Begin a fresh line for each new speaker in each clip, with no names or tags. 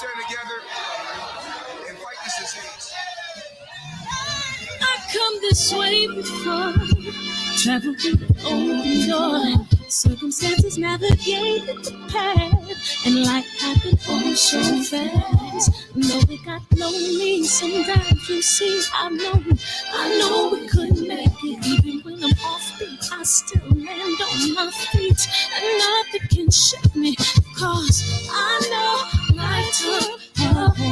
stand together and fight this disease.
I come this way before, travel through the open door. Circumstances navigated the path, and life happened all so fast. No, it got lonely sometimes. You see, I know we couldn't make it. Even when I'm off beat, I still land on my feet, and nothing can shake me, cause I know life took a hold of me.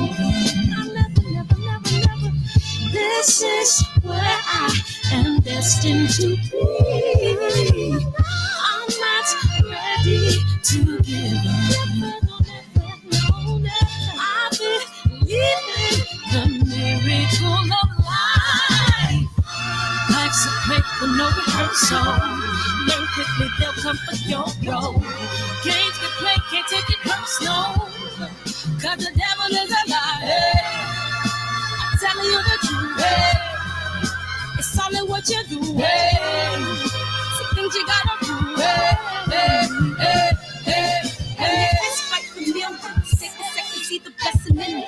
I never. This is where I am destined to be. I'm not ready to give up. I believe in the miracle of life. Life's a break with no rehearsal. Learn quickly, they'll come for your role. Games can play, can't take it personal, cause the devil is a liar. Telling you the truth, hey. It's all in what you do, hey. Some things you gotta do, hey. It's fight for millions, take a second, see the blessing in it.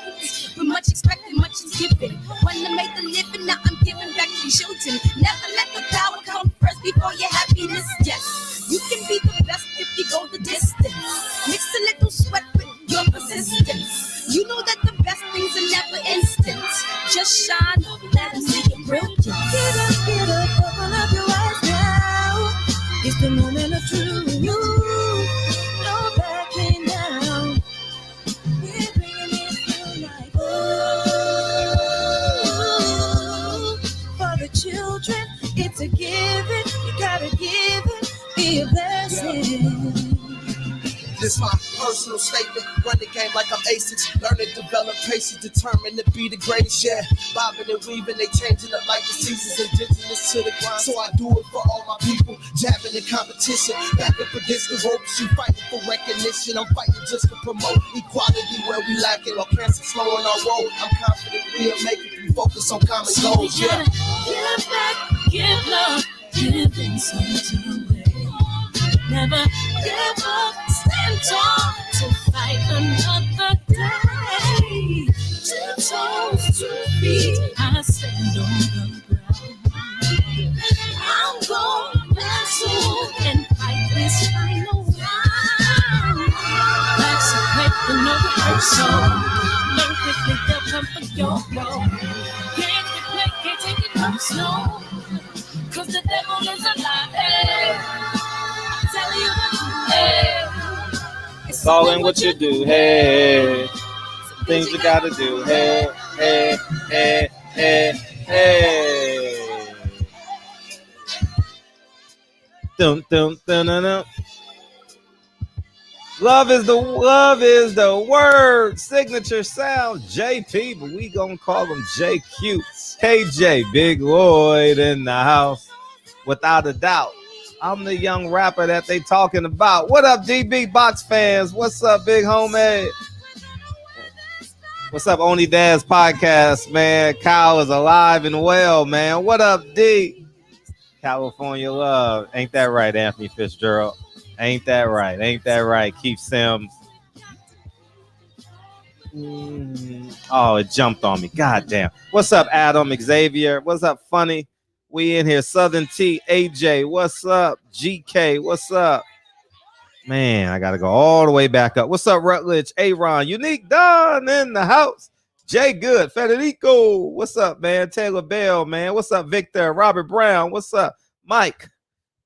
With much expected, much is given. When I made the living, now I'm giving back to children. Never let the power come first before your happiness, yes. You can be the best if you go the distance. Mix a little sweat with your persistence. You know that the best things are never instant. Just shine, let them see your brilliance. Get up, open up your eyes now. It's the moment of truth. No backing down. We're bringing it through like for the children, it's a given. You gotta give it, be a blessing.
This my personal statement. Run the game like I'm ASICs. Learn to develop patience, determined to be the greatest. Yeah, bobbing and weaving, they changing up like the seasons. Indigenous to the grind, so I do it for all my people. Jabbing in competition, back up against the ropes. You fighting for recognition. I'm fighting just to promote equality where we lacking. Or cancer slowing our road. I'm confident we'll make it. We focus on common goals. Yeah.
Give back, give love, giving something away. Never give up, stand tall to fight another day. 2 toes, 2 feet, I stand on the ground. I'm going wrestle and fight this final round. Life's a break for no rehearsal. Learn quickly, they'll come for your role. Can't get play, can't take it personal, cause the devil is a liar.
It's all in what you do, hey. Things you gotta do, hey, hey, hey, hey, hey. Dum, dum, dum, dum, dum. Love is the word. Signature sound, JP, but we gonna call him JQ. KJ, Big Lloyd in the house, without a doubt. I'm the young rapper that they talking about. What up, DB Box fans? What's up, big homie? What's up, Only Dad's podcast, man? Kyle is alive and well, man. What up, D? California love. Ain't that right, Anthony Fitzgerald? Ain't that right? Ain't that right, Keith Sims? Oh, it jumped on me. God damn. What's up, Adam, Xavier? What's up, Funny? We in here. Southern T, AJ, what's up? GK, what's up? Man, I got to go all the way back up. What's up, Rutledge? Aaron, Unique Don in the house. Jay Good, Federico, what's up, man? Taylor Bell, man. What's up, Victor? Robert Brown, what's up? Mike.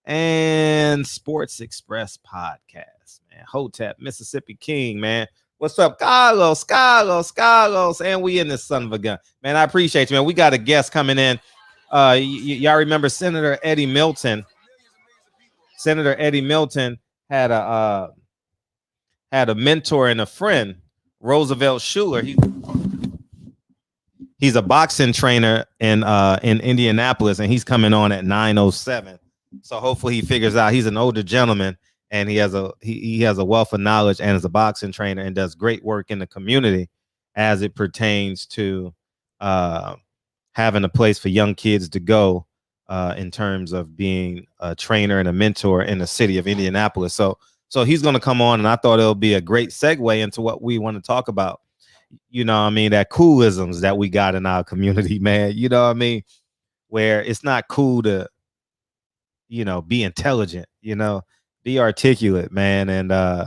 And Sports Express Podcast, man. Hotep, Mississippi King, man. What's up, Carlos? And we in this son of a gun. Man, I appreciate you, man. We got a guest coming in. Y'all remember Senator Eddie Milton? Senator Eddie Milton had a mentor and a friend, Roosevelt Schuler. He's a boxing trainer in Indianapolis, and he's coming on at 9:07. So hopefully he figures out. He's an older gentleman, and he has a wealth of knowledge, and is a boxing trainer, and does great work in the community as it pertains to having a place for young kids to go in terms of being a trainer and a mentor in the city of Indianapolis. So he's going to come on, and I thought it'll be a great segue into what we want to talk about. you know what I mean, that coolisms that we got in our community, man. You know what I mean? Where it's not cool to, be intelligent, be articulate, man. And uh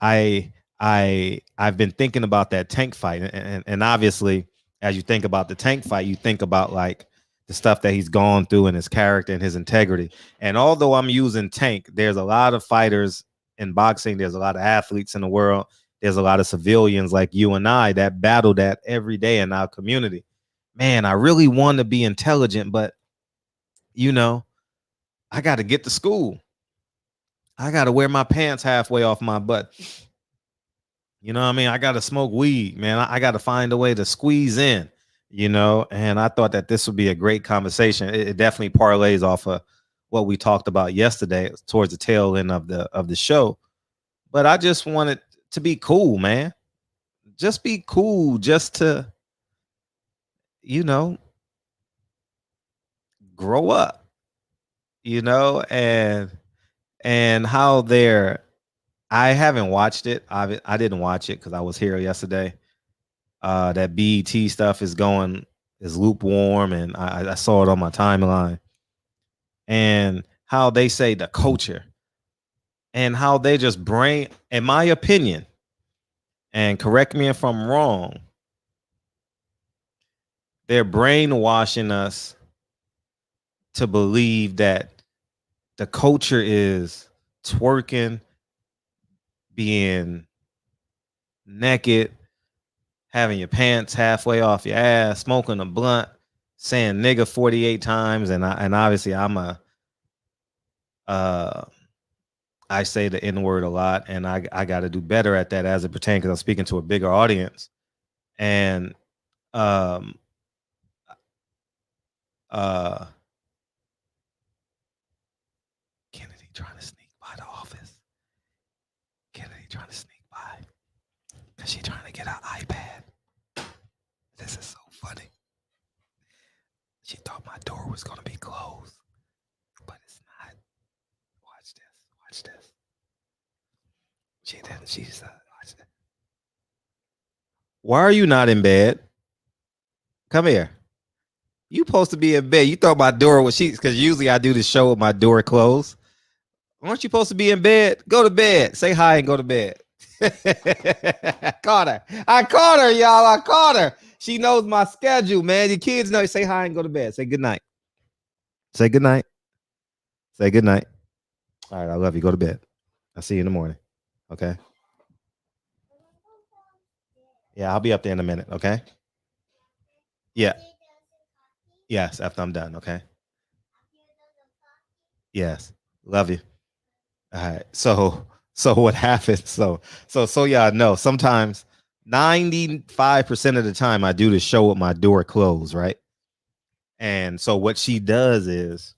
I've been thinking about that tank fight, and obviously, as you think about the tank fight, you think about like the stuff that he's gone through and his character and his integrity. And although I'm using tank, there's a lot of fighters in boxing. There's a lot of athletes in the world. There's a lot of civilians like you and I that battle that every day in our community. Man, I really want to be intelligent, but I got to get to school. I got to wear my pants halfway off my butt. You know what I mean? I got to smoke weed, man. I got to find a way to squeeze in, and I thought that this would be a great conversation. It definitely parlays off of what we talked about yesterday towards the tail end of the show. But I just wanted to be cool, man. Just be cool, just to, grow up, and how they're I haven't watched it. I didn't watch it because I was here yesterday. That BET stuff is lukewarm, and I saw it on my timeline. And how they say the culture, and how they just bring, in my opinion, and correct me if I'm wrong, they're brainwashing us to believe that the culture is twerking, being naked, having your pants halfway off your ass, smoking a blunt, saying nigga 48 times, and obviously I say the N word a lot, and I got to do better at that as it pertains, because I'm speaking to a bigger audience. And Kennedy trying to sneak by the office. Kennedy trying to sneak by because she trying to get her iPad. This is so funny. She thought my door was gonna be closed, but it's not. Watch this. Watch this. She didn't. She's watch this. Why are you not in bed? Come here. You supposed to be in bed. You thought my door was because usually I do the show with my door closed. Aren't you supposed to be in bed? Go to bed. Say hi and go to bed. Caught her. I caught her, y'all. I caught her. She knows my schedule, man. Your kids know. Say hi and go to bed. Say good night. Say good night. Say good night. All right, I love you. Go to bed. I'll see you in the morning. Okay. Yeah, I'll be up there in a minute. Okay. Yeah. Yes, after I'm done. Okay. Yes. Love you. All right. So what happens? So y'all know sometimes 95% of the time I do the show with my door closed, right? And so what she does is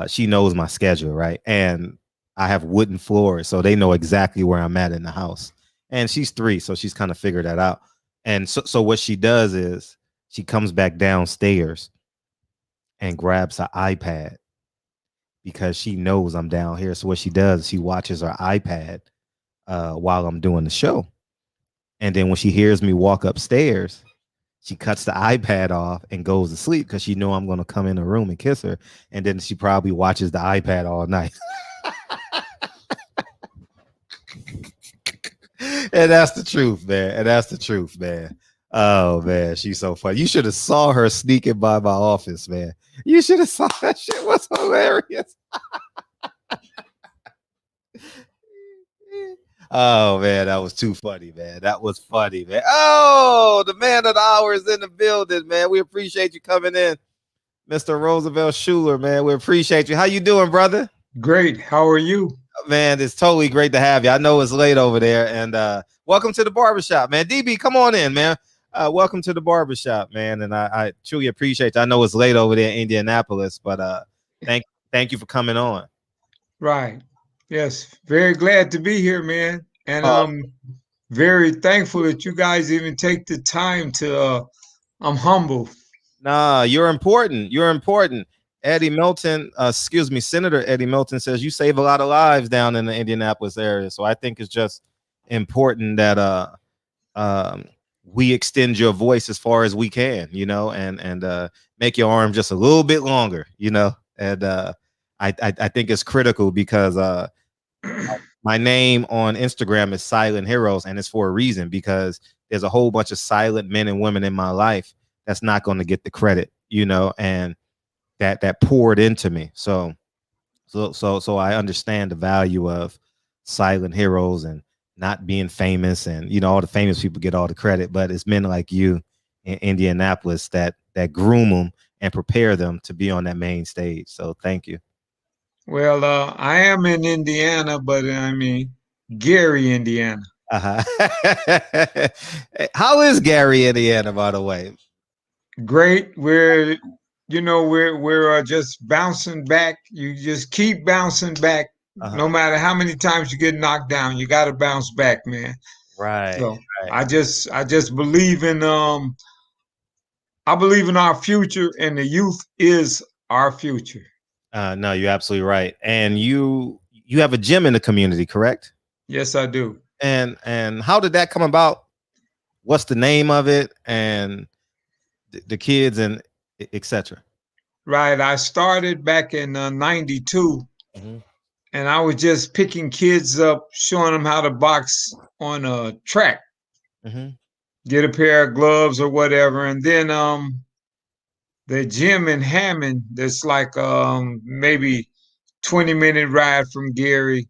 she knows my schedule, right? And I have wooden floors, so they know exactly where I'm at in the house. And she's 3, so she's kind of figured that out. And so what she does is she comes back downstairs and grabs her iPad because she knows I'm down here. So what she does, she watches her iPad while I'm doing the show. And then when she hears me walk upstairs, she cuts the iPad off and goes to sleep because she know I'm going to come in the room and kiss her. And then she probably watches the iPad all night. And that's the truth, man. And that's the truth, man. Oh, man, she's so funny. You should have saw her sneaking by my office, man. You should have saw that shit. Was hilarious. Oh, man, that was too funny, man. That was funny, man. Oh, the man of the hour is in the building, man. We appreciate you coming in, Mr. Roosevelt Schuler, man. We appreciate you. How you doing, brother?
Great. How are you?
Man, it's totally great to have you. I know it's late over there, and welcome to the barbershop, man. DB, come on in, man. Welcome to the barbershop, man, and I truly appreciate you. I know it's late over there in Indianapolis, but thank you for coming on.
Right. Yes. Very glad to be here, man. And I'm very thankful that you guys even take the time to I'm humble.
Nah, you're important. You're important. Eddie Milton, Senator Eddie Milton says you save a lot of lives down in the Indianapolis area. So I think it's important that we extend your voice as far as we can, and make your arm just a little bit longer, and I think it's critical because my name on Instagram is Silent Heroes, and it's for a reason, because there's a whole bunch of silent men and women in my life that's not going to get the credit, and that poured into me. So I understand the value of silent heroes and not being famous, and all the famous people get all the credit, but it's men like you in Indianapolis that groom them and prepare them to be on that main stage. So thank you.
Well, I am in Indiana, but I mean, Gary, Indiana.
Uh-huh. How is Gary, Indiana, by the way?
Great. We're just bouncing back. You just keep bouncing back.
Uh-huh.
No matter how many times you get knocked down, you got to bounce back, man.
Right.
So
right.
I just believe in I believe in our future, and the youth is our future.
No, you're absolutely right. And you have a gym in the community, correct?
Yes, I do.
And how did that come about? What's the name of it, and the kids and etc.?
Right. I started back in '92, and I was just picking kids up, showing them how to box on a track. Get a pair of gloves or whatever, and then the gym in Hammond, that's like maybe 20-minute ride from Gary.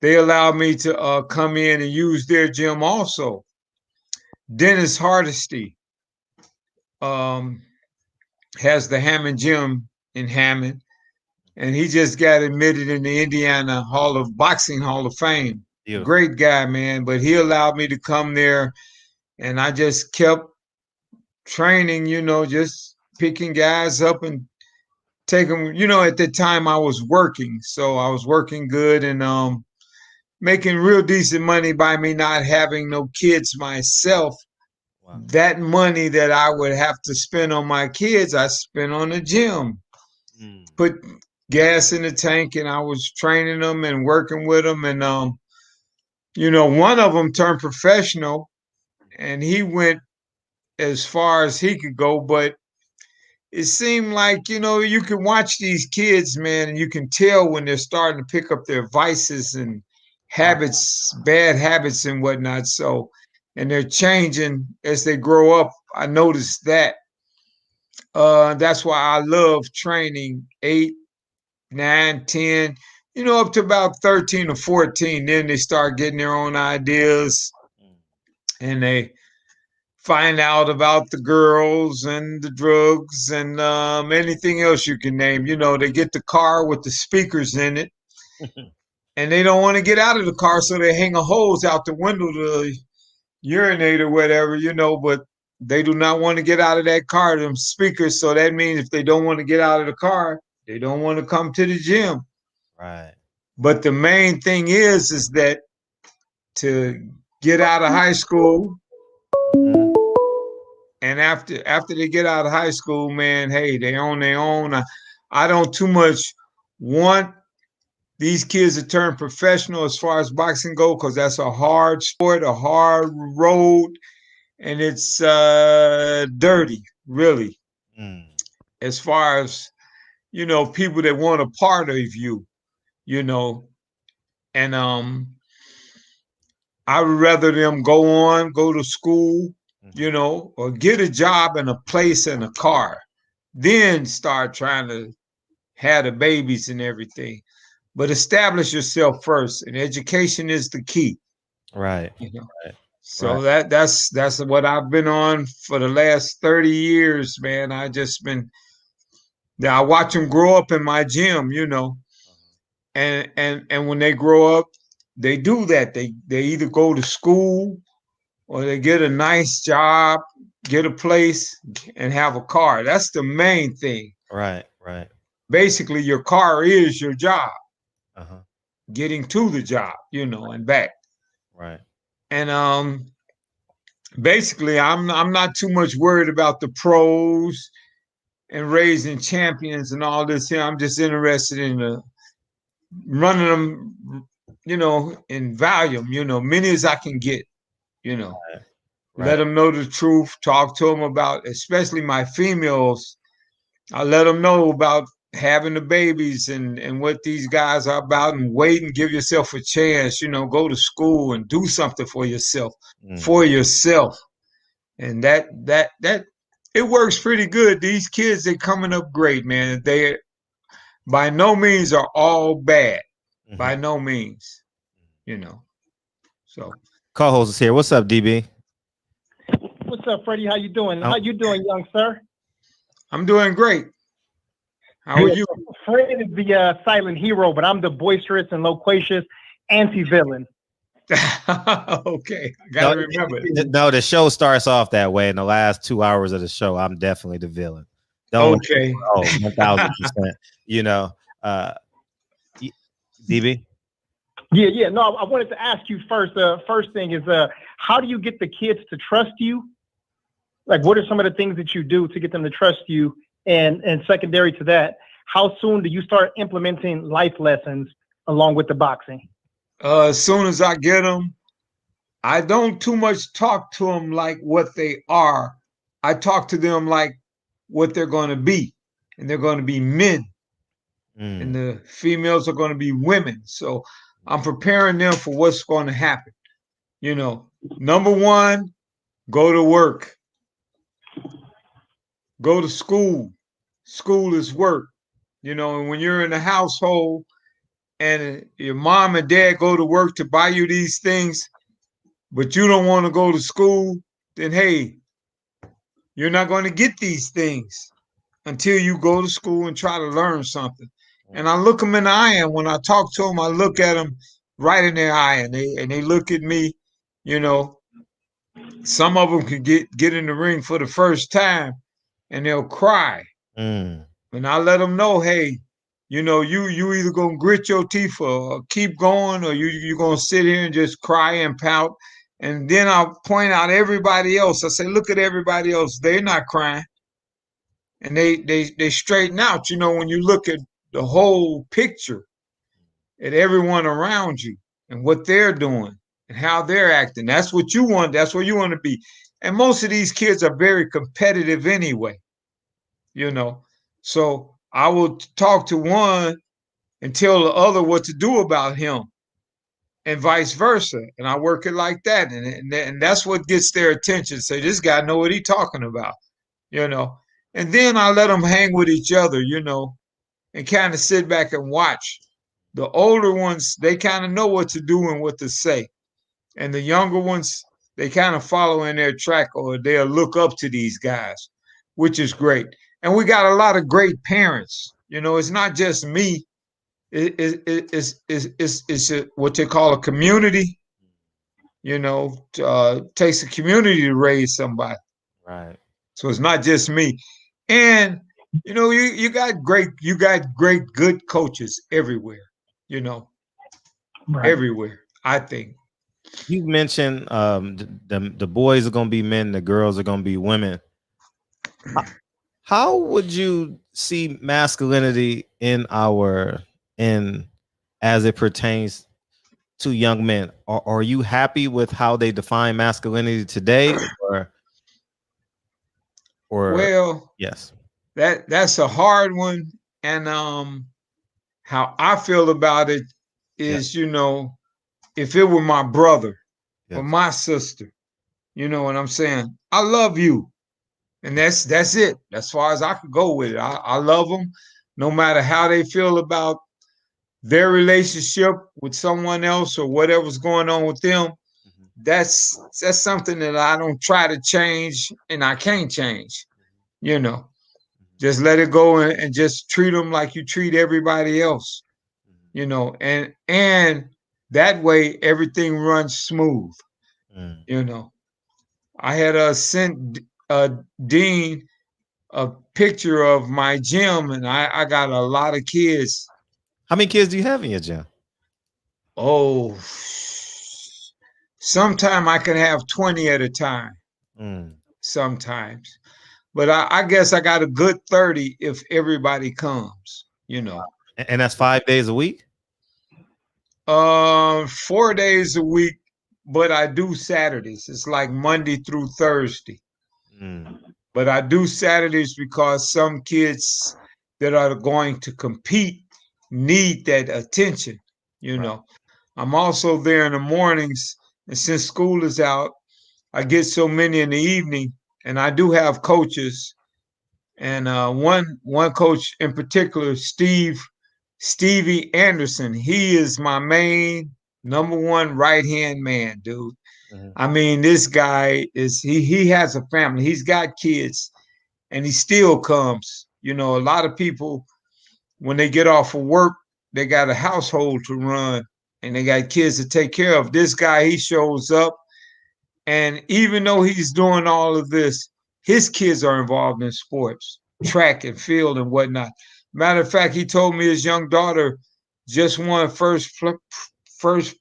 They allowed me to come in and use their gym also. Dennis Hardesty has the Hammond Gym in Hammond, and he just got admitted in the Indiana Boxing Hall of Fame. Beautiful. Great guy, man. But he allowed me to come there, and I just kept training, just picking guys up and take them. At the time I was working, so I was working good and making real decent money by me not having no kids myself. Wow. That money that I would have to spend on my kids, I spent on the gym. Put gas in the tank, and I was training them and working with them. And, one of them turned professional, and he went as far as he could go. But it seemed like, you can watch these kids, man, and you can tell when they're starting to pick up their vices and habits, bad habits and whatnot. So, and they're changing as they grow up. I noticed that. That's why I love training 8, 9, 10, up to about 13 or 14. Then they start getting their own ideas, and they find out about the girls and the drugs and anything else you can name. They get the car with the speakers in it, and they don't want to get out of the car, so they hang a hose out the window to urinate or whatever, but they do not want to get out of that car, them speakers. So that means if they don't want to get out of the car, they don't want to come to the gym.
Right.
But the main thing is that to get out of high school, and after they get out of high school, man, hey, they on their own. I don't too much want these kids to turn professional as far as boxing go, because that's a hard sport, a hard road, and it's dirty, really. As far as, people that want a part of you, and I would rather them go to school, or get a job and a place and a car, then start trying to have the babies and everything. But establish yourself first, and education is the key.
Right.
Right. So that's what I've been on for the last 30 years, man. I watch them grow up in my gym, and when they grow up, they do that. They either go to school, or they get a nice job, get a place, and have a car. That's the main thing.
Right.
Basically, your car is your job. Getting to the job, and back.
Right.
And basically, I'm not too much worried about the pros and raising champions and all this here. I'm just interested in running them in volume, many as I can get,
Right.
let them know the truth, talk to them about, especially my females. I let them know about having the babies and what these guys are about, and wait and give yourself a chance, go to school and do something for yourself, And that it works pretty good. These kids, they're coming up great, man. They by no means are all bad. By no means, So
co-host is here. What's up, DB?
What's up, Freddie? How you doing? How you doing, young sir?
I'm doing great. How are you?
Fred is the silent hero, but I'm the boisterous and loquacious anti-villain.
Okay, I gotta remember.
No, the show starts off that way. In the last 2 hours of the show, I'm definitely the villain.
Okay.
1,000%. DB?
Yeah. No, I wanted to ask you first. First thing is, how do you get the kids to trust you? Like, what are some of the things that you do to get them to trust you? And secondary to that, how soon do you start implementing life lessons along with the boxing?
As soon as I get them, I don't too much talk to them like what they are. I talk to them like what they're going to be, and they're going to be men, and the females are going to be women. So I'm preparing them for what's going to happen. Number one, go to work, go to school. School is work, and when you're in a household and your mom and dad go to work to buy you these things, but you don't want to go to school, then hey, you're not going to get these things until you go to school and try to learn something. And I look them in the eye, and when I talk to them, I look at them right in their eye, and they look at me. Some of them could get in the ring for the first time, and they'll cry. And I let them know, hey, you either gonna grit your teeth or keep going, or you're gonna sit here and just cry and pout. And then I'll point out everybody else. I say, look at everybody else. They're not crying. And they straighten out, when you look at the whole picture, at everyone around you and what they're doing and how they're acting. That's what you want. That's where you want to be. And most of these kids are very competitive anyway, So I will talk to one and tell the other what to do about him, and vice versa. And I work it like that. And that's what gets their attention. Say, this guy know what he's talking about, And then I let them hang with each other, and kind of sit back and watch. The older ones, they kind of know what to do and what to say. And the younger ones, they kind of follow in their track, or they'll look up to these guys, which is great. And we got a lot of great parents. It's not just me. It's what they call a community. Takes a community to raise somebody.
Right.
So it's not just me. And you got great good coaches everywhere.
Right.
Everywhere. I think.
You mentioned the boys are going to be men, the girls are going to be women. How would you see masculinity as it pertains to young men? Are you happy with how they define masculinity today, or
well,
yes,
that's a hard one. And how I feel about it is, if it were my brother or my sister, you know what I'm saying? I love you. And that's it. As far as I could go with it. I love them no matter how they feel about their relationship with someone else or whatever's going on with them. That's something that I don't try to change, and I can't change. Just let it go and just treat them like you treat everybody else. And that way everything runs smooth. I had sent Dean a picture of my gym, and I got a lot of kids.
How many kids do you have in your gym?
Oh, sometime I can have 20 at a time. Sometimes. But I guess I got a good 30 if everybody comes,
And that's 5 days a week?
4 days a week, but I do Saturdays. It's like Monday through Thursday. But I do Saturdays because some kids that are going to compete need that attention, you know. I'm also there in the mornings, and since school is out, I get so many in the evening, and I do have coaches. And one coach in particular, Stevie Anderson, he is my main number one right hand man, dude. I mean, this guy he has a family, he's got kids, and he still comes. You know, a lot of people when they get off of work, they got a household to run and they got kids to take care of. This guy, he shows up, and even though he's doing all of this, his kids are involved in sports, track and field and whatnot. Matter of fact, he told me his young daughter just won first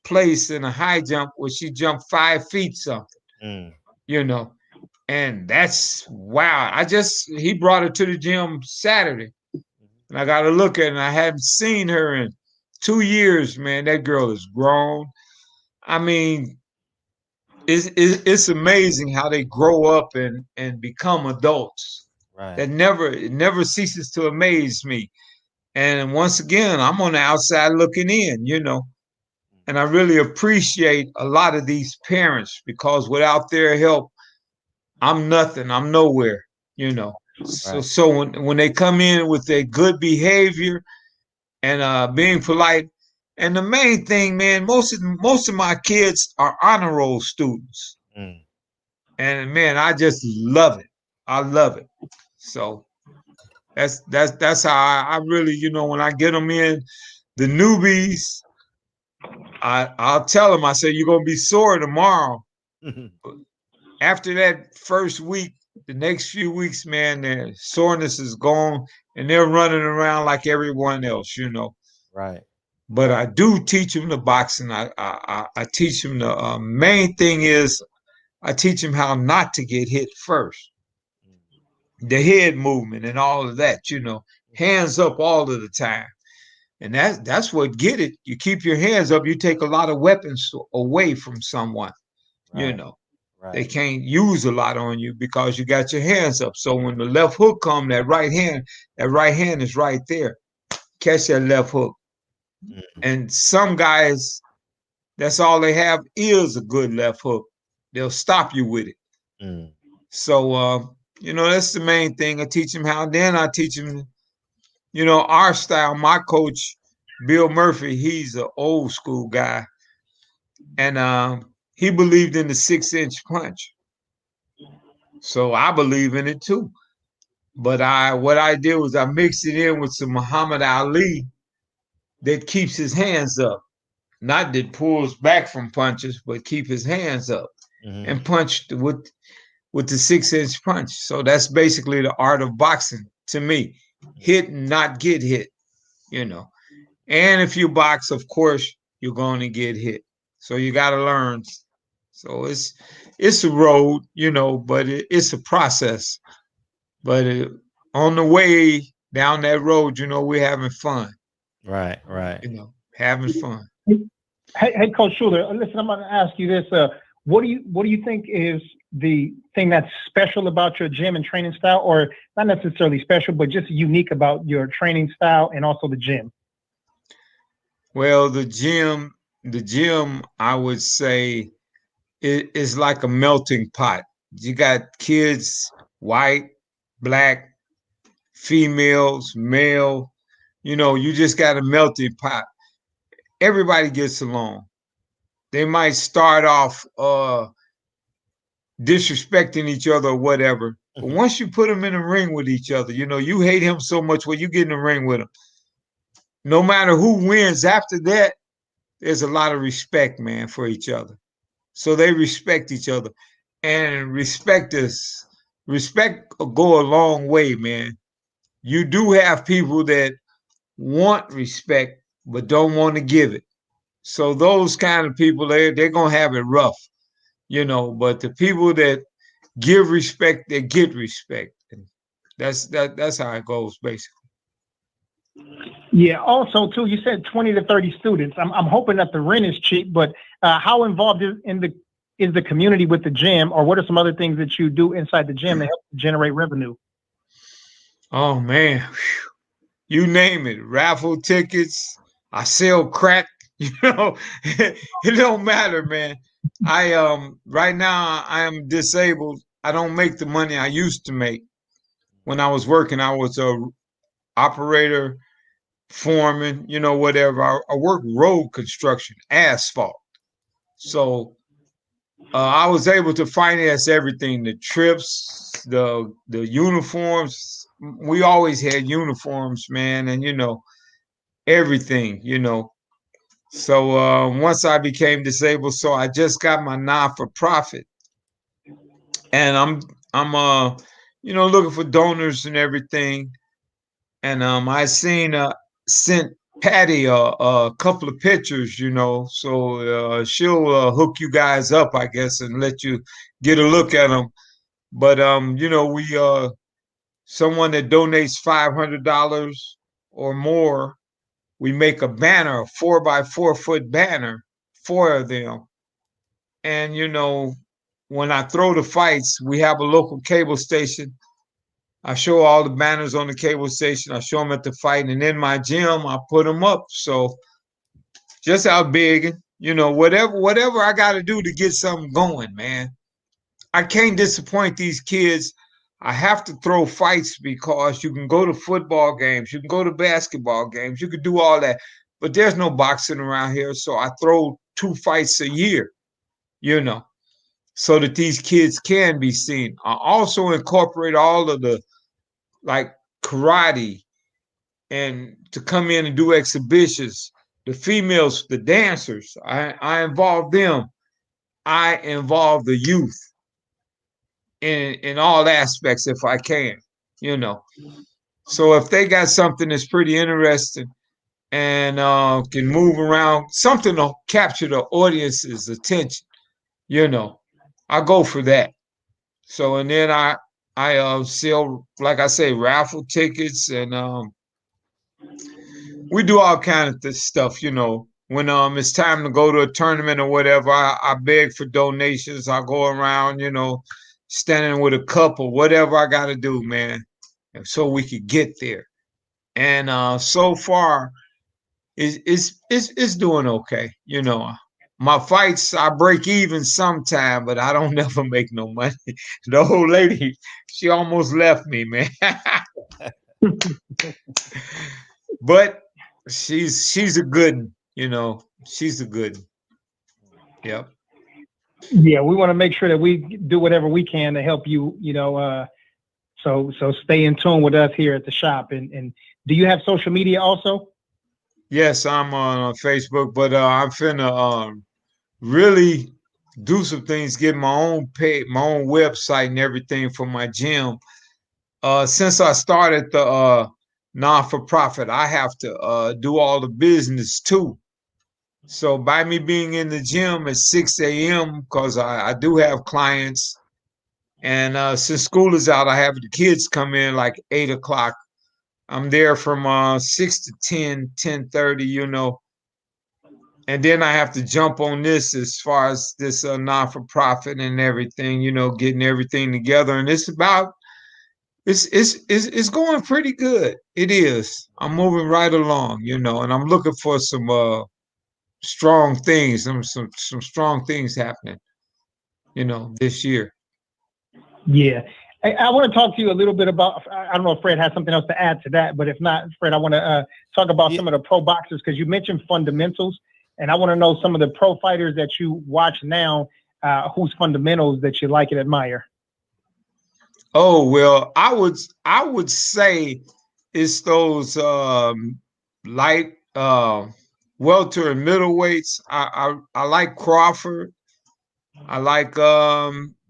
place in a high jump where she jumped 5 feet something, you know. And that's wow. He brought her to the gym Saturday. And I got to look at her, and I hadn't seen her in 2 years, man. That girl is grown. I mean, it's amazing how they grow up and become adults. Right. It never ceases to amaze me. And once again, I'm on the outside looking in, you know. And I really appreciate a lot of these parents because without their help, I'm nothing. I'm nowhere, you know. Right. So when they come in with their good behavior and being polite, and the main thing, man, most of my kids are honor roll students, and man, I just love it. I love it. So that's how I really, you know, when I get them in, the newbies, I'll tell them, I say, you're gonna be sore tomorrow. After that first week, the next few weeks, man, their soreness is gone and they're running around like everyone else, you know. Right. But I do teach them the boxing. I teach them the main thing is I teach them how not to get hit first. The head movement and all of that, you know, hands up all of the time. And that's what get it. You keep your hands up, you take a lot of weapons away from someone, you know. Right. They can't use a lot on you because you got your hands up. So when the left hook comes, that right hand is right there. Catch that left hook. And some guys, that's all they have is a good left hook. They'll stop you with it. So, you know, that's the main thing. I teach them how. Then I teach them, you know, our style. My coach, Bill Murphy, he's an old school guy. And he believed in the 6-inch punch. So I believe in it too. But what I did was I mixed it in with some Muhammad Ali that keeps his hands up. Not that pulls back from punches, but keep his hands up and punch with the 6-inch punch. So that's basically the art of boxing to me. Hit and not get hit, you know. And if you box, of course, you're going to get hit. So you got to learn. So it's a road, you know, but it's a process. But on the way down that road, you know, we're having fun. Right. You know, having fun.
Hey, Coach Schuler, listen, I'm going to ask you this. What do you think is the thing that's special about your gym and training style, or not necessarily special, but just unique about your training style and also the gym?
Well, the gym, I would say, is like a melting pot. You got kids, white, black, females, male. You know, you just got a melting pot. Everybody gets along. They might start off disrespecting each other or whatever. But once you put them in the ring with each other, you know, you hate him so much when you get in the ring with him. No matter who wins after that, there's a lot of respect, man, for each other. So they respect each other. And respect go a long way, man. You do have people that want respect, but don't want to give it. So those kind of people, they're going to have it rough, you know, but the people that give respect, they get respect. And that's how it goes, basically.
Yeah. Also, too, you said 20 to 30 students. I'm hoping that the rent is cheap, but how involved is the community with the gym, or what are some other things that you do inside the gym to help generate revenue?
Oh man, you name it. Raffle tickets. I sell crack. You know, it don't matter, man. I right now I am disabled. I don't make the money I used to make. When I was working, I was a operator, foreman, you know, whatever. I work road construction, asphalt. So I was able to finance everything, the trips, the uniforms. We always had uniforms, man, and you know, everything, you know. So once I became disabled, so I just got my non-for-profit, and I'm you know, looking for donors and everything. And I sent Patty a couple of pictures, you know, so she'll hook you guys up, I guess, and let you get a look at them. But you know, we someone that donates $500 or more, we make a banner, a 4 by 4 foot banner, 4 of them. And you know, when I throw the fights, we have a local cable station. I show all the banners on the cable station. I show them at the fight, and in my gym, I put them up. So just out big, you know, whatever I got to do to get something going, man. I can't disappoint these kids. I have to throw fights because you can go to football games, you can go to basketball games, you can do all that, but there's no boxing around here. So I throw 2 fights a year, you know, so that these kids can be seen. I also incorporate all of the like karate and to come in and do exhibitions. The females, the dancers, I involve them. I involve the youth in all aspects if I can, you know. So if they got something that's pretty interesting and can move around, something to capture the audience's attention, you know, I go for that. So and then I sell, like I say, raffle tickets, and we do all kind of this stuff, you know. When it's time to go to a tournament or whatever, I beg for donations. I go around, you know, standing with a cup or whatever I got to do, man, so we could get there. And so far, it's doing okay, you know. My fights, I break even sometime, but I don't never make no money. The old lady, she almost left me, man. But she's a good, you know, she's a good. Yep.
Yeah, we want to make sure that we do whatever we can to help you, you know, so stay in tune with us here at the shop. And do you have social media also?
Yes, I'm on Facebook, but I'm finna really do some things, get my own page, my own website and everything for my gym. Since I started the non-for-profit, I have to do all the business too. So by me being in the gym at 6 a.m., because I do have clients, and since school is out, I have the kids come in like 8 o'clock. I'm there from 6 to 10, 10:30, you know. And then I have to jump on this as far as this non-for-profit and everything, you know, getting everything together. And it's going pretty good. It is. I'm moving right along, you know, and I'm looking for some strong things, some strong things happening, you know, this year.
Yeah. I want to talk to you a little bit about, I don't know if Fred has something else to add to that, but if not, Fred, I want to talk about some of the pro boxers, because you mentioned fundamentals, and I want to know some of the pro fighters that you watch now, whose fundamentals that you like and admire.
Oh, well, I would say it's those light welter and middleweights. I like Crawford. I like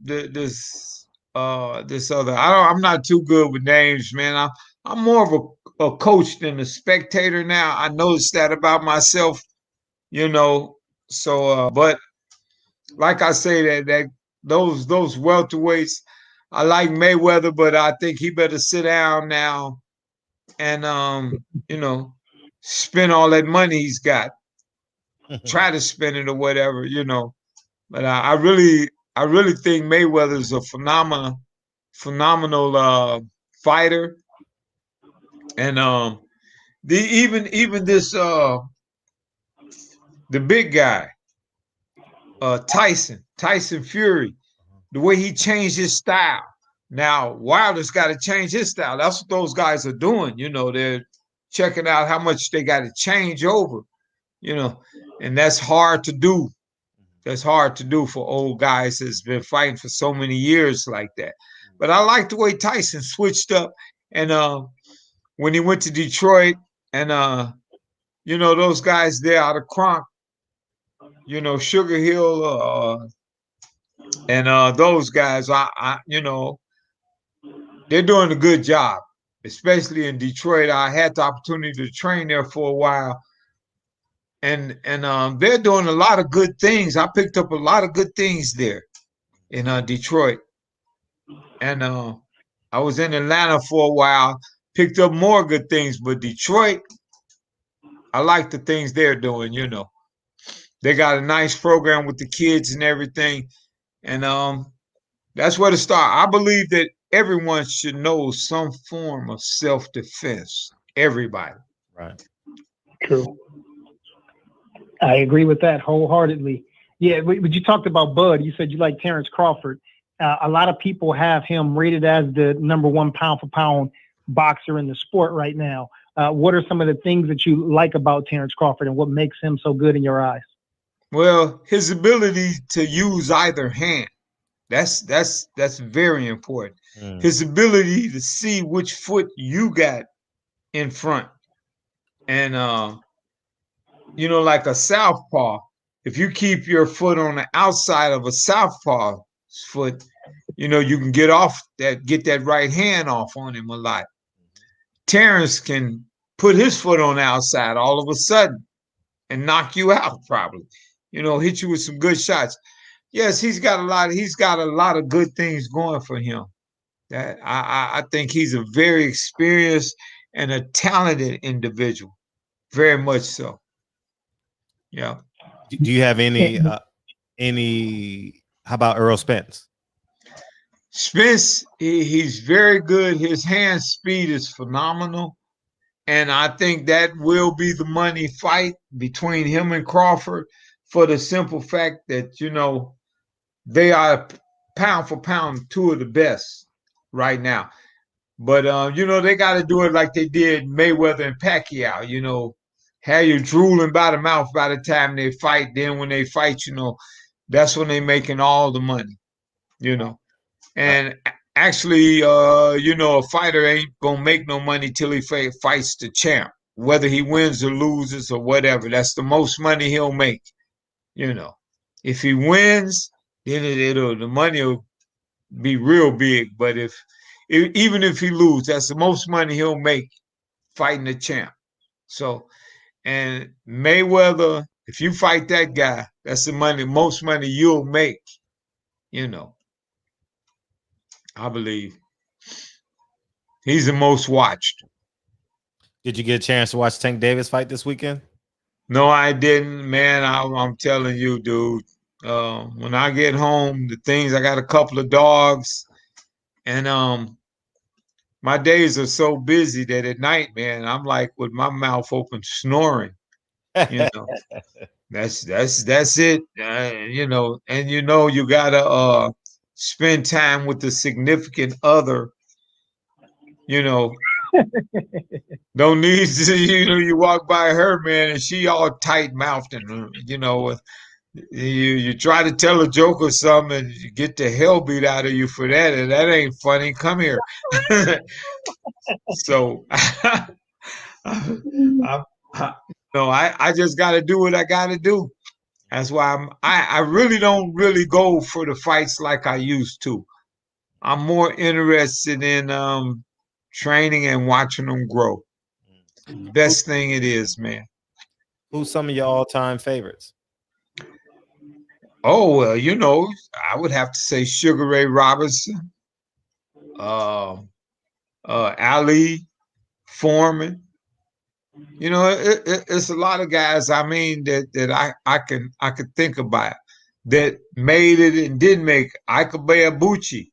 this other. I'm not too good with names, man. I'm more of a coach than a spectator now. I noticed that about myself, you know. So but like I say, that those welterweights, I like Mayweather, but I think he better sit down now and you know, spend all that money he's got. Try to spend it or whatever, you know. But I really think Mayweather's a phenomenal fighter, and the even this the big guy, Tyson Fury, the way he changed his style. Now Wilder's got to change his style. That's what those guys are doing. You know, they're checking out how much they got to change over. You know, and that's hard to do. That's hard to do for old guys that's been fighting for so many years like that. But I like the way Tyson switched up, and when he went to Detroit, and you know, those guys there out of Kronk, you know, Sugar Hill, and those guys, you know, they're doing a good job, especially in Detroit. I had the opportunity to train there for a while, and they're doing a lot of good things. I picked up a lot of good things there in Detroit, and I was in Atlanta for a while, picked up more good things. But Detroit, I like the things they're doing. You know, they got a nice program with the kids and everything, and that's where to start. I believe that everyone should know some form of self-defense. Everybody.
Right.
True. I agree with that wholeheartedly. Yeah, but you talked about Bud. You said you like Terrence Crawford. A lot of people have him rated as the #1 pound for pound boxer in the sport right now. What are some of the things that you like about Terrence Crawford, and what makes him so good in your eyes?
Well, his ability to use either hand. That's very important. His ability to see which foot you got in front. And you know, like a southpaw, if you keep your foot on the outside of a southpaw's foot, you know, you can get that right hand off on him a lot. Terrence can put his foot on the outside all of a sudden and knock you out, probably. You know, hit you with some good shots. Yes, he's got a lot of good things going for him. That I think he's a very experienced and a talented individual. Very much so. Yeah.
Do you have any how about Earl Spence?
Spence, he's very good. His hand speed is phenomenal. And I think that will be the money fight between him and Crawford, for the simple fact that, you know, they are pound for pound two of the best right now. But, you know, they got to do it like they did Mayweather and Pacquiao, you know, have you drooling by the mouth by the time they fight. Then when they fight, you know, that's when they making all the money, you know. And actually, you know, a fighter ain't going to make no money till he fights the champ, whether he wins or loses or whatever. That's the most money he'll make, you know. If he wins, then the money will be real big. But even if he loses, that's the most money he'll make fighting the champ. So, and Mayweather, if you fight that guy, that's the most money you'll make, you know. I believe he's the most watched.
Did you get a chance to watch Tank Davis fight this weekend?
No, I didn't, man. I'm telling you, dude. When I get home, I got a couple of dogs, and my days are so busy that at night, man, I'm like with my mouth open, snoring. You know, that's it. You know, and you know you gotta spend time with the significant other. You know, don't need to. You know, you walk by her, man, and she all tight mouthed, and you know, you try to tell a joke or something, and you get the hell beat out of you for that, and that ain't funny. Come here. So, I just got to do what I got to do. That's why I really don't really go for the fights like I used to. I'm more interested in training and watching them grow. Best thing it is, man.
Who's some of your all-time favorites?
Oh, well, you know, I would have to say Sugar Ray Robinson, Ali, Foreman. You know, it's a lot of guys. I mean, that I could think about that made it and didn't make it. Ikabeabuchi.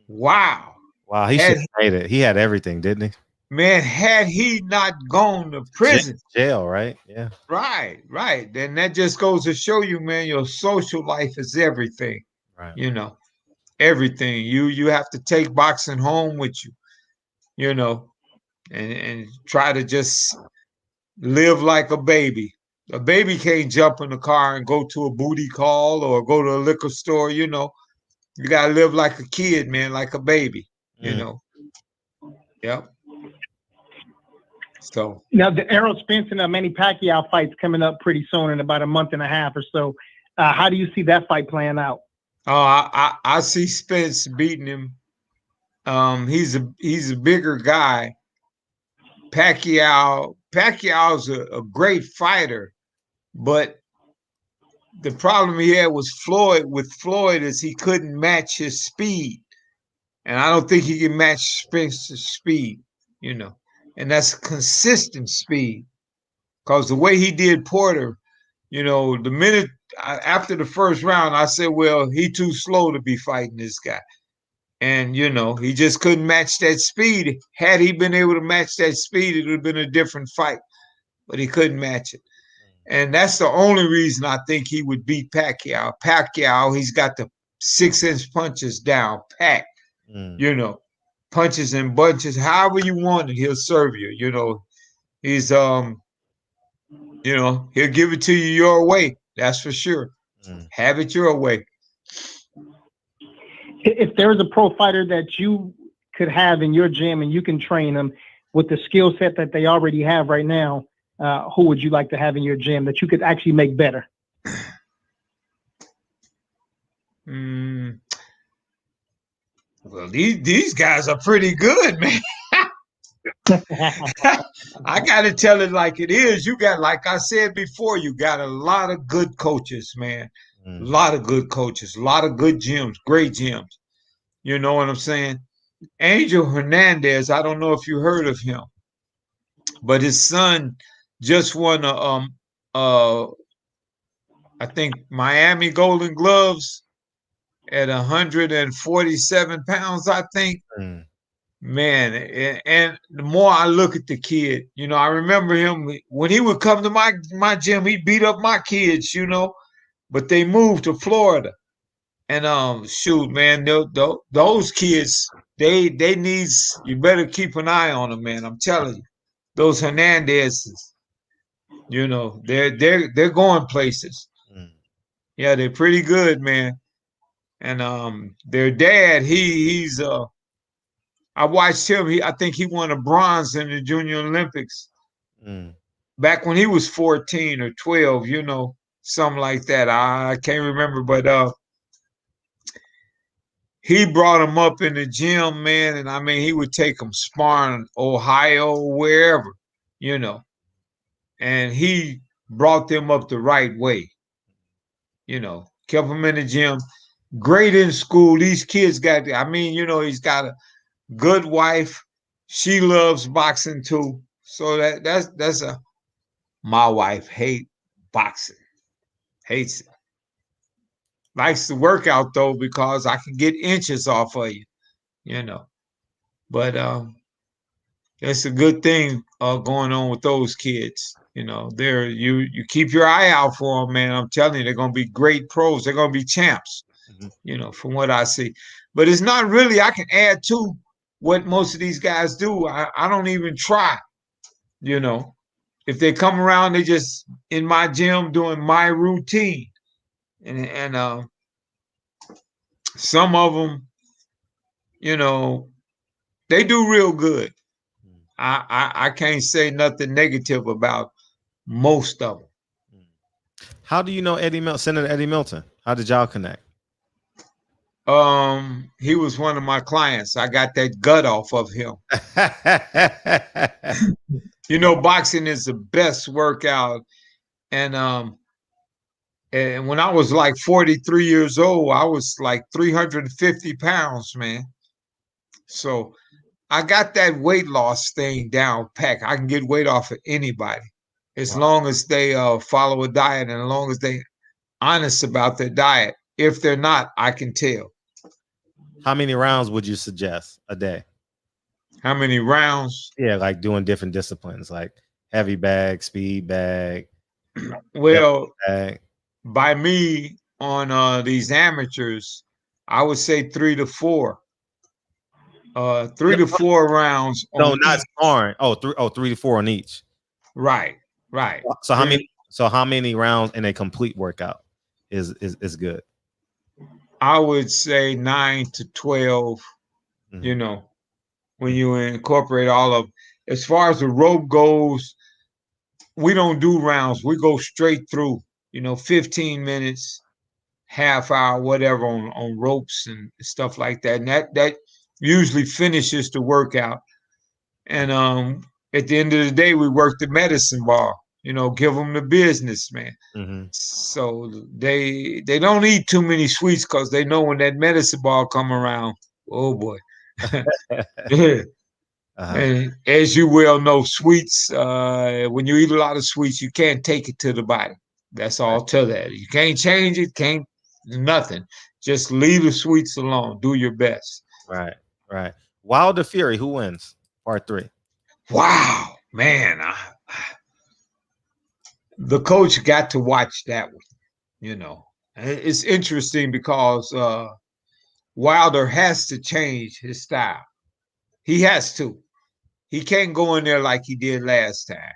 Wow.
Wow, he should have made it. He had everything, didn't he?
Man, had he not gone to prison.
Jail, right? Yeah.
Right. Then that just goes to show you, man, your social life is everything.
Right.
You know, everything. You have to take boxing home with you, you know, and try to just live like a baby. A baby can't jump in the car and go to a booty call or go to a liquor store, you know. You gotta live like a kid, man, like a baby, you know. Yep. So
now the Errol Spence and Manny Pacquiao fight's coming up pretty soon in about a month and a half or so. How do you see that fight playing out?
I see Spence beating him. He's a bigger guy. Pacquiao's a great fighter, but the problem he had was Floyd. With Floyd, is he couldn't match his speed, and I don't think he can match Spence's speed. You know, and that's consistent speed. Because the way he did Porter, you know, the minute after the first round, I said, well, he too slow to be fighting this guy. And, you know, he just couldn't match that speed. Had he been able to match that speed, it would have been a different fight. But he couldn't match it. And that's the only reason I think he would beat Pacquiao. Pacquiao, he's got the 6-inch punches down, packed, you know, punches and bunches, however you want it, he'll serve you. You know, he's, you know, he'll give it to you your way. That's for sure. Have it your way.
If there was a pro fighter that you could have in your gym and you can train them with the skill set that they already have right now, who would you like to have in your gym that you could actually make better?
Well, these guys are pretty good, man. I got to tell it like it is. You got, like I said before, you got a lot of good coaches, man. A lot of good coaches, a lot of good gyms, great gyms. You know what I'm saying? Angel Hernandez, I don't know if you heard of him, but his son just won I think Miami Golden Gloves at 147 pounds, I think. Man, and the more I look at the kid, you know, I remember him when he would come to my gym, he beat up my kids, you know, but they moved to Florida. And shoot, man, those kids, they needs, you better keep an eye on them, man. I'm telling you, those Hernandezes, you know, they're going places. Yeah, they're pretty good, man. And their dad, he's I watched him. I think he won a bronze in the Junior Olympics back when he was 14 or 12, you know, something like that. I can't remember, but he brought him up in the gym, man. And I mean, he would take him sparring, Ohio, wherever, you know, and he brought them up the right way, you know, kept them in the gym. Great in school. These kids got, I mean, you know, he's got a good wife. She loves boxing too. So that's my wife hate boxing. Hates it. Likes to work out though, because I can get inches off of you, you know. But it's a good thing going on with those kids. You know, you keep your eye out for them, man. I'm telling you, they're gonna be great pros. They're gonna be champs. You know, from what I see. But it's not really, I can add to what most of these guys do. I don't even try, you know. If they come around, they just in my gym doing my routine. And some of them, you know, they do real good. I can't say nothing negative about most of them.
How do you know Senator Eddie Milton? How did y'all connect?
He was one of my clients. I got that gut off of him. You know, boxing is the best workout. And when I was like 43 years old, I was like 350 pounds, man. So I got that weight loss thing down pack. I can get weight off of anybody as long as they follow a diet and as long as they honest about their diet. If they're not, I can tell.
How many rounds would you suggest a day?
How many rounds?
Yeah, like doing different disciplines, like heavy bag, speed bag.
Well,
bag.
By me on these amateurs, I would say 3 to 4. 3 to 4 rounds.
No, not sparring. Oh, 3 to 4 on each.
Right.
So how many rounds in a complete workout is good?
I would say 9 to 12. You know, when you incorporate all of. As far as the rope goes, we don't do rounds. We go straight through. 15 minutes, half hour, whatever on ropes and stuff like that. And that usually finishes the workout. And at the end of the day, we work the medicine ball. Give them the business, man. So they don't eat too many sweets because they know when that medicine ball come around, oh boy. And as you well know, sweets, when you eat a lot of sweets, you can't take it to the body. That's all to that. You can't change it, can't nothing. Just leave the sweets alone. Do your best.
Right. Wilder Fury, who wins? Part 3.
Wow, man. The coach got to watch that one. It's interesting because Wilder has to change his style. He has to. He can't go in there like he did last time.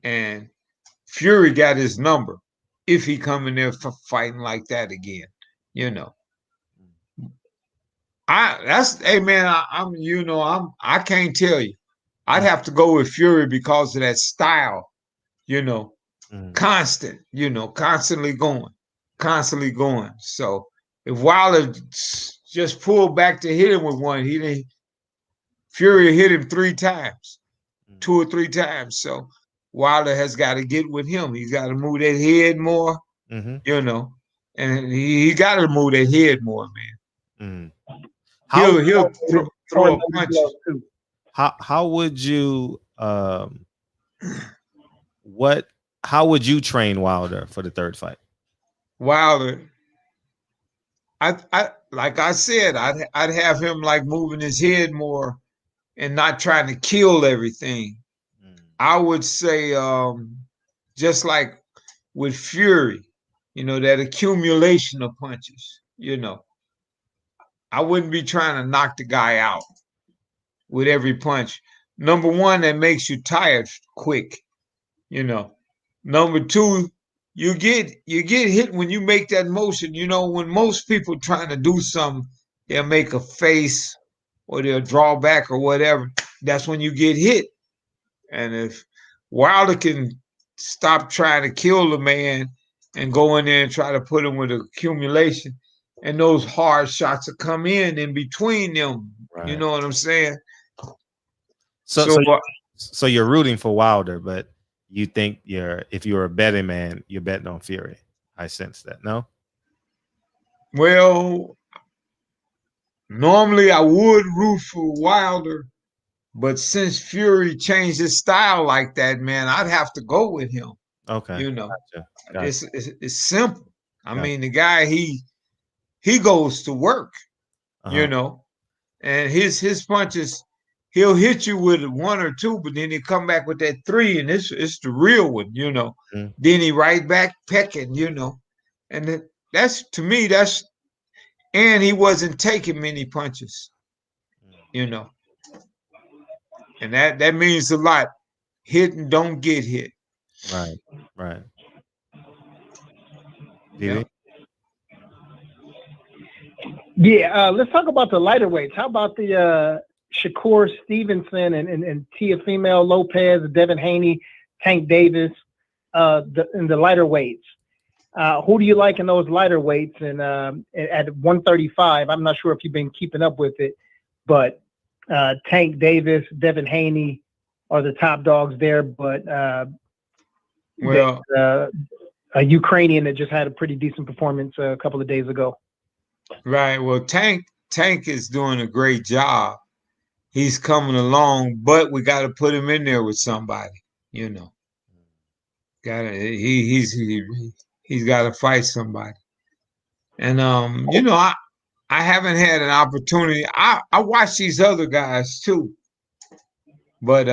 And Fury got his number if he come in there fighting like that again. Hey man, I can't tell you. I'd have to go with Fury because of that style, constant, constantly going. So if Wilder just pulled back to hit him with one, Fury hit him 3 times, 2 or 3 times. So Wilder has got to get with him. He's got to move that head more, and he got to move that head more, man. He'll throw a punch.
How would you how would you train Wilder for the 3rd fight?
Wilder, I like I said, I'd have him like moving his head more and not trying to kill everything. I would say just like with Fury, that accumulation of punches, I wouldn't be trying to knock the guy out with every punch. Number one, that makes you tired quick. Number two, you get hit when you make that motion. When most people trying to do something, they'll make a face or they'll draw back or whatever. That's when you get hit. And if Wilder can stop trying to kill the man and go in there and try to put him with accumulation, and those hard shots will come in between them. Right. You know what I'm saying?
So you're rooting for Wilder, but you think if you're a betting man, you're betting on Fury. I sense that, no?
Well, normally I would root for Wilder, but since Fury changed his style like that, man, I'd have to go with him.
Okay.
Gotcha. It's simple. I mean, the guy, he goes to work, and his punches, he'll hit you with 1 or 2, but then he come back with that 3, and it's the real one, Then he right back pecking, and that's, to me, and he wasn't taking many punches, and that means a lot. Hit and don't get hit.
Right.
Yeah, let's talk about the lighter weights. How about the Shakur Stevenson and Teofimo Lopez, Devin Haney, Tank Davis, in the lighter weights? Who do you like in those lighter weights? And at 135, I'm not sure if you've been keeping up with it, but Tank Davis, Devin Haney are the top dogs there. But a Ukrainian that just had a pretty decent performance a couple of days ago.
Right. Well, Tank is doing a great job. he's coming along, but we got to put him in there with somebody, you know. He's got to fight somebody. And you know, I haven't had an opportunity. I watch these other guys too, but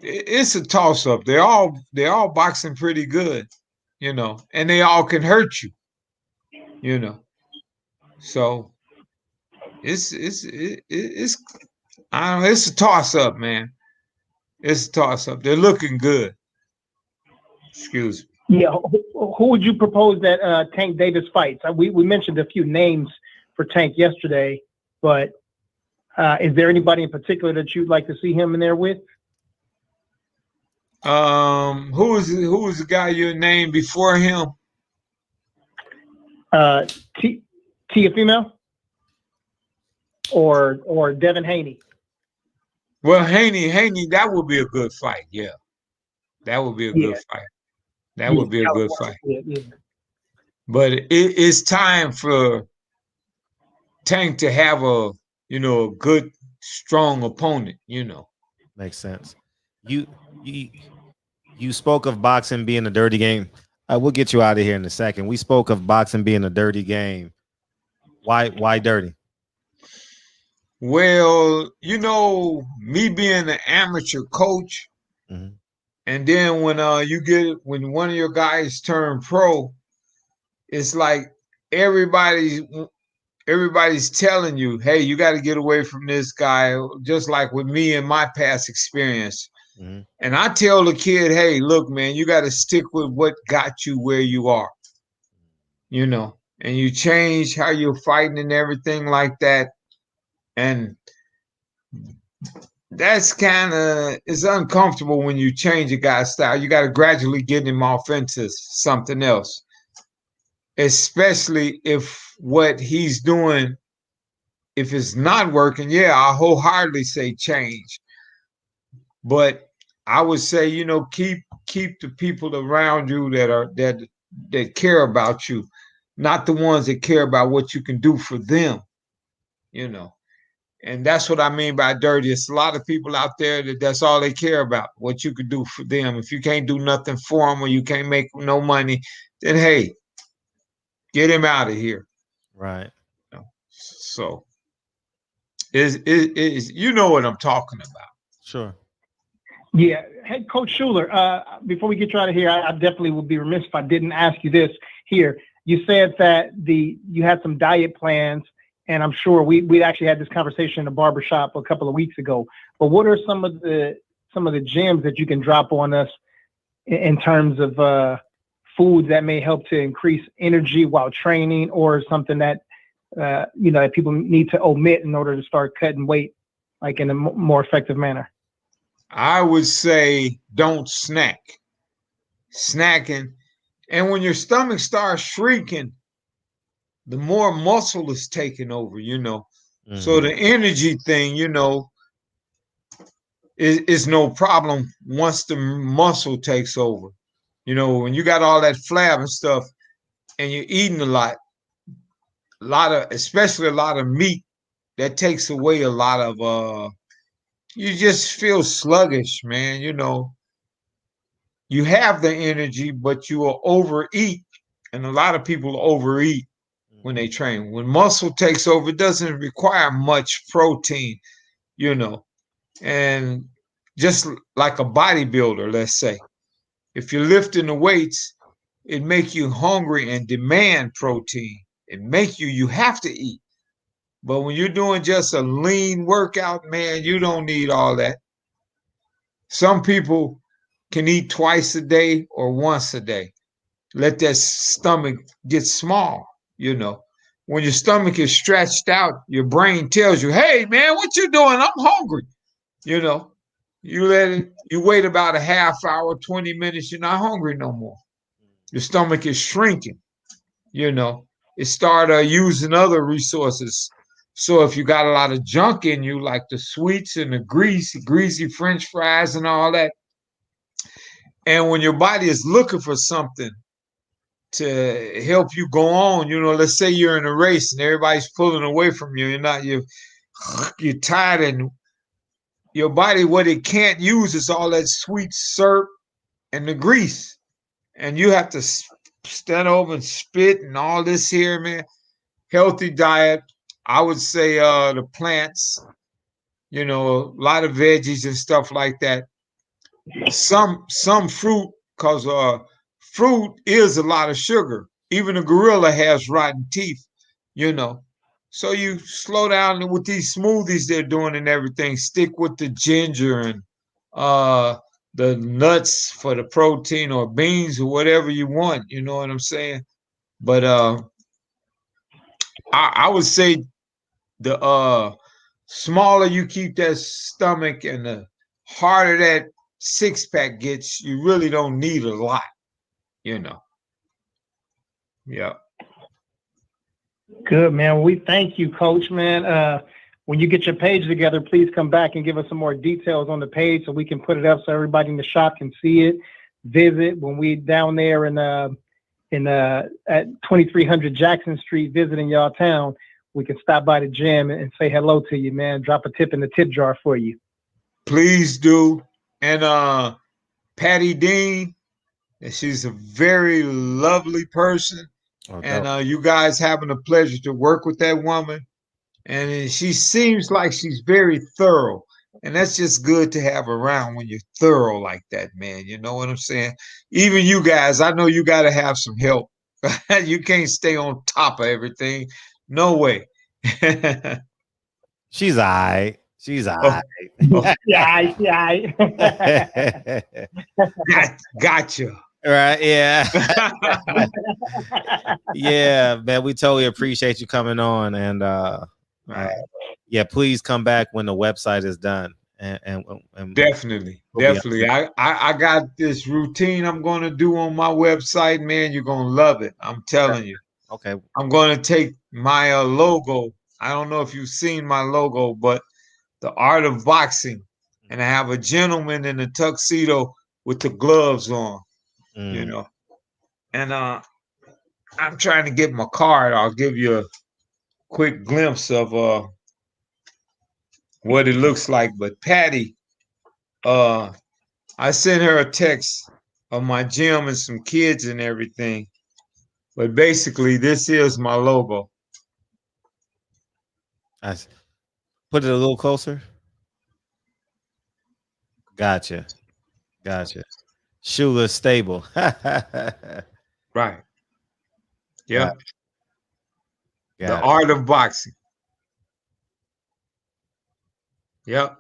it's a toss up. They're all boxing pretty good, you know, and they all can hurt you, you know. So it's I don't know, it's a toss up, man. It's a toss up. They're looking good. Excuse me.
Yeah, who would you propose that Tank Davis fights? We mentioned a few names for Tank yesterday, but is there anybody in particular that you'd like to see him in there with?
Who was the guy you named before him?
Tia Female or Devin Haney?
Well, Haney, that would be a good fight. Yeah, that would be a good fight. That would be a good fight.
Yeah.
But it's time for Tank to have a good, strong opponent. You know,
makes sense. You spoke of boxing being a dirty game. We'll get you out of here in a second. We spoke of boxing being a dirty game. Why dirty?
Well, you know, me being an amateur coach, mm-hmm. And then when one of your guys turn pro, it's like everybody's telling you, hey, you got to get away from this guy, just like with me and my past experience. Mm-hmm. And I tell the kid, hey, look, man, you got to stick with what got you where you are, you know, and you change how you're fighting and everything like that. And that's it's uncomfortable when you change a guy's style. You got to gradually get him off into something else, especially if what he's doing, if it's not working, yeah, I wholeheartedly say change. But I would say, you know, keep the people around you that care about you, not the ones that care about what you can do for them, you know. And that's what I mean by dirty. It's a lot of people out there that's all they care about, what you can do for them. If you can't do nothing for them or you can't make no money, then hey, get him out of here.
Right.
So is you know what I'm talking about.
Sure.
Yeah. Hey, Coach Schuler, before we get you out of here, I definitely would be remiss if I didn't ask you this here. You said that you had some diet plans, and I'm sure we actually had this conversation in the barbershop a couple of weeks ago. But what are some of the gems that you can drop on us in terms of foods that may help to increase energy while training, or something that that people need to omit in order to start cutting weight, like in a more effective manner?
I would say don't snack. Snacking, and when your stomach starts shrinking, the more muscle is taking over, you know. Mm-hmm. So the energy thing, you know, is no problem once the muscle takes over. You know, when you got all that flab and stuff and you're eating especially a lot of meat, that takes away a lot of you just feel sluggish, man. You know, you have the energy, but you will overeat, and a lot of people overeat when they train. When muscle takes over, it doesn't require much protein, you know. And just like a bodybuilder, let's say, if you're lifting the weights, it make you hungry and demand protein. It make you have to eat. But when you're doing just a lean workout, man, you don't need all that. Some people can eat twice a day or once a day. Let that stomach get small, you know. When your stomach is stretched out, your brain tells you, hey, man, what you doing? I'm hungry. You know, you wait about a half hour, 20 minutes, you're not hungry no more. Your stomach is shrinking, you know. It started using other resources. So if you got a lot of junk in you, like the sweets and the greasy French fries and all that, and when your body is looking for something to help you go on, you know, let's say you're in a race and everybody's pulling away from you, you're you're tired, and your body, what it can't use is all that sweet syrup and the grease. And you have to stand over and spit and all this here, man. Healthy diet. I would say the plants, a lot of veggies and stuff like that. Some fruit, because fruit is a lot of sugar. Even a gorilla has rotten teeth, So you slow down with these smoothies they're doing and everything. Stick with the ginger and the nuts for the protein, or beans, or whatever you want. You know what I'm saying? But I would say the smaller you keep that stomach and the harder that six-pack gets, you really don't need a lot. Yeah.
Good, man. We thank you, Coach, man. When you get your page together, please come back and give us some more details on the page so we can put it up so everybody in the shop can see it. Visit when we down there at 2300 Jackson Street visiting y'all town. We can stop by the gym and say hello to you, man. Drop a tip in the tip jar for you.
Please do. And Patty Dean, she's a very lovely person. And you guys having a pleasure to work with that woman. And she seems like she's very thorough. And that's just good to have around when you're thorough like that, man. You know what I'm saying? Even you guys, I know you got to have some help. You can't stay on top of everything. No way.
She's all right. She's all right.
Yeah.
Gotcha.
Right, yeah. Yeah, man, we totally appreciate you coming on, and yeah, please come back when the website is done. And
definitely. I got this routine I'm going to do on my website, man. You're going to love it. I'm telling you.
Okay.
I'm going to take my logo. I don't know if you've seen my logo, but the art of boxing, and I have a gentleman in a tuxedo with the gloves on. And I'm trying to get my card. I'll give you a quick glimpse of what it looks like. But Patty, I sent her a text of my gym and some kids and everything. But basically, this is my logo.
I put it a little closer. Gotcha. Shoeless stable.
Right. Yeah. The
Got
art of boxing. Yep.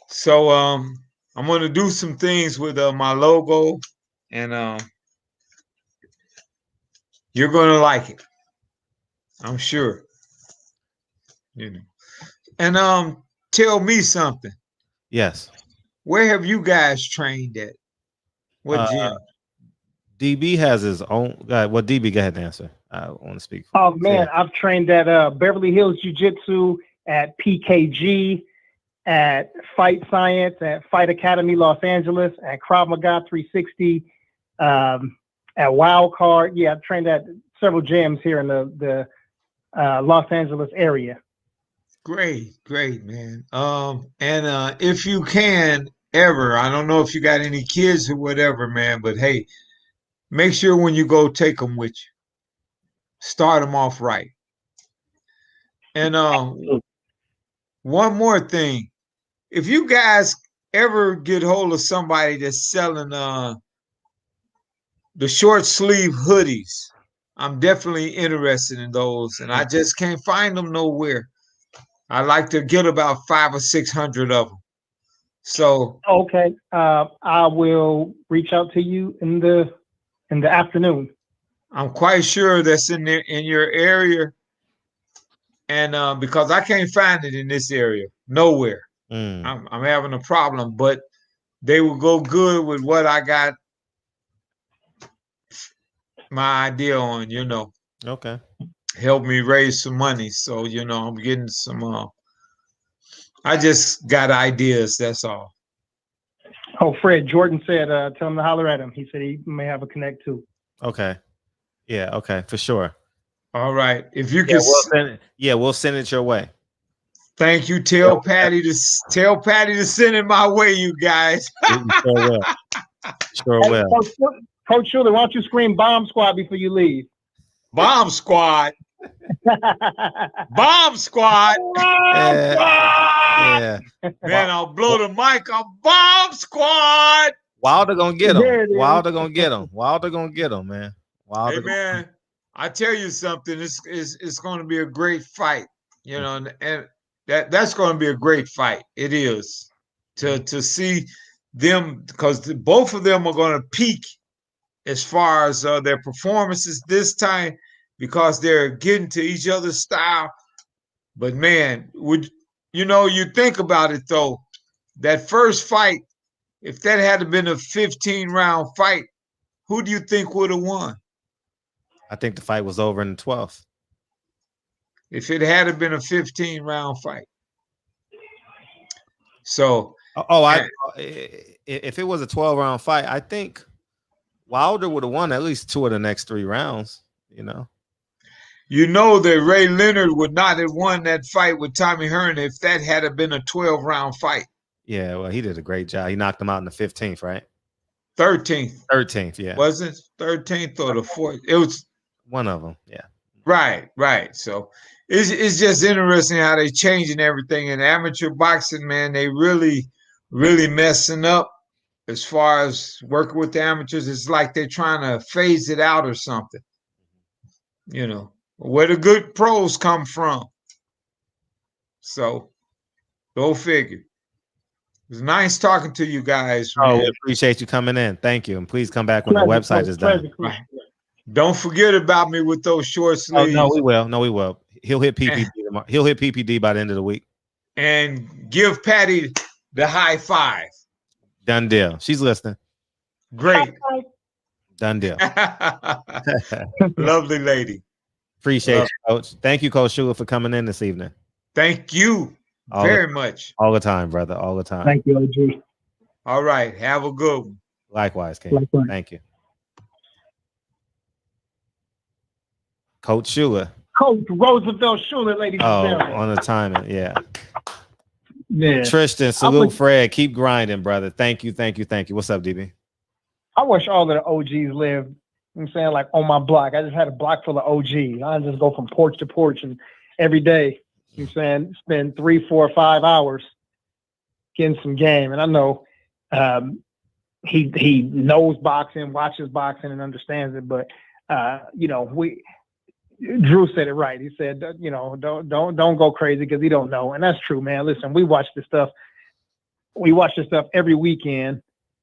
So I'm gonna do some things with my logo, and you're gonna like it. I'm sure. And tell me something.
Yes.
Where have you guys trained at? What gym?
DB has his own. Well, DB, go ahead and answer. I want to speak.
Oh man, I've trained at Beverly Hills Jiu-Jitsu, at PKG, at Fight Science, at Fight Academy Los Angeles, at Krav Maga 360, at Wildcard. Yeah, I've trained at several gyms here in the Los Angeles area.
Great, man. And if you can ever, I don't know if you got any kids or whatever, man, but hey, make sure when you go, take them with you. Start them off right. And one more thing, if you guys ever get hold of somebody that's selling the short sleeve hoodies, I'm definitely interested in those, and I just can't find them nowhere. I like to get about 500 or 600 of them. So
okay, I will reach out to you in the afternoon.
I'm quite sure that's in your area, and because I can't find it in this area nowhere. I'm having a problem, but they will go good with what I got my idea on.
Okay.
Help me raise some money, so I'm getting some. I just got ideas. That's all.
Oh, Fred Jordan said, tell him to holler at him. He said he may have a connect too.
Okay. Yeah. Okay. For sure.
All right. If you can,
we'll send it your way.
Thank you. Tell Patty to send it my way, you guys.
Sure will. Sure will.
Coach Schuler, why don't you scream "Bomb Squad" before you leave?
Bomb Squad. Bomb Squad.
Yeah.
Man, I'll blow the mic on Bomb Squad.
Wilder gonna get him. Wilder gonna get him. Wilder gonna get him, man. Wilder.
Hey, man, I tell you something. It's going to be a great fight. You know, and that's going to be a great fight. It is to see them, because both of them are going to peak as far as their performances this time, because they're getting to each other's style. But man, you think about it though, that first fight, if that had been a 15-round fight, who do you think would have won?
I think the fight was over in the 12th.
If it had been a 15-round fight. So,
if it was a 12-round fight, I think Wilder would have won at least 2 of the next 3 rounds, you know.
You know that Ray Leonard would not have won that fight with Tommy Hearn if that had been a 12-round fight.
Yeah, well, he did a great job. He knocked him out in the 15th, right?
13th.
13th, yeah.
Was it 13th or the 4th? It was
one of them, yeah.
Right. So it's just interesting how they changing everything in amateur boxing, man. They really messing up as far as working with the amateurs. It's like they're trying to phase it out or something. You know, where the good pros come from. So go figure. It was nice talking to you guys, man.
Oh, we appreciate you coming in. Thank you. And please come back when the website is done.
Right. Don't forget about me with those short sleeves.
Oh, no, we will. He'll hit PPD tomorrow. He'll hit PPD by the end of the week.
And give Patty the high five.
Done deal. She's listening.
Great.
Done deal.
Lovely lady.
Appreciate you, Coach. Thank you, Coach Schuler, for coming in this evening.
Thank you very much.
All the time, brother. All the time.
Thank you, OG.
All right. Have a good one.
Likewise, King.
Likewise.
Thank you. Coach Schuler.
Coach Roosevelt Schuler, ladies and gentlemen.
On the timing, yeah.
Yeah.
Tristan, salute Fred. Keep grinding, brother. Thank you. What's up, DB?
I wish all of the OGs lived, I'm saying, like on my block. I just had a block full of OGs. I just go from porch to porch and every day, I'm saying, spend 3, 4, 5 hours getting some game. And I know he knows boxing, watches boxing, and understands it. But Drew said it right. He said, don't go crazy because he don't know. And that's true, man. Listen, we watch this stuff. We watch this stuff every weekend.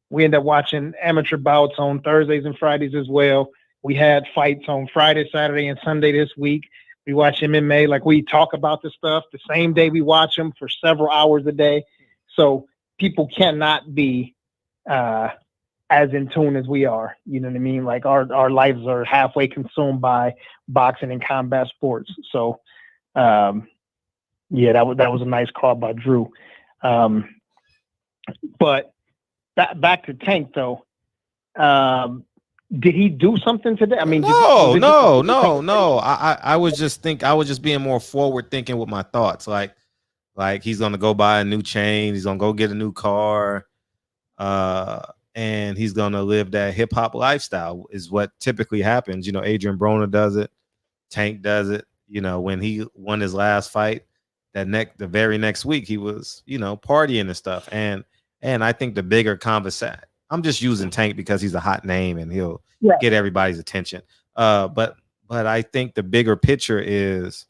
We end up watching amateur bouts on Thursdays and Fridays as well. We had fights on Friday, Saturday, and Sunday this week. We watch MMA. Like, we talk about this stuff the same day we watch them for several hours a day. So people cannot be as in tune as we are. You know what I mean? Like, our lives are halfway consumed by boxing and combat sports. So, that was a nice call by Drew. But back to Tank though. Did he do something today? I mean,
no. I was just being more forward thinking with my thoughts. Like he's gonna go buy a new chain. He's gonna go get a new car. And he's gonna live that hip hop lifestyle is what typically happens. You know, Adrian Broner does it. Tank does it. You know, when he won his last fight, the very next week he was, partying and stuff. And I think the bigger conversation, I'm just using Tank because he's a hot name and he'll get everybody's attention. But I think the bigger picture is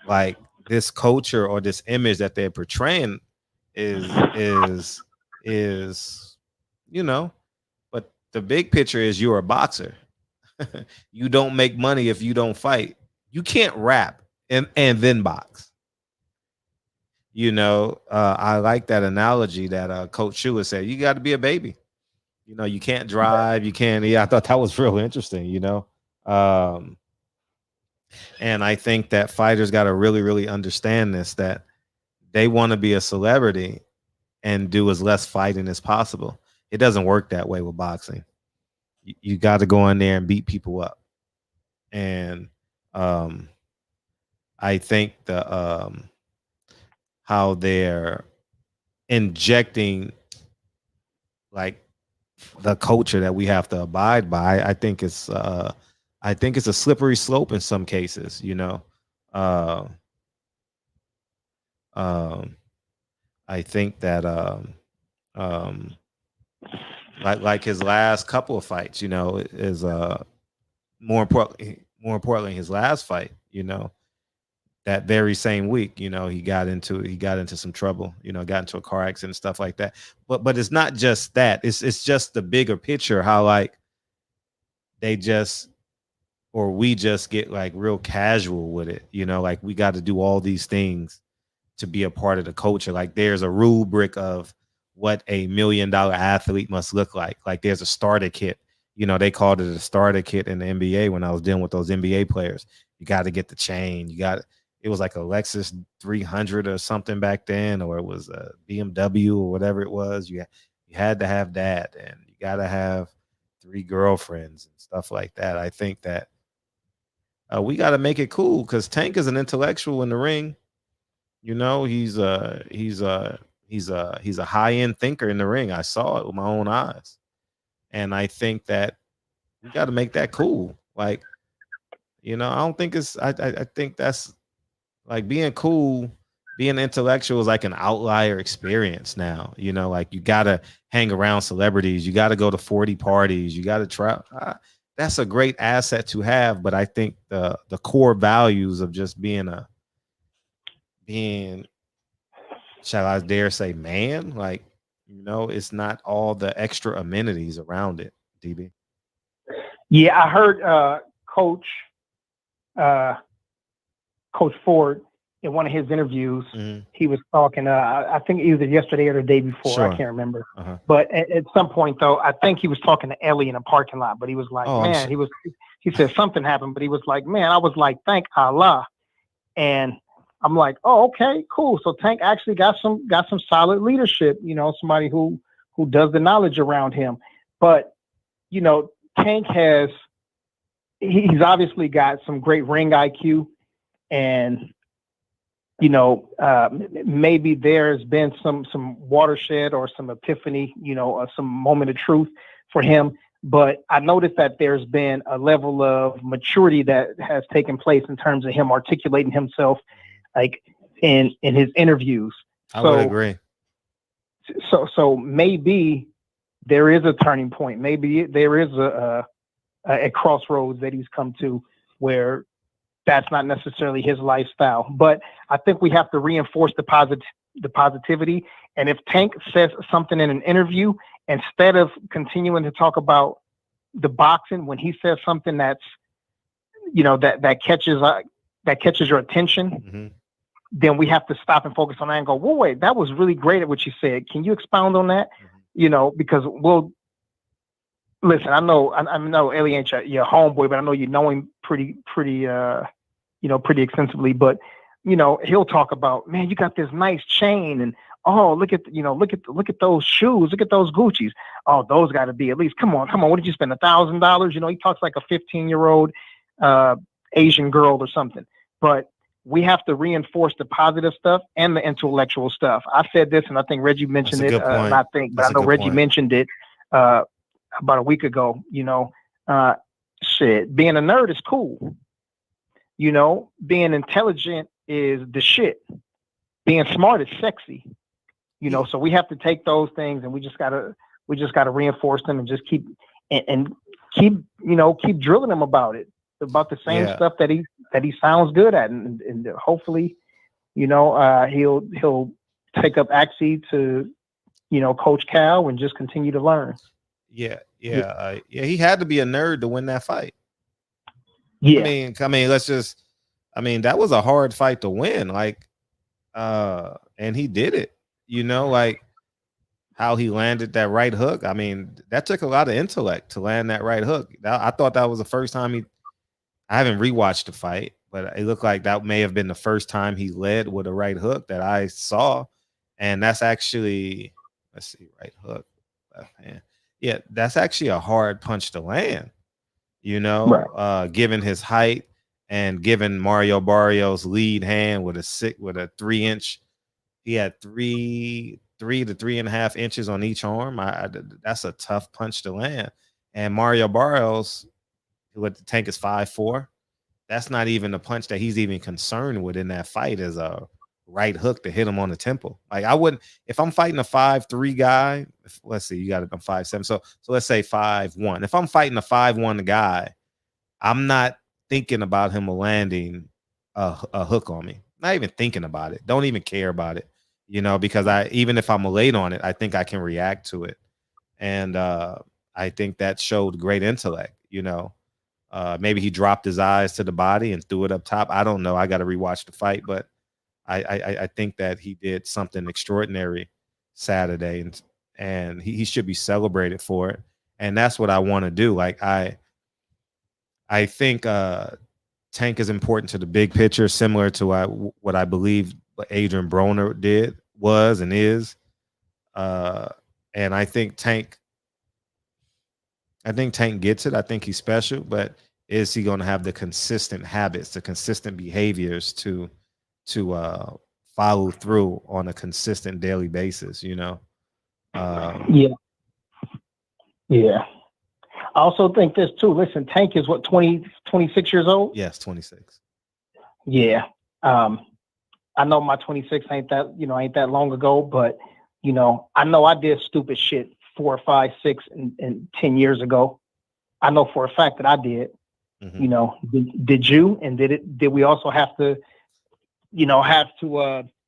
like this culture or this image that they're portraying is but the big picture is you're a boxer. You don't make money if you don't fight. You can't rap and then box. I like that analogy that Coach Schuler said. You got to be a baby. You can't drive. You can't. Yeah, I thought that was real interesting. And I think that fighters got to really, really understand this, that they want to be a celebrity and do as less fighting as possible. It doesn't work that way with boxing. You got to go in there and beat people up. And I think how they're injecting like the culture that we have to abide by. I think it's a slippery slope in some cases, you know. Uh, um, I think that um, like his last couple of fights, you know, is more importantly his last fight, you know, that very same week, you know, he got into some trouble, you know, got into a car accident and stuff like that. But it's not just that. It's just the bigger picture, how like they just or we just get like real casual with it, you know, like we got to do all these things to be a part of the culture. Like there's a rubric of what a $1 million athlete must look like. Like there's a starter kit. You know, they called it a starter kit in the NBA when I was dealing with those NBA players. You got to get the chain. It was like a Lexus 300 or something back then, or it was a BMW or whatever it was. You had to have that, and you got to have 3 girlfriends and stuff like that. I think that we got to make it cool because Tank is an intellectual in the ring. You know, he's a high end thinker in the ring. I saw it with my own eyes, and I think that we got to make that cool. Like, you know, I don't think it's. I think that's like being cool, being intellectual is like an outlier experience now. You know, like you got to hang around celebrities. You got to go to 40 parties. You got to try. That's a great asset to have, but I think the core values of just being, shall I dare say, man, like, you know, it's not all the extra amenities around it. DB.
Yeah, I heard Coach Ford in one of his interviews. He was talking. I think either yesterday or the day before. Sure. I can't remember. But at some point, though, I think he was talking to Ellie in a parking lot. But he was like, "Man," he said something happened, but he was like, "Man," I was like, "Thank Allah," and I'm like, "Oh, okay, cool." So Tank actually got some solid leadership. You know, somebody who does the knowledge around him. But you know, Tank he's obviously got some great ring IQ, and you know, maybe there's been some watershed or some epiphany, you know, some moment of truth for him. But I noticed that there's been a level of maturity that has taken place in terms of him articulating himself, like in his interviews.
I would agree.
So maybe there is a turning point. Maybe there is a crossroads that he's come to where that's not necessarily his lifestyle. But I think we have to reinforce the positivity. And if Tank says something in an interview, instead of continuing to talk about the boxing, when he says something that's, you know, that catches your attention, then we have to stop and focus on that and go, "Well, wait, that was really great at what you said. Can you expound on that?" You know, because listen, I know Ellie ain't your homeboy, but I know you know him pretty extensively. But you know, he'll talk about, "Man, you got this nice chain, and oh, look at those shoes, look at those Gucci's. Oh, those got to be at least. Come on, what did you spend $1,000?" You know, he talks like a 15-year-old Asian girl or something. But we have to reinforce the positive stuff and the intellectual stuff. I said this, and I think Reggie mentioned it. I know Reggie mentioned it about a week ago. You know, being a nerd is cool. You know, being intelligent is the shit. Being smart is sexy. You know, so we have to take those things and we just gotta reinforce them and just keep drilling them about the same stuff that he sounds good at, and hopefully, you know, he'll take up Axie to, you know, Coach Cal and just continue to learn.
Yeah. He had to be a nerd to win that fight.
Yeah.
I mean, that was a hard fight to win. Like, and he did it. You know, like how he landed that right hook. I mean, that took a lot of intellect to land that right hook. I thought that was the first time I haven't rewatched the fight, but it looked like that may have been the first time he led with a right hook that I saw. And that's actually, let's see, right hook, left hand. Yeah, that's actually a hard punch to land, you know, right. Given his height and given Mario Barrios' lead hand with a 3-inch he had 3 to 3.5 inches on each arm. That's a tough punch to land. And Mario Barrios, who at the Tank is 5'4", that's not even a punch that he's even concerned with in that fight, is a right hook to hit him on the temple. Like, I wouldn't, if I'm fighting a 5'3" guy, let's see, you got it, I'm 5'7", so let's say 5'1". If I'm fighting a 5'1" guy, I'm not thinking about him landing a hook on me. Not even thinking about it. Don't even care about it, because even if I'm late on it, I think I can react to it. And I think that showed great intellect, maybe he dropped his eyes to the body and threw it up top. I don't know. I got to rewatch the fight, but I think that he did something extraordinary Saturday, and he should be celebrated for it. And that's what I want to do. Like, I think Tank is important to the big picture, similar to what I believe Adrian Broner was and is. And I think Tank gets it. I think he's special, but is he going to have the consistent habits, the consistent behaviors to follow through on a consistent daily basis?
Yeah. I also think this too. Listen, Tank is what, 26 years old?
Yes, 26.
Yeah. I know my 26 ain't that long ago, but I know I did stupid shit 4, 5, 6, and 10 years ago. I know for a fact that I did. Mm-hmm. Did you? And did we also have to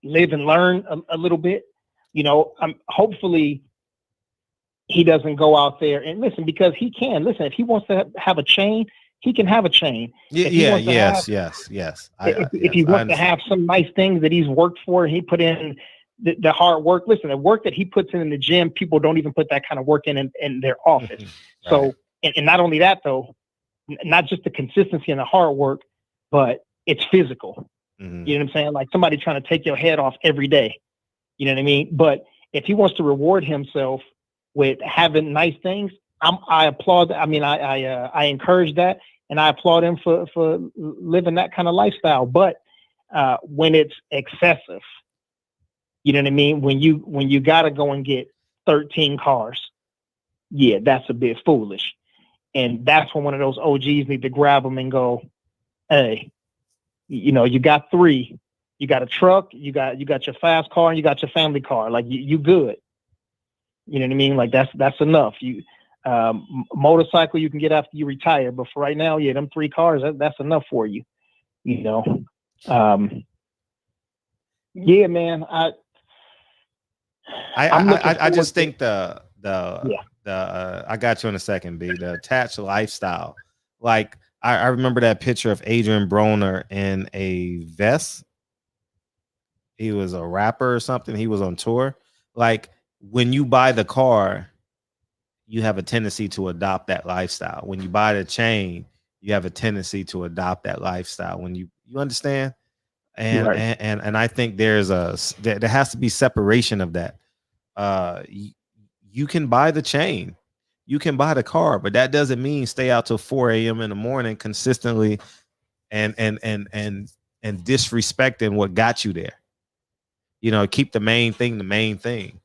live and learn a little bit? Hopefully he doesn't go out there and listen, because he can. Listen, if he wants to have a chain, he can have a chain.
Yes.
If he wants to have some nice things that he's worked for, and he put in the hard work. Listen, the work that he puts in the gym, people don't even put that kind of work in their office. Mm-hmm. So, right. And not only that though, not just the consistency and the hard work, but it's physical. Mm-hmm. You know what I'm saying? Like somebody trying to take your head off every day. You know what I mean? But if he wants to reward himself with having nice things, I applaud. I mean, I encourage that, and I applaud him for living that kind of lifestyle. But when it's excessive, you know what I mean? When you gotta go and get 13 cars, yeah, that's a bit foolish. And that's when one of those OGs need to grab him and go, hey, you got 3, you got a truck, you got your fast car, and you got your family car. Like you good. You know what I mean? Like that's enough. You motorcycle you can get after you retire, but for right now, yeah, them 3 cars, that's enough for you. Yeah, man.
I just think the I got you in a second, B. The attached lifestyle. Like I remember that picture of Adrian Broner in a vest. He was a rapper or something. He was on tour. Like when you buy the car, you have a tendency to adopt that lifestyle. When you buy the chain, you have a tendency to adopt that lifestyle. When you understand, and right. and I think there has to be separation of that. You can buy the chain, you can buy the car, but that doesn't mean stay out till 4 a.m. in the morning consistently and disrespecting what got you there. Keep the main thing the main thing.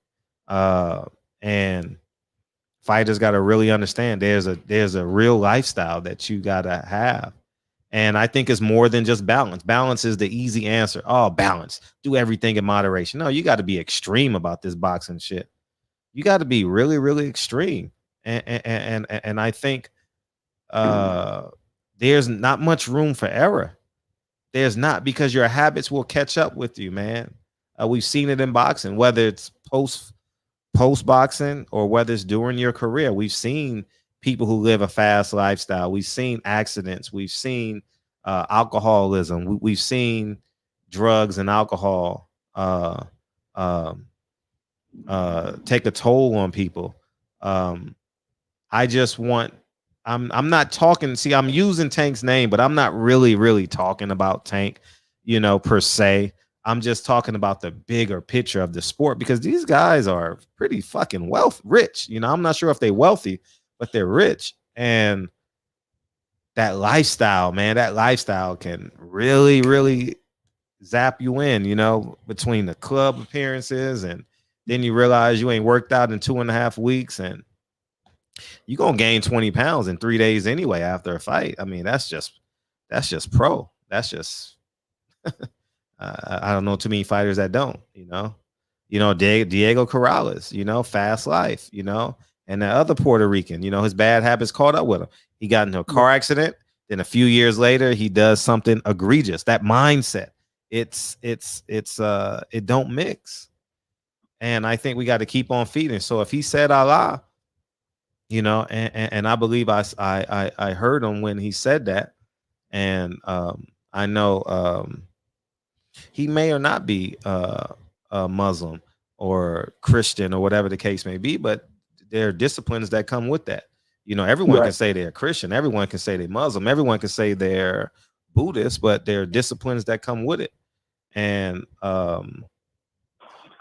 And fighters got to really understand there's a real lifestyle that you got to have. And I think it's more than just balance. Balance is the easy answer. Oh, balance. Do everything in moderation. No, you got to be extreme about this boxing shit. You got to be really, really extreme. And I think there's not much room for error. There's not, because your habits will catch up with you, man. We've seen it in boxing, whether it's post boxing or whether it's during your career. We've seen people who live a fast lifestyle. We've seen accidents. We've seen alcoholism. We've seen drugs and alcohol take a toll on people. I just want. I'm not talking. See, I'm using Tank's name, but I'm not really talking about Tank, per se. I'm just talking about the bigger picture of the sport, because these guys are pretty fucking rich. I'm not sure if they're wealthy, but they're rich. And that lifestyle, man, that lifestyle can really, really zap you in, you know, between the club appearances, and then you realize you ain't worked out in 2.5 weeks, and you're gonna gain 20 pounds in 3 days anyway after a fight. I mean, that's just pro. That's just I don't know too many fighters that don't, you know. Diego Corrales, you know, fast life, you know, and the other Puerto Rican, you know, his bad habits caught up with him. He got into a car accident. Then a few years later, he does something egregious. That mindset, it don't mix. And I think we got to keep on feeding. So if he said Allah, you know, and I believe I heard him when he said that, and I know he may or not be a Muslim or Christian or whatever the case may be, but there are disciplines that come with that. You know, everyone can say they're Christian, everyone can say they're Muslim, everyone can say they're Buddhist, but there are disciplines that come with it. And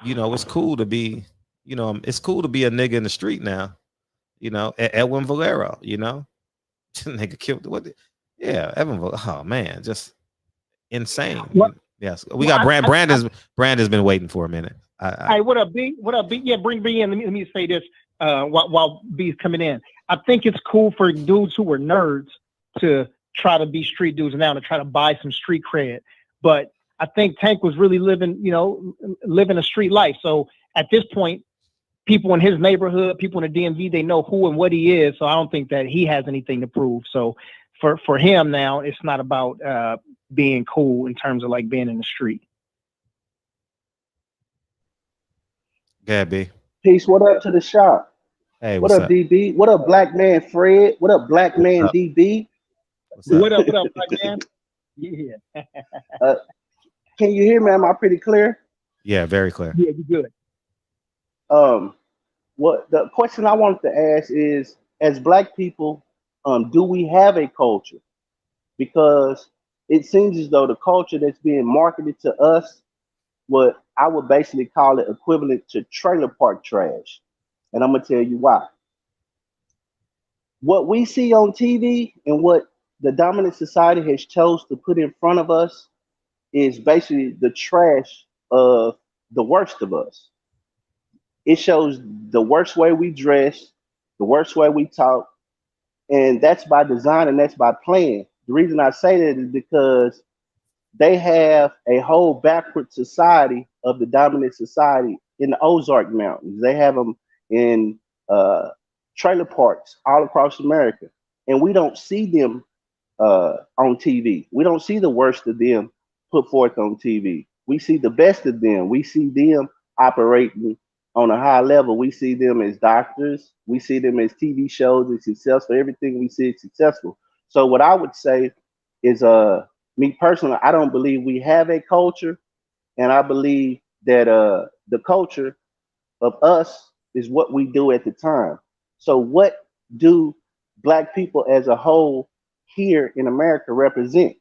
you know, it's cool to be, you know, it's cool to be a nigga in the street now. You know, Edwin Valero, you know, nigga killed what? Yeah, oh man, just insane.
What?
Yes, we got Brandon's been waiting for a minute.
Hey, what up, B? What up, B? Yeah, bring B in. Let me say this while B's coming in. I think it's cool for dudes who were nerds to try to be street dudes now, to try to buy some street cred. But I think Tank was really living a street life. So at this point, people in his neighborhood, people in the DMV, they know who and what he is. So I don't think that he has anything to prove. So for him now, it's not about being cool in terms of like being in the street.
Yeah, B.
Peace. What up to the shop?
Hey,
what up, DB? What up, black man Fred? What up, black man DB?
What up, black man? Yeah.
Can you hear me? Am I pretty clear?
Yeah, very clear.
Yeah, you're good.
What the question I wanted to ask is, as black people, do we have a culture? Because it seems as though the culture that's being marketed to us, what I would basically call it equivalent to trailer park trash. And I'm gonna tell you why. What we see on TV and what the dominant society has chose to put in front of us is basically the trash of the worst of us. It shows the worst way we dress, the worst way we talk, and that's by design and that's by plan. The reason I say that is because they have a whole backward society of the dominant society in the Ozark Mountains. They have them in trailer parks all across America, and we don't see them on TV. We don't see the worst of them put forth on TV. We see the best of them. We see them operating on a high level. We see them as doctors. We see them as TV shows and successful. Everything we see is successful. So what I would say is, me personally, I don't believe we have a culture, and I believe that the culture of us is what we do at the time. So what do black people as a whole here in America represent?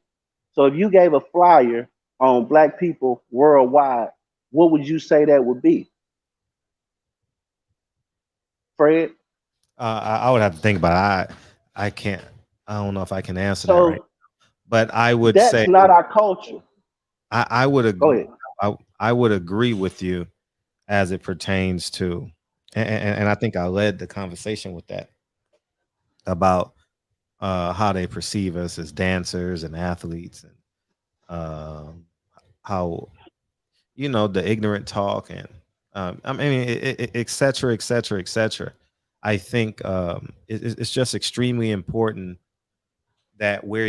So if you gave a flyer on black people worldwide, what would you say that would be? Fred?
I would have to think about it. I can't. I don't know if I can answer that right. But I would say
that's not our culture.
I would agree.
Go ahead.
I would agree with you as it pertains to, and I think I led the conversation with that about how they perceive us as dancers and athletes, and how, you know, the ignorant talk, and I mean, et cetera, et cetera, et cetera. I think it's just extremely important that where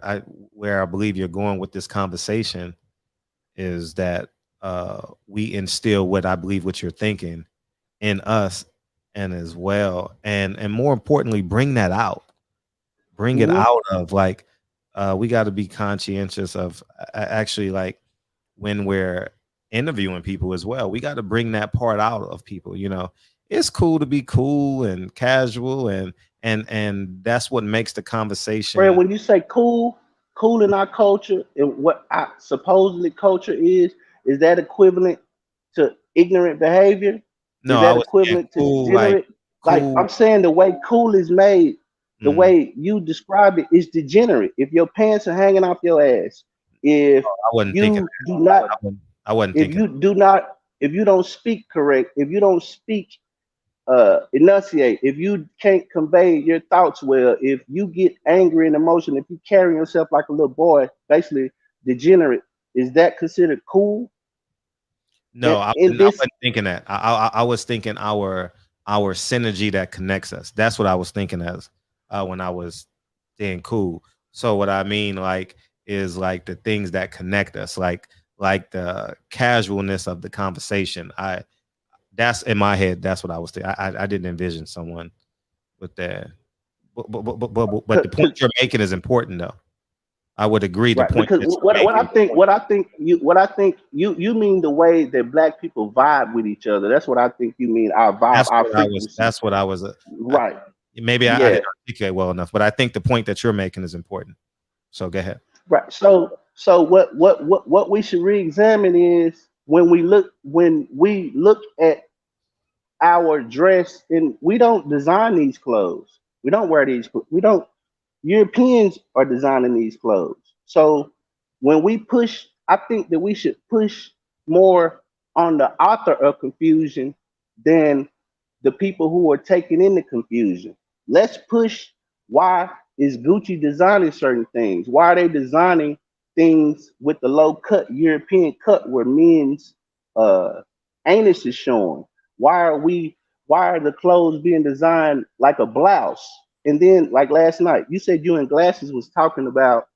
I believe you're going with this conversation is that we instill what I believe what you're thinking in us, and as well, and more importantly, bring that out, bring it out of, like, we got to be conscientious of actually, like, when we're interviewing people as well, we got to bring that part out of people. You know, it's cool to be cool and casual, and that's what makes the conversation.
Fred, when you say cool in our culture, and what our supposedly culture is that equivalent to ignorant behavior?
No,
is that equivalent to
cool,
degenerate? Like I'm saying, the way cool is made, the way you describe it is degenerate. If your pants are hanging off your ass, if
I wasn't thinking.
you do not,
I wasn't
if
thinking.
you do not, if you don't speak correct, if you don't speak, enunciate, if you can't convey your thoughts well, if you get angry and emotional, if you carry yourself like a little boy, basically degenerate, is that considered cool?
No,
In
I
this,
wasn't thinking that. I was thinking our synergy that connects us. That's what I was thinking as when I was saying cool. So what I mean like is like the things that connect us, like the casualness of the conversation. That's in my head. That's what I was thinking. I didn't envision someone with that. But the point you're making is important though. I would agree. The
right,
point
because
that you're making.
what I think you mean the way that black people vibe with each other. That's what I think you mean. Our vibe, our frequency.
That's what I was.
Right.
Maybe I
Yeah.
didn't articulate well enough, but I think the point that you're making is important. So go ahead.
Right. So what we should re-examine is when we look at our dress, and we don't design these clothes. We don't wear these. We don't. Europeans are designing these clothes. So when we push, I think that we should push more on the author of confusion than the people who are taking in the confusion. Let's push, why is Gucci designing certain things? Why are they designing things with the low cut European cut where men's anus is showing? Why are the clothes being designed like a blouse? And then, like last night, you said you and Glasses was talking about,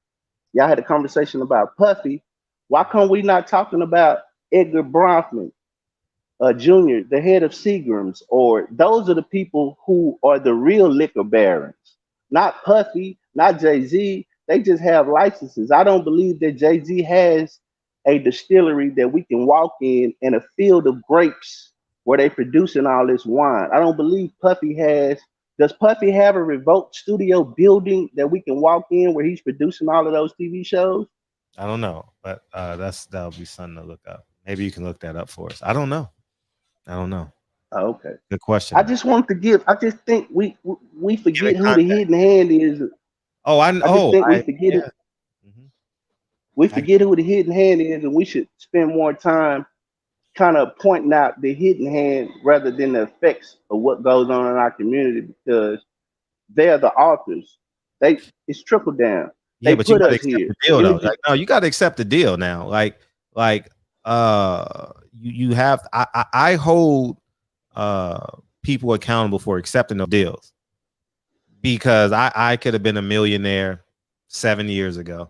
y'all had a conversation about Puffy. Why come we not talking about Edgar Bronfman Jr., the head of Seagram's? Or those are the people who are the real liquor barons, not Puffy, not Jay-Z. They just have licenses. I don't believe that Jay-Z has a distillery that we can walk in and a field of grapes where they producing all this wine. I don't believe Puffy has. Does Puffy have a revoked studio building that we can walk in where he's producing all of those TV shows?
I don't know, but that'll be something to look up. Maybe you can look that up for us. I don't know.
Oh, okay.
Good question.
I just want to give. I just think we forget who the hidden hand is.
Oh, I
just think we forget it.
Mhm.
We forget who the hidden hand is, and we should spend more time kind of pointing out the hidden hand rather than the effects of what goes on in our community, because they're the authors. It's trickle down.
Yeah,
They
but you
put
gotta
us
accept
here.
the deal though. Like, no, you gotta accept the deal now. You have I hold people accountable for accepting those deals, because I could have been a millionaire 7 years ago.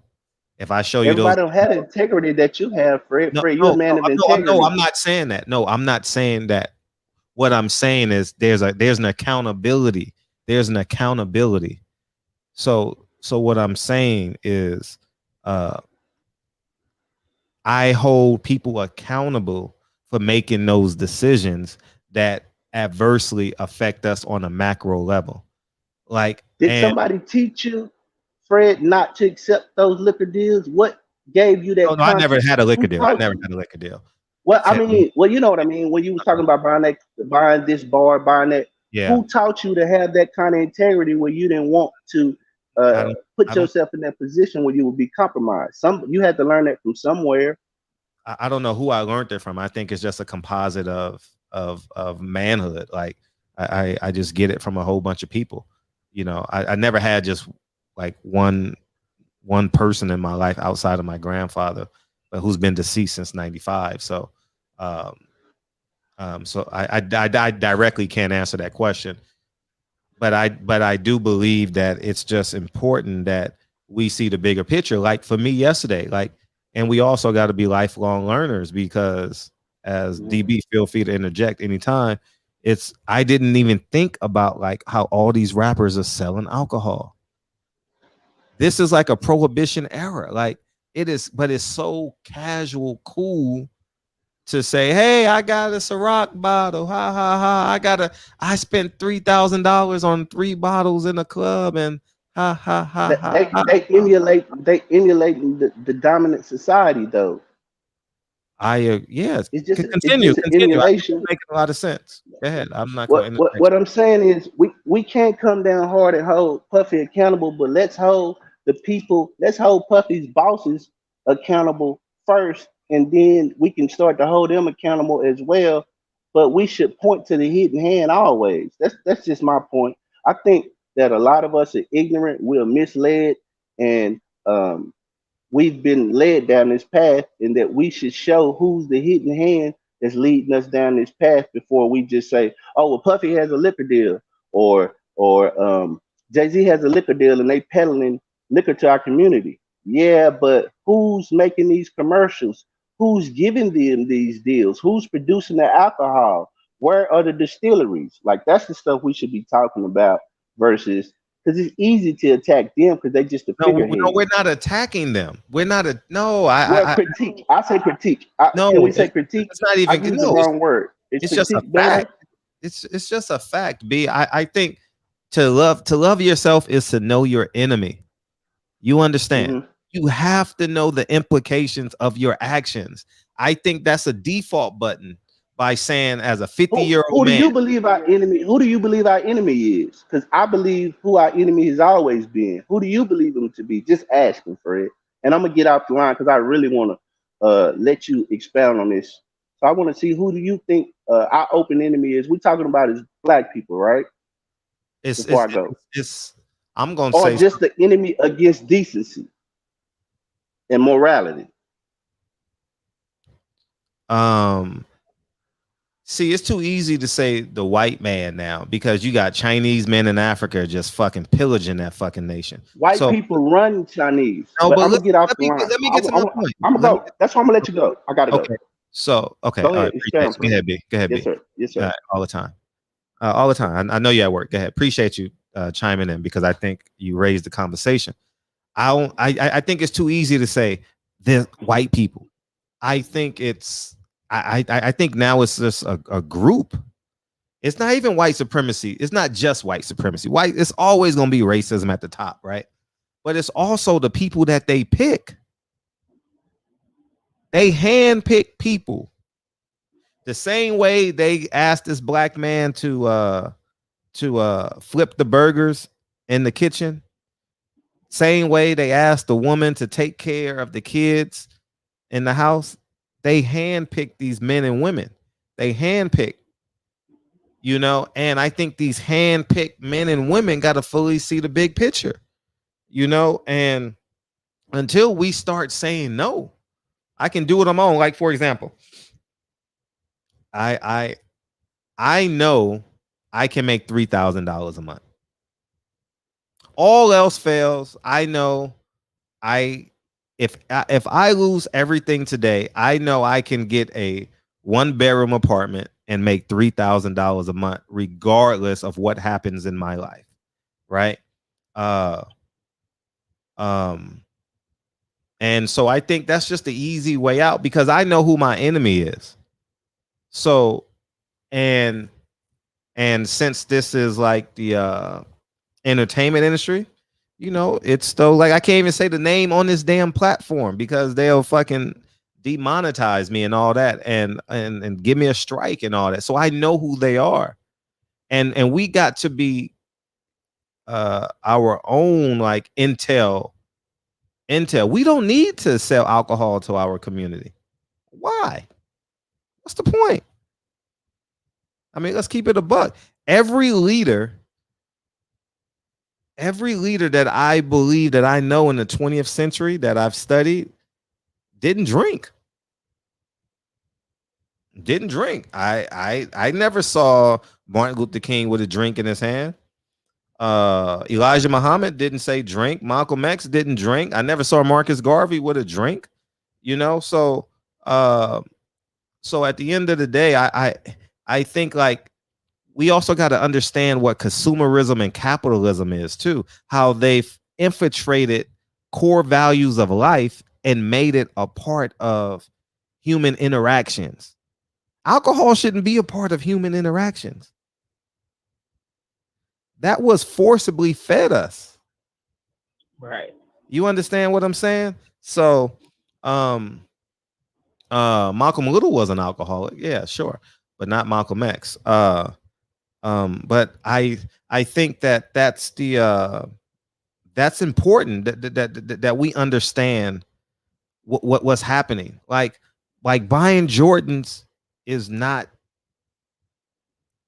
If I show you
Everybody
those,
don't have the integrity that you have, Fred.
no,
Fred, you're a
no,
man of
no,
integrity.
I'm not saying that. No, I'm not saying that. What I'm saying is there's an accountability. There's an accountability. So what I'm saying is I hold people accountable for making those decisions that adversely affect us on a macro level. Like,
Did somebody teach you, Fred, not to accept those liquor deals? What gave you that?
no, I never had a liquor deal. I
taught
never
you?
had a liquor deal.
Well, I mean, well, you know what I mean. When you was talking about buying this bar, buying that,
Yeah.
who taught you to have that kind of integrity where you didn't want to put yourself in that position where you would be compromised? You had to learn that from somewhere.
I don't know who I learned it from. I think it's just a composite of manhood. Like I just get it from a whole bunch of people. You know, I never had just like one person in my life outside of my grandfather, but who's been deceased since '95. So, so I directly can't answer that question. But I do believe that it's just important that we see the bigger picture. Like for me yesterday, and we also got to be lifelong learners, because as DB, feel free to interject anytime. I didn't even think about like how all these rappers are selling alcohol. This is like a prohibition era. Like it is, but it's so casual, cool to say, hey, I got a Ciroc bottle. Ha ha ha. I spent $3,000 on 3 bottles in a club, and ha ha ha.
They emulate the dominant society though.
Yes.
It's just
Continue.
an emulation.
Making a lot of sense. Go ahead. I'm not
going. What I'm saying is we can't come down hard and hold Puffy accountable, but let's hold Puffy's bosses accountable first, and then we can start to hold them accountable as well. But we should point to the hidden hand always. That's just my point. I think that a lot of us are ignorant, we're misled, and we've been led down this path, and that we should show who's the hidden hand that's leading us down this path before we just say, "Oh, well, Puffy has a liquor deal," or Jay-Z has a liquor deal, and they peddling liquor to our community. Yeah, but who's making these commercials? Who's giving them these deals? Who's producing the alcohol? Where are the distilleries? Like that's the stuff we should be talking about versus because it's easy to attack them because they just a
No,
figurehead.
no, we're not attacking them. We're not a no.
Well, critique. I say critique.
No,
can we say critique?
It's not
I
even.
use
No,
the wrong word.
it's just a
critique better?
fact. It's just a fact. B. I think to love yourself is to know your enemy. You understand?
Mhm.
You have to know the implications of your actions. I think that's a default button by saying as a 50-year-old
Who do
man.
you believe our enemy? Who do you believe our enemy is? Because I believe who our enemy has always been. Who do you believe him to be? Just asking, Fred. And I'm gonna get off the line because I really want to let you expound on this. So I want to see who do you think our open enemy is? We're talking about is black people, right? Before I go,
I'm gonna
or
say
just the enemy against decency and morality.
See, it's too easy to say the white man now because you got Chinese men in Africa just fucking pillaging that fucking nation.
White people run Chinese.
No,
but I'm gonna get off the line.
Let me get to my point.
I'm gonna go. That's why I'm gonna let you go. I gotta
Okay.
go.
So okay.
Go ahead.
All right, go ahead, B. Go ahead,
Yes,
B.
sir. Yes, sir.
All, right, all the time. All the time. I know you're at work. Go ahead. Appreciate you chiming in because I think you raised the conversation. I think it's too easy to say the white people. I think it's I think now it's just a group. It's not even white supremacy. It's not just white supremacy. White, it's always gonna be racism at the top, right? But it's also the people that they pick. They handpick people. The same way they asked this black man to flip the burgers in the kitchen. Same way they asked the woman to take care of the kids in the house. They handpick these men and women. They handpick, you know, and I think these handpicked men and women got to fully see the big picture, you know, and until we start saying no, I can do it on my own. Like, for example, I know I can make $3,000 a month. All else fails, I know if I lose everything today, I know I can get a 1-bedroom apartment and make $3,000 a month, regardless of what happens in my life, right? And so I think that's just the easy way out because I know who my enemy is. So, and since this is like the entertainment industry, you know, it's still like I can't even say the name on this damn platform because they'll fucking demonetize me and all that and give me a strike and all that. So I know who they are. And we got to be our own like intel. We don't need to sell alcohol to our community. Why? What's the point? I mean, let's keep it a buck. Every leader that I believe that I know in the 20th century that I've studied didn't drink. I never saw Martin Luther King with a drink in his hand. Elijah Muhammad didn't say drink. Malcolm X didn't drink. I never saw Marcus Garvey with a drink. You know, so at the end of the day, I think like we also got to understand what consumerism and capitalism is too, how they've infiltrated core values of life and made it a part of human interactions. Alcohol shouldn't be a part of human interactions. That was forcibly fed us.
Right.
You understand what I'm saying? So, Malcolm Little was an alcoholic. Yeah, sure. But not Malcolm X. But I think that's the that's important that we understand what's happening. Like buying Jordans is not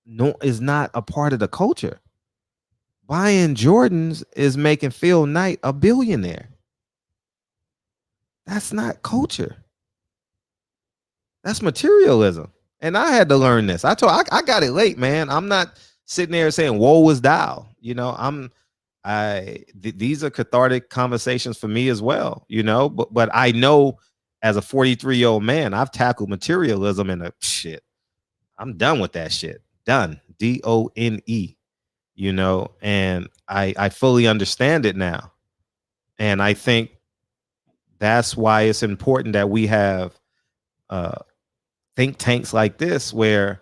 a part of the culture. Buying Jordans is making Phil Knight a billionaire. That's not culture. That's materialism. And I had to learn this. I got it late, man. I'm not sitting there saying woe is thou. You know, these are cathartic conversations for me as well, you know, but I know as a 43-year-old man, I've tackled materialism and shit. I'm done with that shit. Done. DONE, you know, and I fully understand it now. And I think that's why it's important that we have think tanks like this, where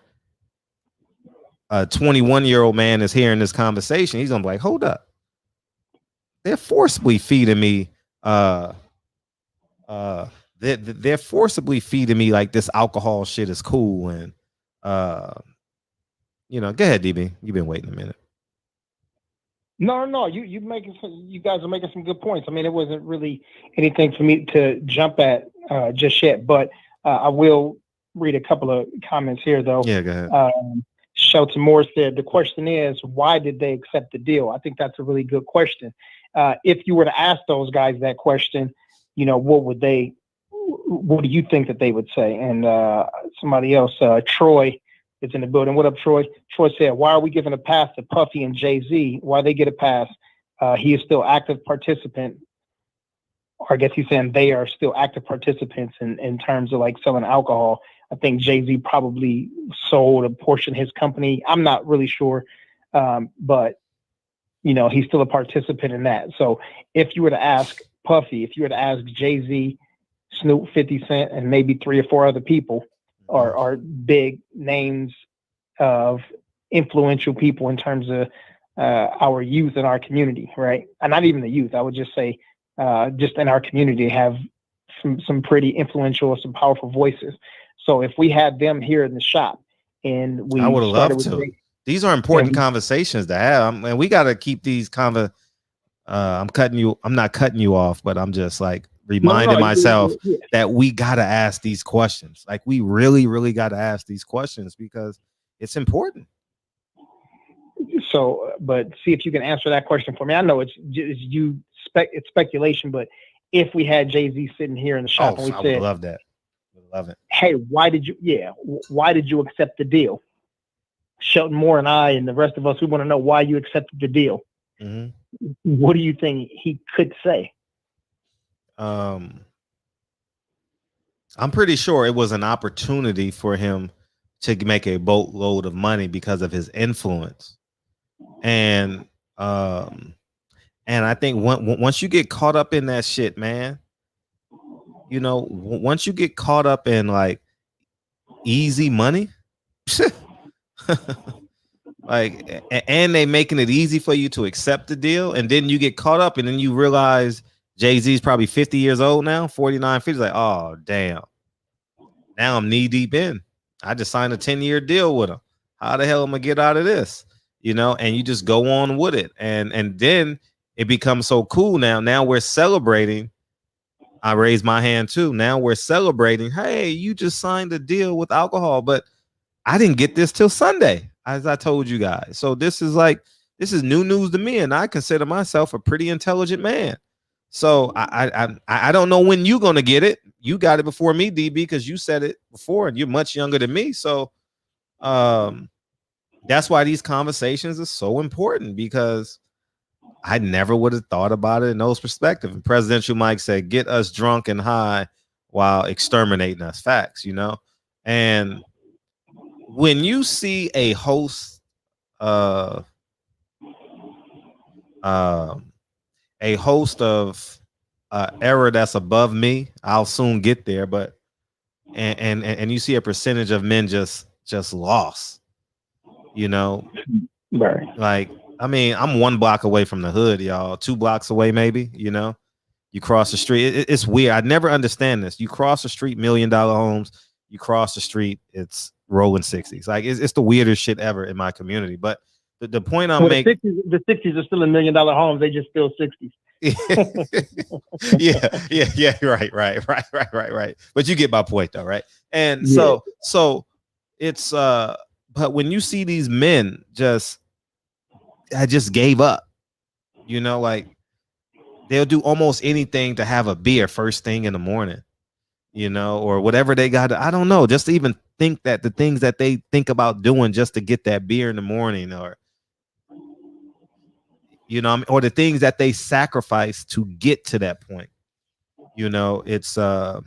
a 21-year-old man is hearing this conversation. He's gonna be like, hold up. They're forcibly feeding me. They're forcibly feeding me like this alcohol shit is cool. And you know, go ahead, DB. You've been waiting a minute.
No, you guys are making some good points. I mean, it wasn't really anything for me to jump at just yet, but I will read a couple of comments here, though.
Yeah, go ahead.
Shelton Moore said, the question is, why did they accept the deal? I think that's a really good question. If you were to ask those guys that question, you know, what do you think that they would say? And somebody else, Troy, is in the building. What up, Troy? Troy said, why are we giving a pass to Puffy and Jay-Z? Why they get a pass? He is still active participant. Or I guess he's saying they are still active participants in terms of like selling alcohol. I think Jay-Z probably sold a portion of his company. I'm not really sure. But, you know, he's still a participant in that. So if you were to ask Puffy, if you were to ask Jay-Z, Snoop, 50 Cent, and maybe 3 or 4 other people, are big names of influential people in terms of our youth in our community, right? And not even the youth. I would just say just in our community have some pretty influential, some powerful voices. So if we had them here in the shop and I would have loved to.
These are important conversations to have. And we got to keep these I'm not cutting you off, but I'm just like reminding myself that we got to ask these questions. Like we really, really got to ask these questions because it's important.
So, but see if you can answer that question for me. I know it's speculation, but if we had Jay-Z sitting here in the shop and we
I
said,
would love that. Love it.
Hey, why did you accept the deal? Shelton Moore and I and the rest of us, we want to know why you accepted the deal. Mm-hmm. What do you think he could say?
I'm pretty sure it was an opportunity for him to make a boatload of money because of his influence. And I think once you get caught up in that shit, man, you know, once you get caught up in like easy money, like, and they making it easy for you to accept the deal, and then you get caught up, and then you realize Jay-Z's probably 50 years old now, 49, 50. Like, oh damn, now I'm knee deep in. I just signed a 10-year deal with him. How the hell am I gonna get out of this? You know, and you just go on with it, and then it becomes so cool. Now we're celebrating. I raised my hand too. Now we're celebrating. Hey, you just signed a deal with alcohol, but I didn't get this till Sunday, as I told you guys. So this is new news to me, and I consider myself a pretty intelligent man. So I don't know when you're gonna get it. You got it before me, DB, because you said it before, and you're much younger than me. So that's why these conversations are so important, because I never would have thought about it in those perspectives. And Presidential Mike said, get us drunk and high while exterminating us. Facts, you know? And when you see a host of era that's above me, I'll soon get there, but and you see a percentage of men just lost, you know?
Right.
Like, I mean, I'm 1 block away from the hood, y'all. 2 blocks away, maybe, you know? You cross the street. It's weird. I never understand this. You cross the street, $1 million homes. You cross the street, it's rolling 60s. Like, it's the weirdest shit ever in my community. But the point I'm
Well,
making.
the 60s are still $1 million homes. They just still 60s.
yeah, right. But you get my point though, right? And
Yeah.
so it's but when you see these men I just gave up, you know, like they'll do almost anything to have a beer first thing in the morning, you know, or whatever they got. I don't know, just to even think that the things that they think about doing just to get that beer in the morning, or you know, or the things that they sacrifice to get to that point. You know, it's beyond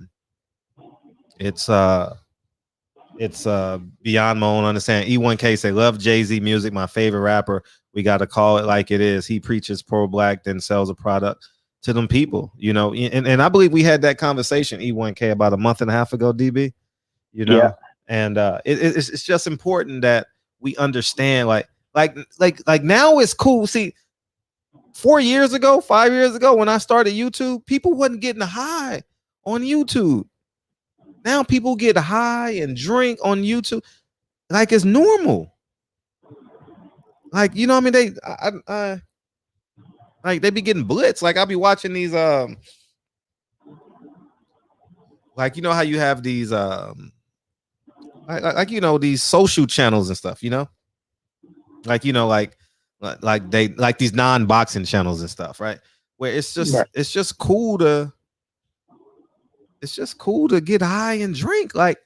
my own understanding. E1K say, love Jay-Z music, my favorite rapper. We got to call it like it is. He preaches pro-black, then sells a product to them people, you know. And I believe we had that conversation, E1K, about a month and a half ago, DB, you know.
Yeah.
And it's just important that we understand, like now it's cool. See, 4 years ago, 5 years ago, when I started YouTube, people wasn't getting high on YouTube. Now people get high and drink on YouTube like it's normal. Like, you know what I mean? I like they be getting blitzed. Like I'll be watching these like, you know how you have these like you know, these social channels and stuff, you know? Like, you know, like they like these non-boxing channels and stuff, right? Where it's just cool to get high and drink. Like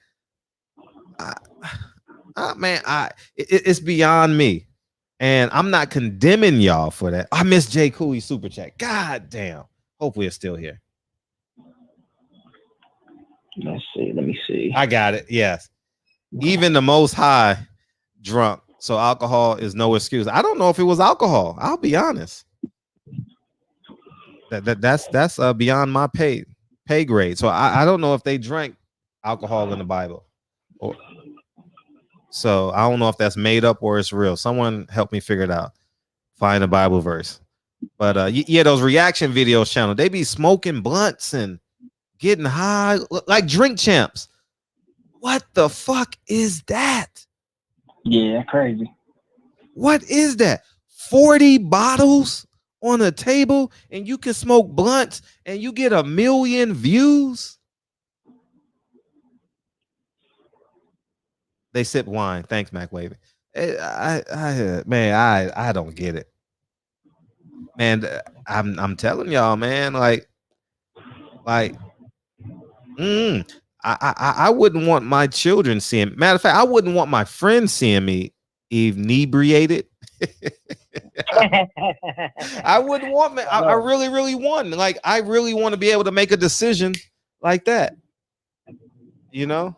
it's beyond me, and I'm not condemning y'all for that. I miss Jay Cooley super chat. God damn. Hopefully it's still here.
Let's see. Let me see.
I got it. Yes. Even the most high drunk, so alcohol is no excuse. I don't know if it was alcohol. I'll be honest. That's beyond my pay grade. So I don't know if they drank alcohol in the Bible. So I don't know if that's made up or it's real. Someone help me figure it out. Find a Bible verse. But yeah, those reaction videos channel, they be smoking blunts and getting high like Drink Champs. What the fuck is that?
Yeah, crazy.
What is that? 40 bottles on a table and you can smoke blunts and you get 1 million views? They sip wine. Thanks, Mac Wavy. I don't get it, man. I'm telling y'all, man. Like, I wouldn't want my children seeing. Matter of fact, I wouldn't want my friends seeing me inebriated. I wouldn't want. I really want. Like, I really want to be able to make a decision like that. You know.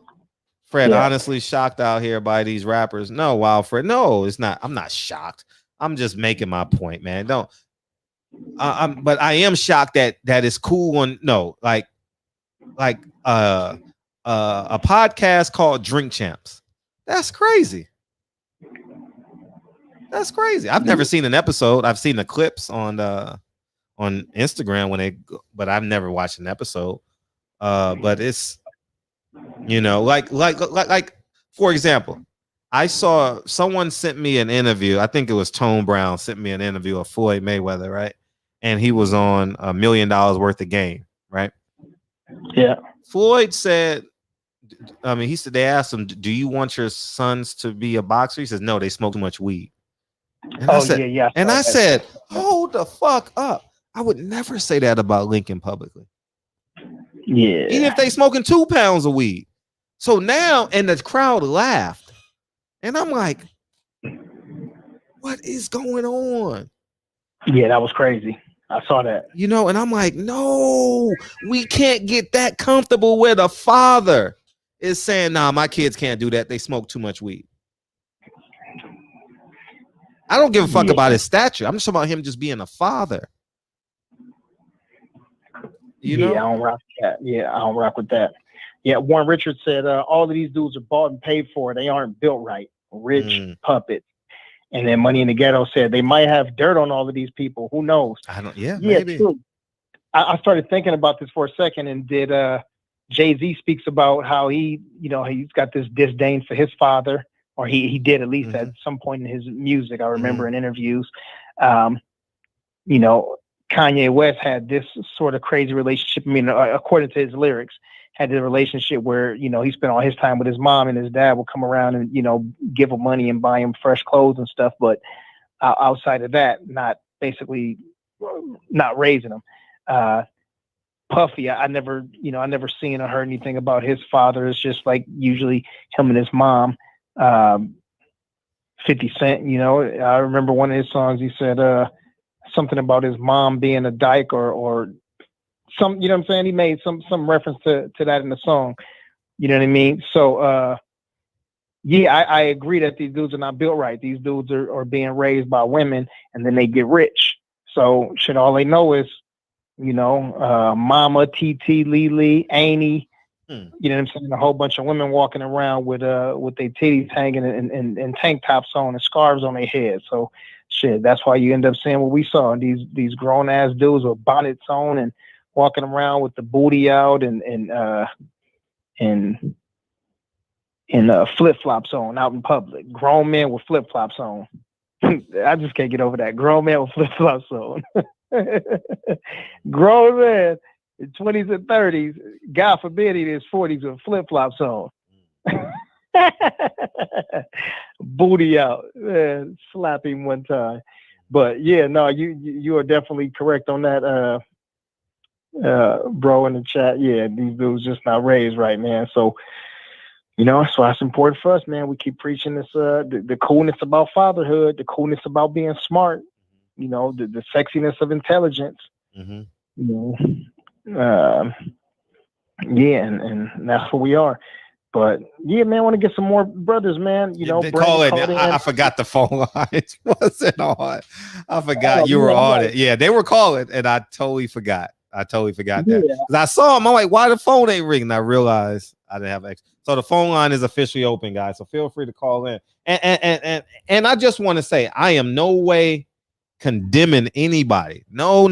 Fred, honestly shocked out here by these rappers. No, Wild Fred. No, it's not. I'm not shocked. I'm just making my point, man. Don't. But I am shocked that it's cool on like a podcast called Drink Champs. That's crazy. That's crazy. I've never seen an episode. I've seen the clips on Instagram but I've never watched an episode. But it's. You know, like for example, I saw someone sent me an interview. I think it was Tone Brown sent me an interview of Floyd Mayweather, right? And he was on $1 million worth of game, right?
Yeah.
Floyd said, he said, they asked him, do you want your sons to be a boxer? He says, no, they smoke too much weed. And I said, hold the fuck up. I would never say that about Lincoln publicly.
Yeah.
Even if they smoking 2 pounds of weed. So now, and the crowd laughed. And I'm like, what is going on?
Yeah, that was crazy. I saw that.
You know, and I'm like, no, we can't get that comfortable where the father is saying, nah, my kids can't do that. They smoke too much weed. I don't give a fuck about his stature. I'm just talking about him just being a father. You know?
I don't rock with that. Yeah, I don't rock with that. Yeah, Warren Richards said all of these dudes are bought and paid for. They aren't built right. Rich puppets. And then Money in the Ghetto said they might have dirt on all of these people. Who knows?
Maybe.
True. I started thinking about this for a second, and Jay-Z speaks about how he's got this disdain for his father, or he did at least at some point in his music. I remember in interviews. You know, Kanye West had this sort of crazy relationship. I mean, according to his lyrics, had the relationship where, you know, he spent all his time with his mom, and his dad would come around and, you know, give him money and buy him fresh clothes and stuff. But outside of that, not raising him. Puffy, I never seen or heard anything about his father. It's just like usually him and his mom. 50 Cent, you know, I remember one of his songs, he said something about his mom being a dyke or some, you know what I'm saying? He made some reference to that in the song. You know what I mean? So yeah, I agree that these dudes are not built right. These dudes are being raised by women, and then they get rich. So shit, all they know is, you know, Mama, TT, Lily, Annie, you know what I'm saying? A whole bunch of women walking around with their titties hanging and tank tops on and scarves on their head. So shit, that's why you end up seeing what we saw. These grown ass dudes with bonnets on and walking around with the booty out and flip flops on out in public. Grown men with flip flops on. I just can't get over that. Grown man with flip flops on. Grown man in 20s and 30s, God forbid, in his 40s with flip flops on. Booty out. Man, slap him one time. But yeah, no, you are definitely correct on that, bro, in the chat. Yeah, these dudes just not raised right, man. So, you know, that's why it's important for us, man. We keep preaching this, the coolness about fatherhood, the coolness about being smart, you know, the sexiness of intelligence. You know, yeah, and that's where we are. But yeah, man, I want to get some more brothers, man. You know,
call it. I forgot the phone lines wasn't on. I forgot you were on it. Yeah, they were calling, and I totally forgot. That because I saw them. I'm like, why the phone ain't ringing? I realized I didn't have extra. So the phone line is officially open, guys. So feel free to call in. And I just want to say, I am no way condemning anybody. No.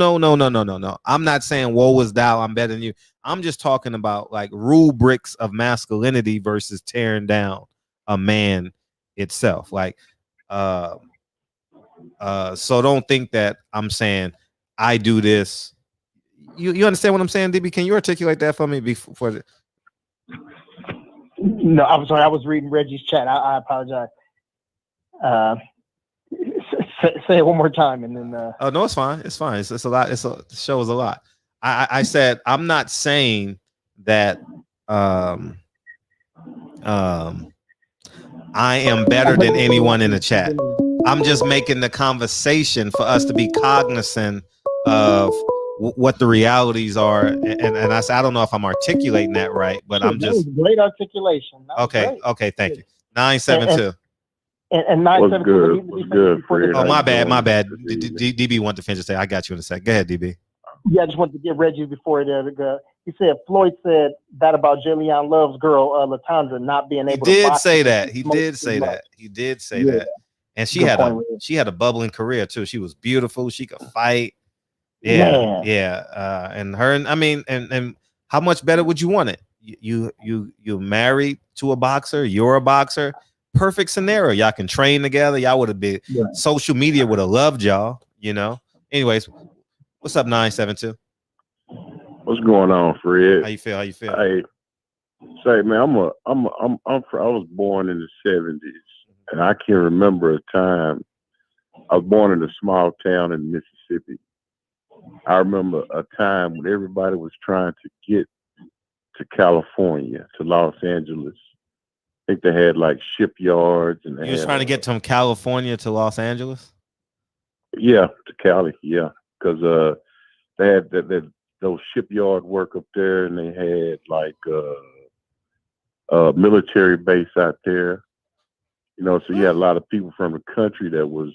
I'm not saying woe is thou, I'm better than you. I'm just talking about like rubrics of masculinity versus tearing down a man itself. Like, so don't think that I'm saying I do this. You understand what I'm saying, DB? Can you articulate that for me before?
No, I'm sorry. I was reading Reggie's chat. I apologize. Say it one more time, and then.
Oh no, it's fine. It's fine. It's a lot. The show is a lot. I said I'm not saying that I am better than anyone in the chat. I'm just making the conversation for us to be cognizant of what the realities are. And I said I don't know if I'm articulating that right, but I'm just
great articulation.
Okay, thank you. 972.
And 972.
What's good, Fred?
Oh, my bad. DB wanted to finish to say, I got you in a sec. Go ahead, DB.
Yeah, I just wanted to get Reggie before that. He said Floyd said that about Jillian Love's girl, LaTondra, not being able to box.
He did say that. And she had a bubbling career too. She was beautiful. She could fight. Yeah. And her, and how much better would you want it? You married to a boxer. You're a boxer. Perfect scenario. Y'all can train together. Y'all would have been. Social media would have loved y'all. You know. Anyways, what's up, 972?
What's going on, Fred?
How you feel?
Hey, say, man, I was born in the 70s, and I can remember a time. I was born in a small town in Mississippi. I remember a time when everybody was trying to get to California, to Los Angeles. I think they had like shipyards, and
you was trying to get from California to Los Angeles.
Yeah, to Cali. Yeah, because they had those shipyard work up there, and they had like a military base out there. You know, so you had a lot of people from the country that was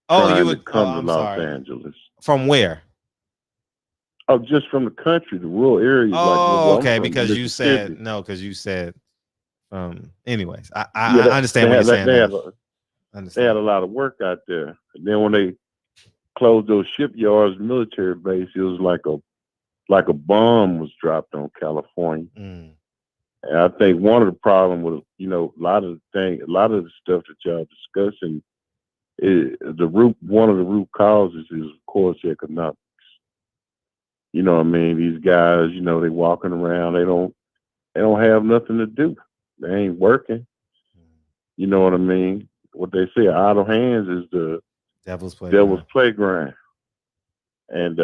trying to come to Los Angeles.
From where?
Oh, just from the country, the rural areas.
Oh, okay, because you said no, because you said. Anyways, I understand what you're saying.
They had a lot of work out there, and then when they closed those shipyards, military base, it was like a bomb was dropped on California, And I think one of the problems with, you know, a lot of the stuff that y'all discussing is one of the root causes is, of course, economics. You know what I mean? These guys, you know, they walking around, they don't have nothing to do. They ain't working. You know what I mean? What they say, idle hands is the
devil's
playground. And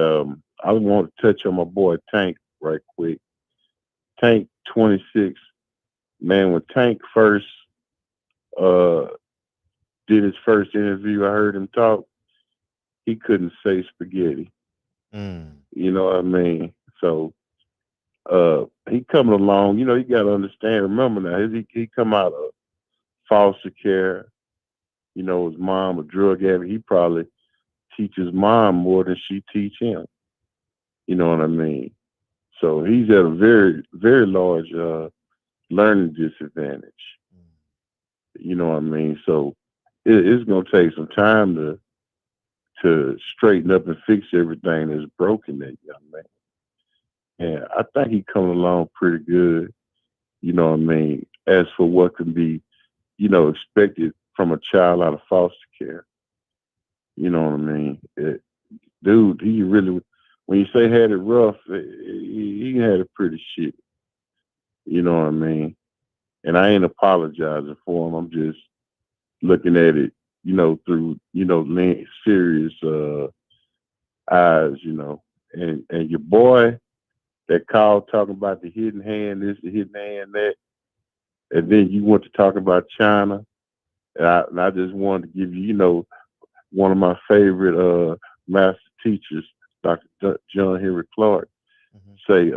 I want to touch on my boy Tank right quick. Tank 26, man, when Tank first did his first interview, I heard him talk, he couldn't say spaghetti. You know what I mean? So he coming along, you know, you got to understand, remember now, he come out of foster care, you know, his mom a drug addict, he probably teach his mom more than she teach him. You know what I mean? So he's at a very, very large learning disadvantage. You know what I mean? So it's going to take some time to straighten up and fix everything that's broken, that young man. And I think he's coming along pretty good. You know what I mean? As for what can be, you know, expected from a child out of foster care. You know what I mean? Dude, he really, when you say had it rough, he had it pretty shit. You know what I mean? And I ain't apologizing for him. I'm just looking at it, you know, through, you know, serious eyes, you know. And your boy that called talking about the hidden hand, this, the hidden hand, that. And then you went to talk about China. And I just wanted to give you, you know, one of my favorite master teachers, Dr. John Henry Clark, say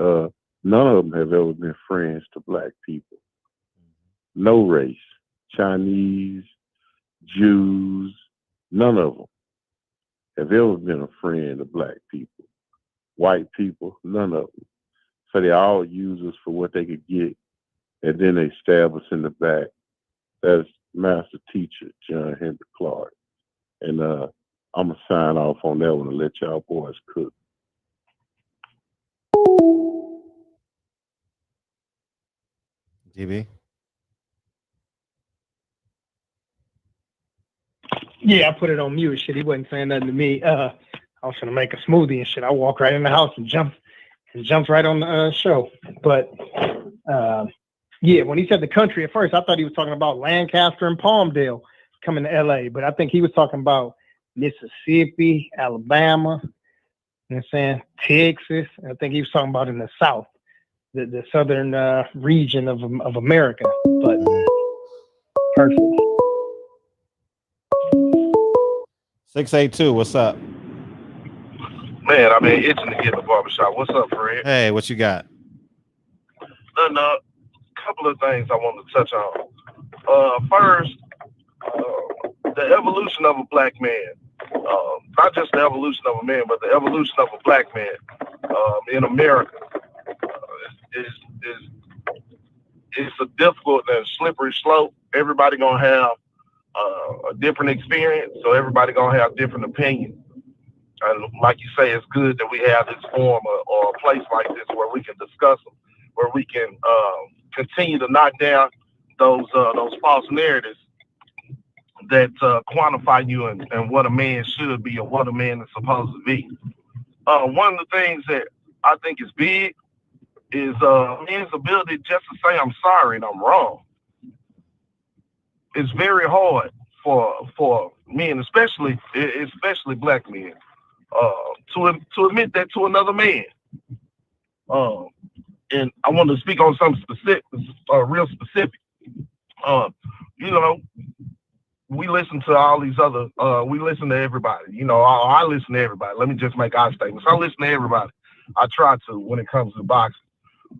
none of them have ever been friends to black people. No race, Chinese, Jews, none of them have ever been a friend to black people. White people, none of them. So they all use us for what they could get, and then they stab us in the back. That's master teacher John Henry Clark. And I'm going to sign off on that one and let y'all boys cook.
GB?
Yeah, I put it on mute. Shit, he wasn't saying nothing to me. I was gonna make a smoothie and shit. I walked right in the house and jumped right on the show. But yeah, when he said the country at first, I thought he was talking about Lancaster and Palmdale coming to LA, but I think he was talking about Mississippi, Alabama, you know what I'm saying, Texas. I think he was talking about in the South, the southern region of America. But perfect.
682, what's up?
Man, I've been itching to get in the barbershop. What's up, Fred?
Hey, what you got?
A couple of things I want to touch on. First, the evolution of a black man. Not just the evolution of a man, but the evolution of a black man in America is a difficult and slippery slope. Everybody gonna have a different experience, so everybody gonna have different opinions. And like you say, it's good that we have this forum or a place like this where we can discuss them, where we can continue to knock down those false narratives that quantify you and what a man should be or what a man is supposed to be. One of the things that I think is big is man's ability just to say I'm sorry and I'm wrong. It's very hard for men, especially black men, to admit that to another man. And I want to speak on something specific, real specific. You know, we listen to all these other. We listen to everybody. You know, I listen to everybody. Let me just make our statements. I listen to everybody. I try to when it comes to boxing.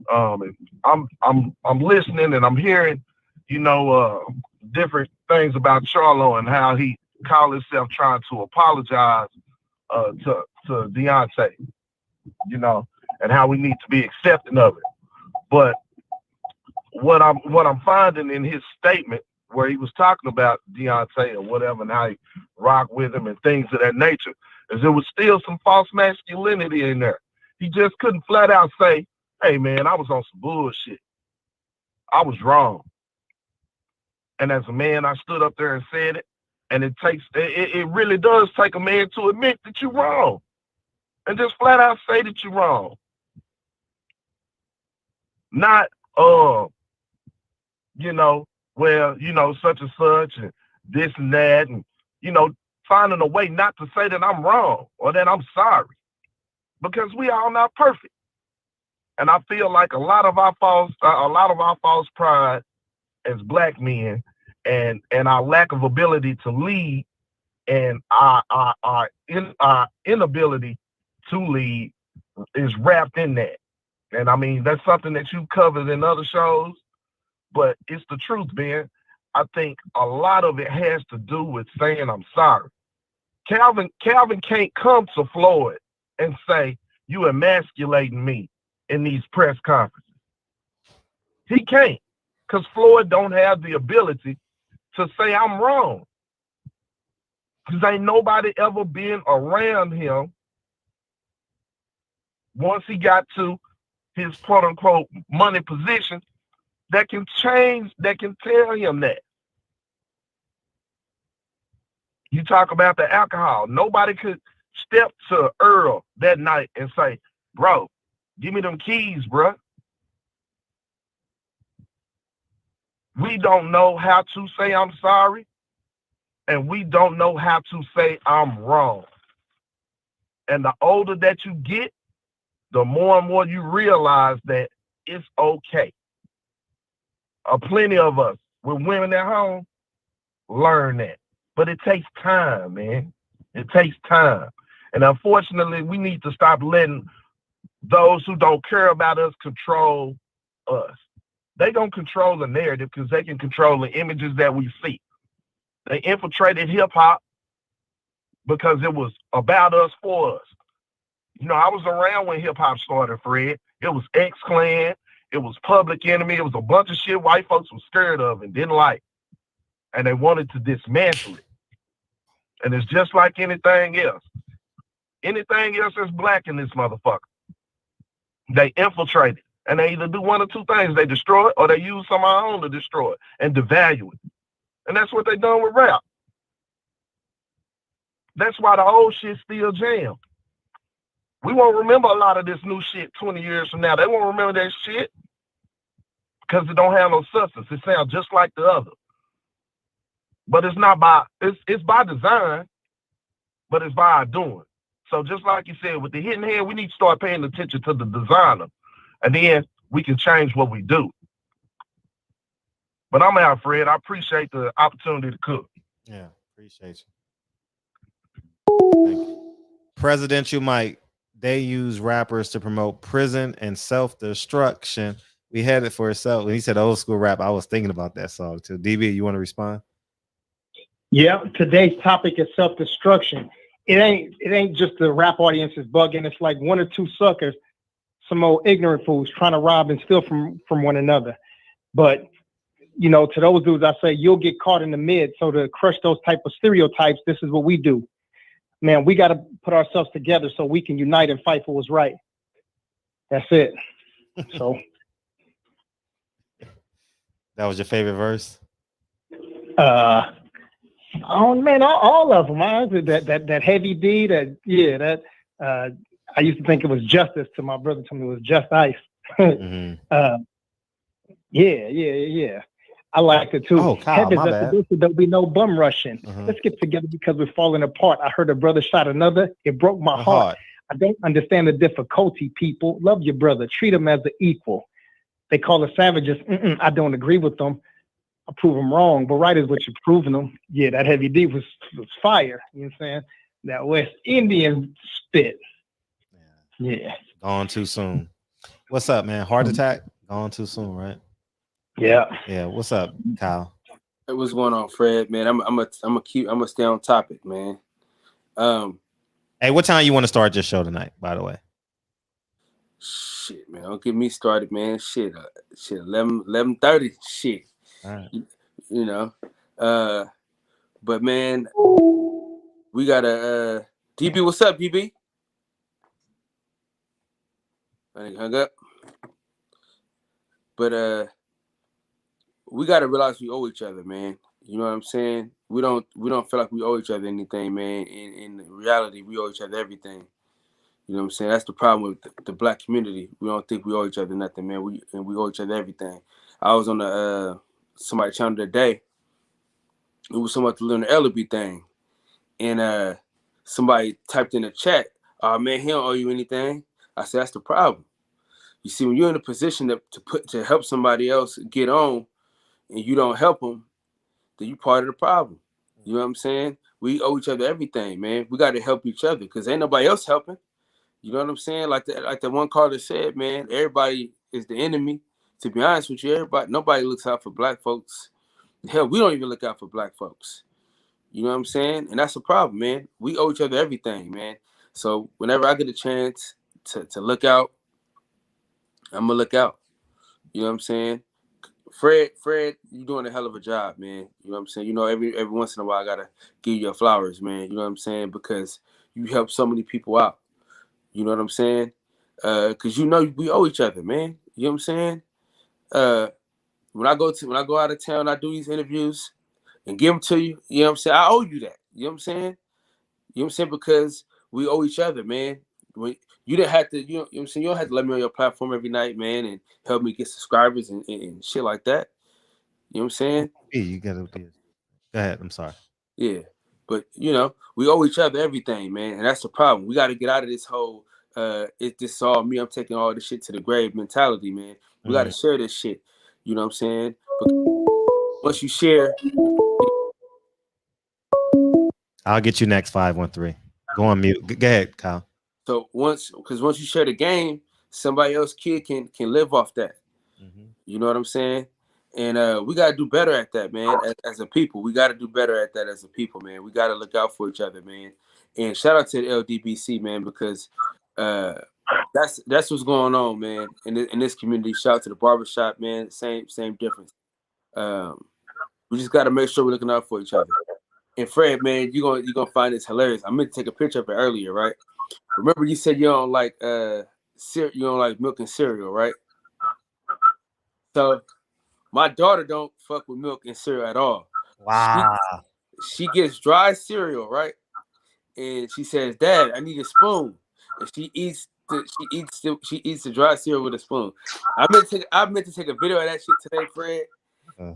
And I'm listening and I'm hearing, you know, different things about Charlo and how he called himself trying to apologize to Deontay, you know, and how we need to be accepting of it. But what I'm finding in his statement where he was talking about Deontay or whatever and how he rocked with him and things of that nature is there was still some false masculinity in there. He just couldn't flat out say, hey man, I was on some bullshit. I was wrong. And as a man, I stood up there and said it. And it really does take a man to admit that you're wrong. And just flat out say that you're wrong. Not, such and such and this and that, and, finding a way not to say that I'm wrong or that I'm sorry, because we are not perfect. And I feel like a lot of our false pride as Black men and our lack of ability to lead and our inability to lead is wrapped in that. And I mean, that's something that you covered in other shows, but it's the truth, man. I think a lot of it has to do with saying I'm sorry. Calvin can't come to Floyd and say, you emasculating me in these press conferences. He can't, because Floyd don't have the ability to say I'm wrong. Because ain't nobody ever been around him once he got to his quote unquote money position that can tell him that. You talk about the alcohol. Nobody could step to Earl that night and say, bro, give me them keys, bro. We don't know how to say I'm sorry, and we don't know how to say I'm wrong. And the older that you get, the more and more you realize that it's okay. Plenty of us with women at home learn that. But it takes time, man. It takes time. And unfortunately, we need to stop letting those who don't care about us control us. They don't control the narrative because they can control the images that we see. They infiltrated hip-hop because it was about us, for us. I was around when hip-hop started, Fred. It was X-Clan. It was Public Enemy. It was a bunch of shit white folks were scared of and didn't like. And they wanted to dismantle it. And it's just like anything else. Anything else that's Black in this motherfucker. They infiltrate it. And they either do one or two things. They destroy it or they use some of our own to destroy it and devalue it. And that's what they done with rap. That's why the old shit still jammed. We won't remember a lot of this new shit 20 years from now. They won't remember that shit because it don't have no substance. It sounds just like the other. But it's by design, but it's by our doing. So just like you said, with the hidden hand, we need to start paying attention to the designer. And then we can change what we do. But I'm out, Fred. I appreciate the opportunity to cook.
Yeah, appreciate you. Thank you. Presidential Mike, they use rappers to promote prison and self-destruction. We had it for itself. When he said old school rap, I was thinking about that song too. DB, you want to respond?
Yeah, today's topic is self-destruction. It ain't just the rap audience is bugging. It's like one or two suckers, some old ignorant fools trying to rob and steal from one another. But to those dudes, I say you'll get caught in the mid. So to crush those type of stereotypes, this is what we do. Man, we got to put ourselves together so we can unite and fight for what's right. That's it. So
that was your favorite verse?
Oh man, all of them. That heavy D. I used to think it was justice. To my brother told me it was just ice. Mm-hmm. Yeah. I liked it too.
Oh, Kyle, my bad.
There'll be no bum rushing. Mm-hmm. Let's get together because we're falling apart. I heard a brother shot another. It broke my heart. I don't understand the difficulty, people. Love your brother. Treat him as an equal. They call us savages. I don't agree with them. I prove them wrong, but right is what you're proving them. Yeah, that heavy D was fire. You know what I'm saying? That West Indian spit. Yeah.
Gone too soon. What's up, man? Heart attack? Gone too soon, right?
Yeah.
Yeah. What's up, Kyle?
Hey, what's going on, Fred? Man, I'm gonna stay on topic, man.
Hey, what time you want to start your show tonight, by the way?
Shit, man. Don't get me started, man. Shit, 11:30. Shit.
All
right. But man, we got a DB. What's up, DB? I hung up. But we got to realize we owe each other, man. You know what I'm saying? We don't feel like we owe each other anything, man. In reality, we owe each other everything. You know what I'm saying? That's the problem with the black community. We don't think we owe each other nothing, man. We owe each other everything. I was on the somebody's channel today. It was something about the Leonard Ellerby thing, and somebody typed in the chat, "Oh man, he don't owe you anything." I said, "That's the problem. You see, when you're in a position to help somebody else get on, and you don't help them, then you part of the problem." You know what I'm saying? We owe each other everything, man. We got to help each other because ain't nobody else helping. You know what I'm saying? Like the one caller said, man, everybody is the enemy. To be honest with you, nobody looks out for black folks. Hell, we don't even look out for black folks. You know what I'm saying? And that's the problem, man. We owe each other everything, man. So whenever I get a chance to look out, I'm gonna look out. You know what I'm saying? Fred, you doing a hell of a job, man. You know what I'm saying? You know, every once in a while I gotta give you your flowers, man. You know what I'm saying? Because you help so many people out. You know what I'm saying? Cause you know we owe each other, man. You know what I'm saying? When I go out of town, I do these interviews and give them to you. You know what I'm saying? I owe you that. You know what I'm saying? You know what I'm saying? Because we owe each other, man. When you didn't have to, you know what I'm saying? You don't have to let me on your platform every night, man, and help me get subscribers and shit like that. You know what I'm saying?
Yeah, you gotta be. Go ahead. I'm sorry.
Yeah. But you know, we owe each other everything, man. And that's the problem. We gotta get out of this whole it's just all me, I'm taking all this shit to the grave mentality, man. We gotta share this shit. You know what I'm saying? But once you share,
I'll get you next 513. Go on mute. Go ahead, Kyle.
so once you share the game, somebody else kid can live off that. You know what I'm saying? And we gotta do better at that, man. As a people, we gotta do better at that as a people, man. We gotta look out for each other, man. And shout out to the LDBC, man, because that's what's going on, man. In this community, shout out to the barbershop, man. Same difference. We just gotta make sure we're looking out for each other. And Fred, man, you're gonna find this hilarious. I meant to take a picture of it earlier, right? Remember you said you don't like you don't like milk and cereal, right? So my daughter don't fuck with milk and cereal at all.
Wow.
She gets dry cereal, right? And she says, "Dad, I need a spoon." And she eats the dry cereal with a spoon. I meant to take a video of that shit today, Fred,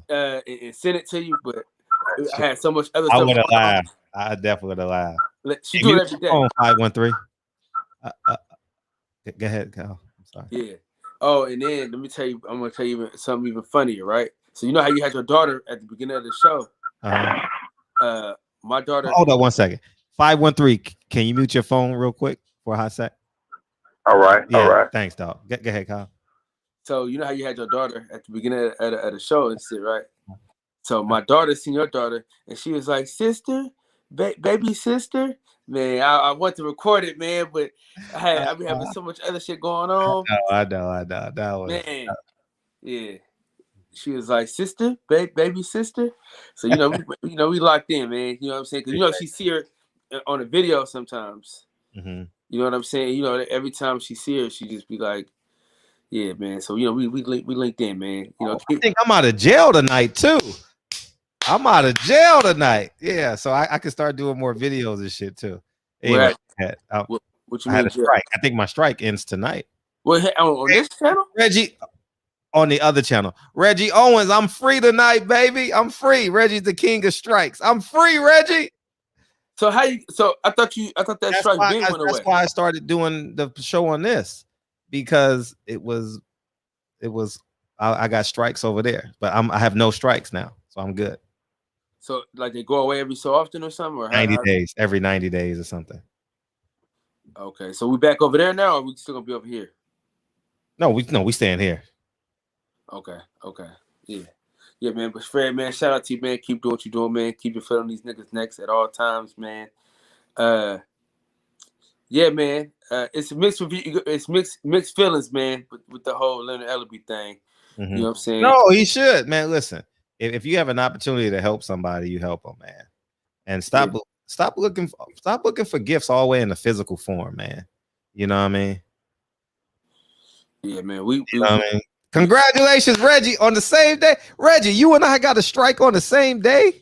and send it to you, but I had so much other stuff.
I would have laughed. I definitely would have laughed.
She do it every day.
513. Go ahead, Kyle. I'm sorry.
Yeah. Oh, and then let me tell you, I'm gonna tell you something even funnier, right? So you know how you had your daughter at the beginning of the show. My daughter.
Hold on 1 second. 513. Can you mute your phone real quick for a hot sec?
All right.
Yeah,
all right.
Thanks, dog. Go ahead, Kyle.
So you know how you had your daughter at the beginning of the show and shit, right? So my daughter seen your daughter, and she was like, "Sister, baby sister." Man, I want to record it, man, but I be having so much other shit going on.
I know. That was
man. Yeah, she was like, "Sister, baby sister." So you know, we locked in, man. You know what I'm saying? Because you know she see her on a video sometimes. You know what I'm saying? You know, every time she see her, she just be like, "Yeah, man." So you know, we linked in, man. You know,
I think I'm out of jail tonight too. I'm out of jail tonight. Yeah, so I can start doing more videos and shit too. Anyway,
what you
I had
mean?
a strike. I think my strike ends tonight.
Well, on this channel,
Reggie, on the other channel, Reggie Owens. I'm free tonight, baby. I'm free. Reggie's the king of strikes. I'm free, Reggie.
So So I thought that strike went away.
That's why I started doing the show on this, because it was I got strikes over there, but I have no strikes now, so I'm good.
So like they go away every so often or something, or
90 days, every 90 days or something.
Okay, so we back over there now, or we still gonna be over here?
No, we staying here.
Okay, yeah, man. But Fred, man, shout out to you, man. Keep doing what you're doing, man. Keep your foot on these niggas' necks at all times, man. Yeah, man. It's mixed feelings, man, with the whole Leonard Ellerby thing. You know what I'm saying?
No, he should, man. Listen, if you have an opportunity to help somebody, you help them, man. And stop looking for gifts all the way in the physical form, man. You know what I mean?
Yeah, man.
You know what I mean? Congratulations, Reggie, on the same day. Reggie, you and I got a strike on the same day.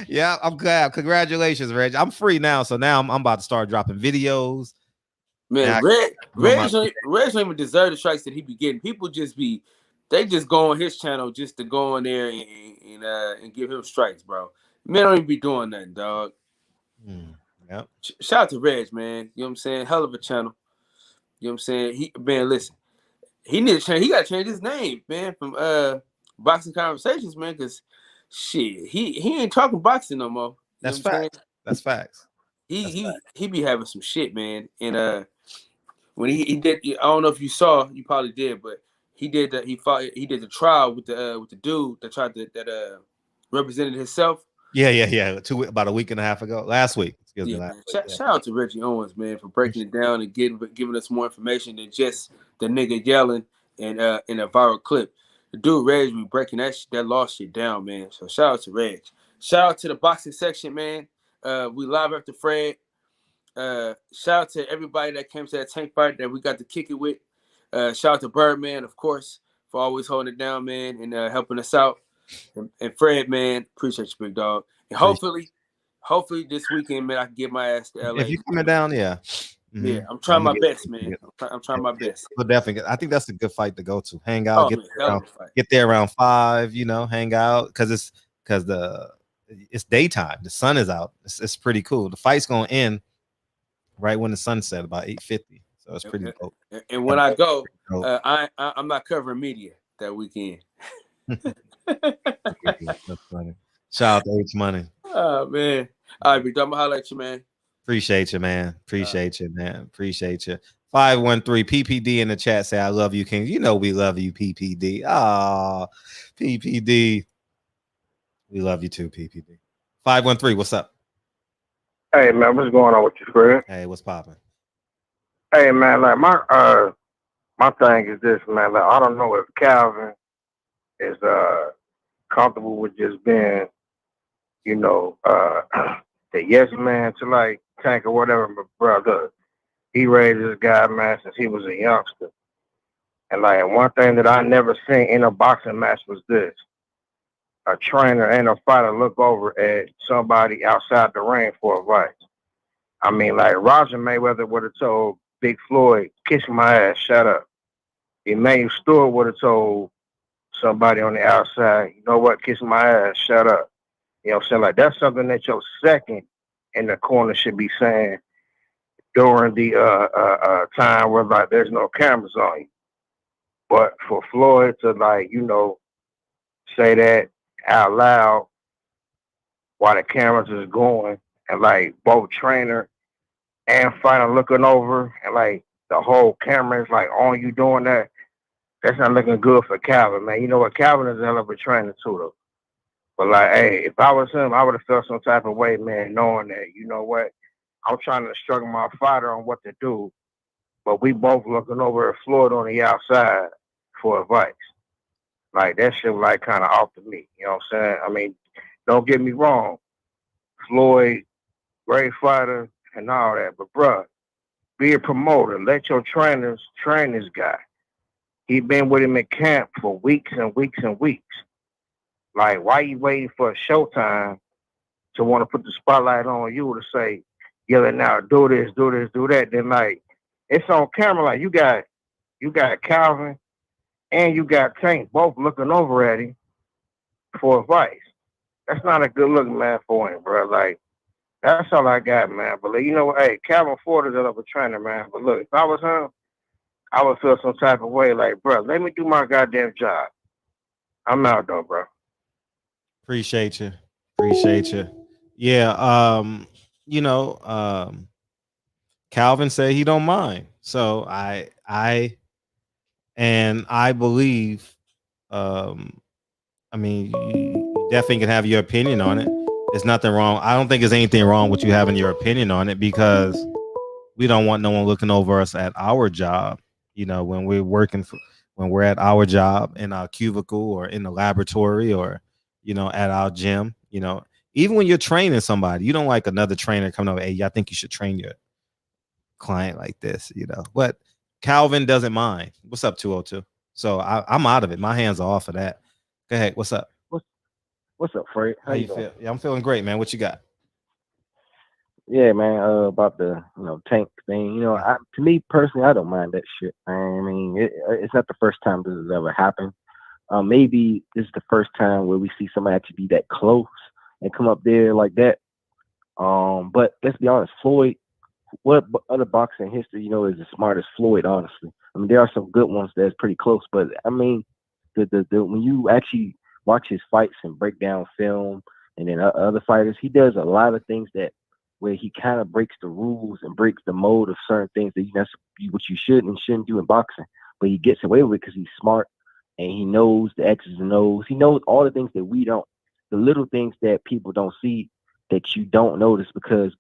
Yeah, I'm glad. Congratulations, Reggie. I'm free now, so now I'm about to start dropping videos.
Man, Reg don't even deserve the strikes that he be getting. People just go on his channel just to go on there and give him strikes, bro. Man don't even be doing nothing, dog.
Yep.
Shout out to Reg, man. You know what I'm saying? Hell of a channel. You know what I'm saying? Listen, he need to change. He got to change his name, man, from Boxing Conversations, man, because shit, he ain't talking boxing no more.
That's facts. That's facts.
He be having some shit, man. And when he did, I don't know if you saw, you probably did, but he did that. He did the trial with the dude that represented himself.
Yeah. About a week and a half ago, last week.
Shout out to Reggie Owens, man, for breaking it down and giving us more information than just the nigga yelling and in a viral clip. The dude Reg be breaking that lost shit down, man. So shout out to Reg. Shout out to the boxing section, man. We live after Fred. Shout out to everybody that came to that tank fight that we got to kick it with. Shout out to Birdman, of course, for always holding it down, man, and helping us out. And Fred, man, appreciate you, big dog. And hopefully this weekend, man, I can get my ass to LA.
If you coming down, yeah.
Mm-hmm. Yeah, I'm trying my best, man. I'm trying my best.
But definitely, I think that's a good fight to go to. Hang out, get there around 5. Hang out because it's daytime. The sun is out. It's pretty cool. The fight's gonna end right when the sun set, about 8:50. So it's pretty dope.
And when I go, I'm not covering media that weekend.
That's funny. Shout out to H Money.
Oh man. All right, big dog, I'm gonna highlight you, man.
Appreciate you, man. Appreciate you. 513 PPD in the chat say I love you, King. You know we love you, PPD. Ah, PPD. We love you too, PPD. 513, what's up?
Hey man, what's going on with you, Fred?
Hey, what's popping?
Hey man, like my thing is this, man. Like I don't know if Calvin is comfortable with just being, the yes man to like Tank or whatever. But brother, he raised this guy, man, since he was a youngster. And like one thing that I never seen in a boxing match was this: a trainer and a fighter look over at somebody outside the ring for advice. I mean, like Roger Mayweather would have told Big Floyd, "Kiss my ass, shut up." Emmanuel Stewart would have told somebody on the outside, "You know what, kiss my ass, shut up." You know what I'm saying? Like that's something that your second in the corner should be saying during the time where like there's no cameras on you. But for Floyd to like, say that out loud while the cameras is going and like both trainer and fighter looking over and like the whole camera is like on you doing that, that's not looking good for Calvin, man. You know what? Calvin is a hell of a trainer too, though. But like, hey, if I was him, I would have felt some type of way, man, knowing that, you know what, I'm trying to instruct my fighter on what to do, but we both looking over at Floyd on the outside for advice. Like that shit was like kind of off to me. You know what I'm saying? I mean, don't get me wrong, Floyd, great fighter and all that, but bruh, be a promoter. Let your trainers train this guy. He been with him in camp for weeks and weeks and weeks. Like, why you waiting for a showtime to want to put the spotlight on you to say, yelling out, do this, do this, do that? Then like, it's on camera. Like you got Calvin and you got Tank both looking over at him for advice. That's not a good look, man, for him, bro. Like, that's all I got, man. But like, you know what? Hey, Calvin Ford is a trainer, man. But look, if I was him, I would feel some type of way. Like, bro, let me do my goddamn job. I'm out though, bro.
Appreciate you. Yeah. Calvin said he don't mind. So I believe, I mean, you definitely can have your opinion on it. There's nothing wrong. I don't think there's anything wrong with you having your opinion on it because we don't want no one looking over us at our job. When we're when we're at our job in our cubicle or in the laboratory or, at our gym, even when you're training somebody, you don't like another trainer coming over. Hey, I think you should train your client like this, But Calvin doesn't mind. What's up, 202? So I'm out of it. My hands are off of that. Go ahead. What's up?
What's up, Fred?
How you feel? Yeah, I'm feeling great, man. What you got?
Yeah, man. About the Tank thing. To me personally, I don't mind that shit. I mean, it's not the first time this has ever happened. Maybe this is the first time where we see somebody actually be that close and come up there like that. But let's be honest, Floyd. What other boxer in history is as smart as Floyd? Honestly, I mean, there are some good ones that's pretty close, but I mean, the when you actually watch his fights and break down film, and then other fighters, he does a lot of things where he kind of breaks the rules and breaks the mode of certain things that that's what you should and shouldn't do in boxing. But he gets away with it because he's smart and he knows the X's and O's. He knows all the things that we don't, the little things that people don't see that you don't notice, because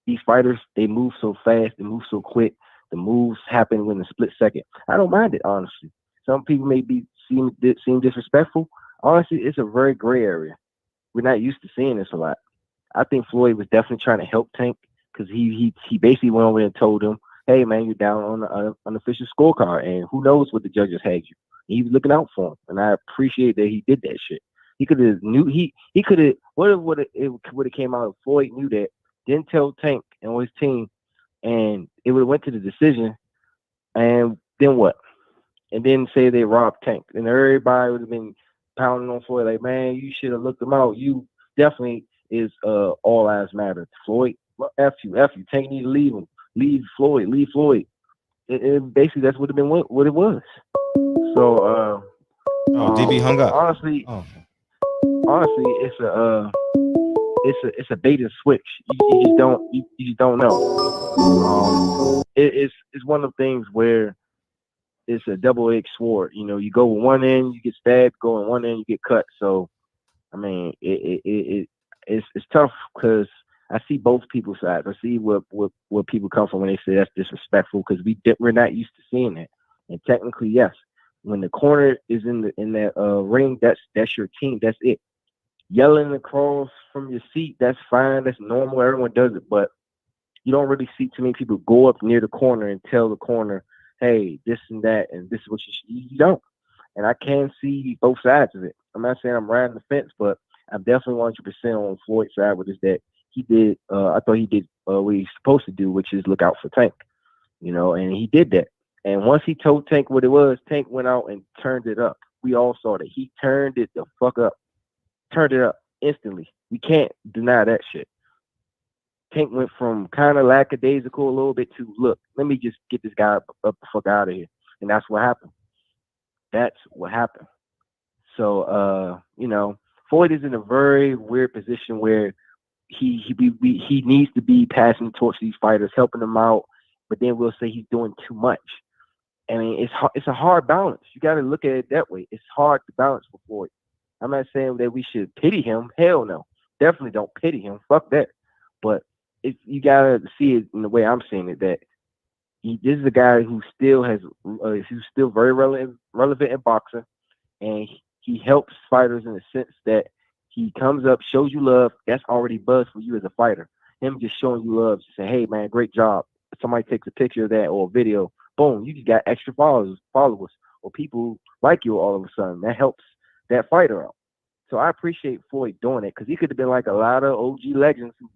these fighters, they move so fast, they move so quick. The moves happen in a split second. I don't mind it, honestly. Some people may seem disrespectful. Honestly, it's a very gray area. We're not used to seeing this a lot. I think Floyd was definitely trying to help Tank, because he basically went over and told him, "Hey man, you're down on the unofficial scorecard, and who knows what the judges had you." And he was looking out for him, and I appreciate that he did that shit. He could have he could have what would have came out if Floyd knew that, didn't tell Tank and his team, and it would have went to the decision, and then what? And then say they robbed Tank, and everybody would have been pounding on Floyd like, "Man, you should have looked him out. You definitely is all lives matter. Floyd, well, F you. Tank need to leave him. Leave Floyd. It basically that's what it been what it was." So
DB hung up.
Honestly, it's a bait and switch. You just don't know. It's one of the things where it's a double-edged sword. You go with one end, you get stabbed. Go in one end, you get cut. So, I mean, it's tough because I see both people's sides. I see where people come from when they say that's disrespectful, because we're not used to seeing that. And technically, yes, when the corner is in that ring, that's your team. That's it. Yelling across from your seat, that's fine. That's normal. Everyone does it, but you don't really see too many people go up near the corner and tell the corner, "Hey, this and that, and this is what you should." You don't. And I can see both sides of it. I'm not saying I'm riding the fence, but I'm definitely 100% on Floyd's side with this, that he did. I thought he did what he's supposed to do, which is look out for Tank. And he did that. And once he told Tank what it was, Tank went out and turned it up. We all saw that. He turned it the fuck up. Turned it up instantly. We can't deny that shit. Tank went from kind of lackadaisical a little bit to, look, let me just get this guy up the fuck out of here. And that's what happened. So, Floyd is in a very weird position where he needs to be passing the torch to these fighters, helping them out, but then we'll say he's doing too much. I mean, it's a hard balance. You got to look at it that way. It's hard to balance for Floyd. I'm not saying that we should pity him. Hell no. Definitely don't pity him. Fuck that. But you got to see it in the way I'm seeing it, that this is a guy who still who's still very relevant in boxing, and he helps fighters in the sense that he comes up, shows you love. That's already buzz for you as a fighter. Him just showing you love, just say, "Hey man, great job." Somebody takes a picture of that or a video, boom, you just got extra followers, or people like you all of a sudden. That helps that fighter out. So I appreciate Floyd doing it, because he could have been like a lot of OG legends who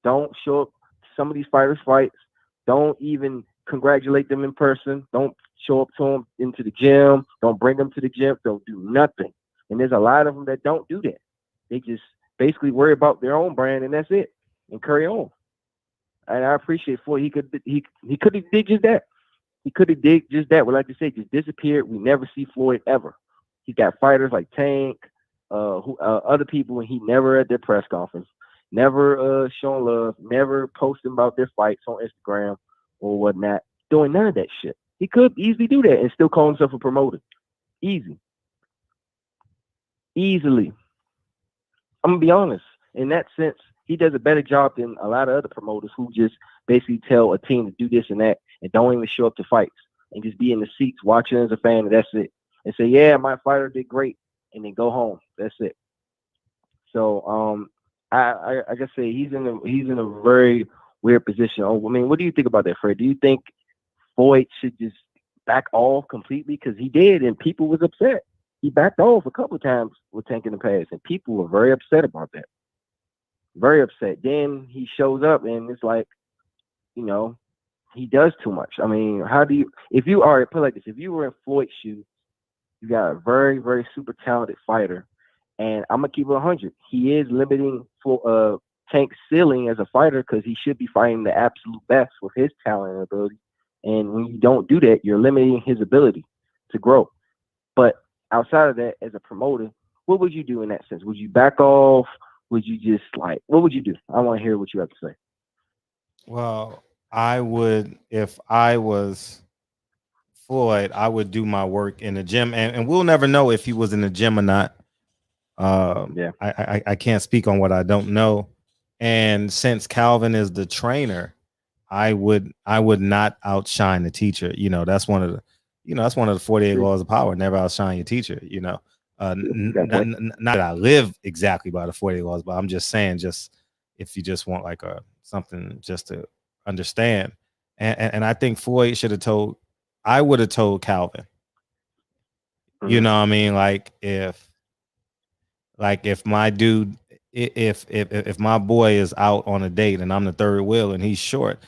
don't show up to some of these fighters' fights, don't even congratulate them in person, don't show up to them into the gym, don't bring them to the gym, don't do nothing. And there's a lot of them that don't do that. They just basically worry about their own brand, and that's it, and carry on. And I appreciate Floyd. He could have did just that. He could have did just that. Well, like you say, just disappeared. We never see Floyd ever. He got fighters like Tank, other people, and he never at their press conference, never showing love, never posting about their fights on Instagram or whatnot, doing none of that shit. He could easily do that and still call himself a promoter. Easily. I'm gonna be honest. In that sense, he does a better job than a lot of other promoters who just basically tell a team to do this and that and don't even show up to fights and just be in the seats watching as a fan, and that's it. And say, "Yeah, my fighter did great," and then go home. That's it. So I guess say he's in a very weird position. I mean, what do you think about that, Fred? Do you think Floyd should just back off completely? Because he did, and people was upset. He backed off a couple of times with Tank in the past, and people were very upset about that. Very upset. Then he shows up, and it's like, you know, he does too much. I mean, how do you, if you are, put it like this, if you were in Floyd's shoes, you got a very, very super talented fighter, and I'm gonna keep it 100. He is limiting for Tank's ceiling as a fighter because he should be fighting the absolute best with his talent and ability. And when you don't do that, you're limiting his ability to grow. But outside of that, as a promoter, what would you do in that sense? Would you back off? Would you just like, what would you do? I want to hear what you have to say.
Well, I would, if I was Floyd, I would do my work in the gym, and we'll never know if he was in the gym or not.
Yeah,
I can't speak on what I don't know. And since Calvin is the trainer, I would not outshine the teacher. You know, that's one of the 48 laws of power. Never outshine your teacher. You know, not that I live exactly by the 48 laws, but I'm just saying, just if you just want like something just to understand. And I think Floyd should have told. I would have told Calvin. You know what I mean? Like if my dude, if my boy is out on a date and I'm the third wheel and he's short,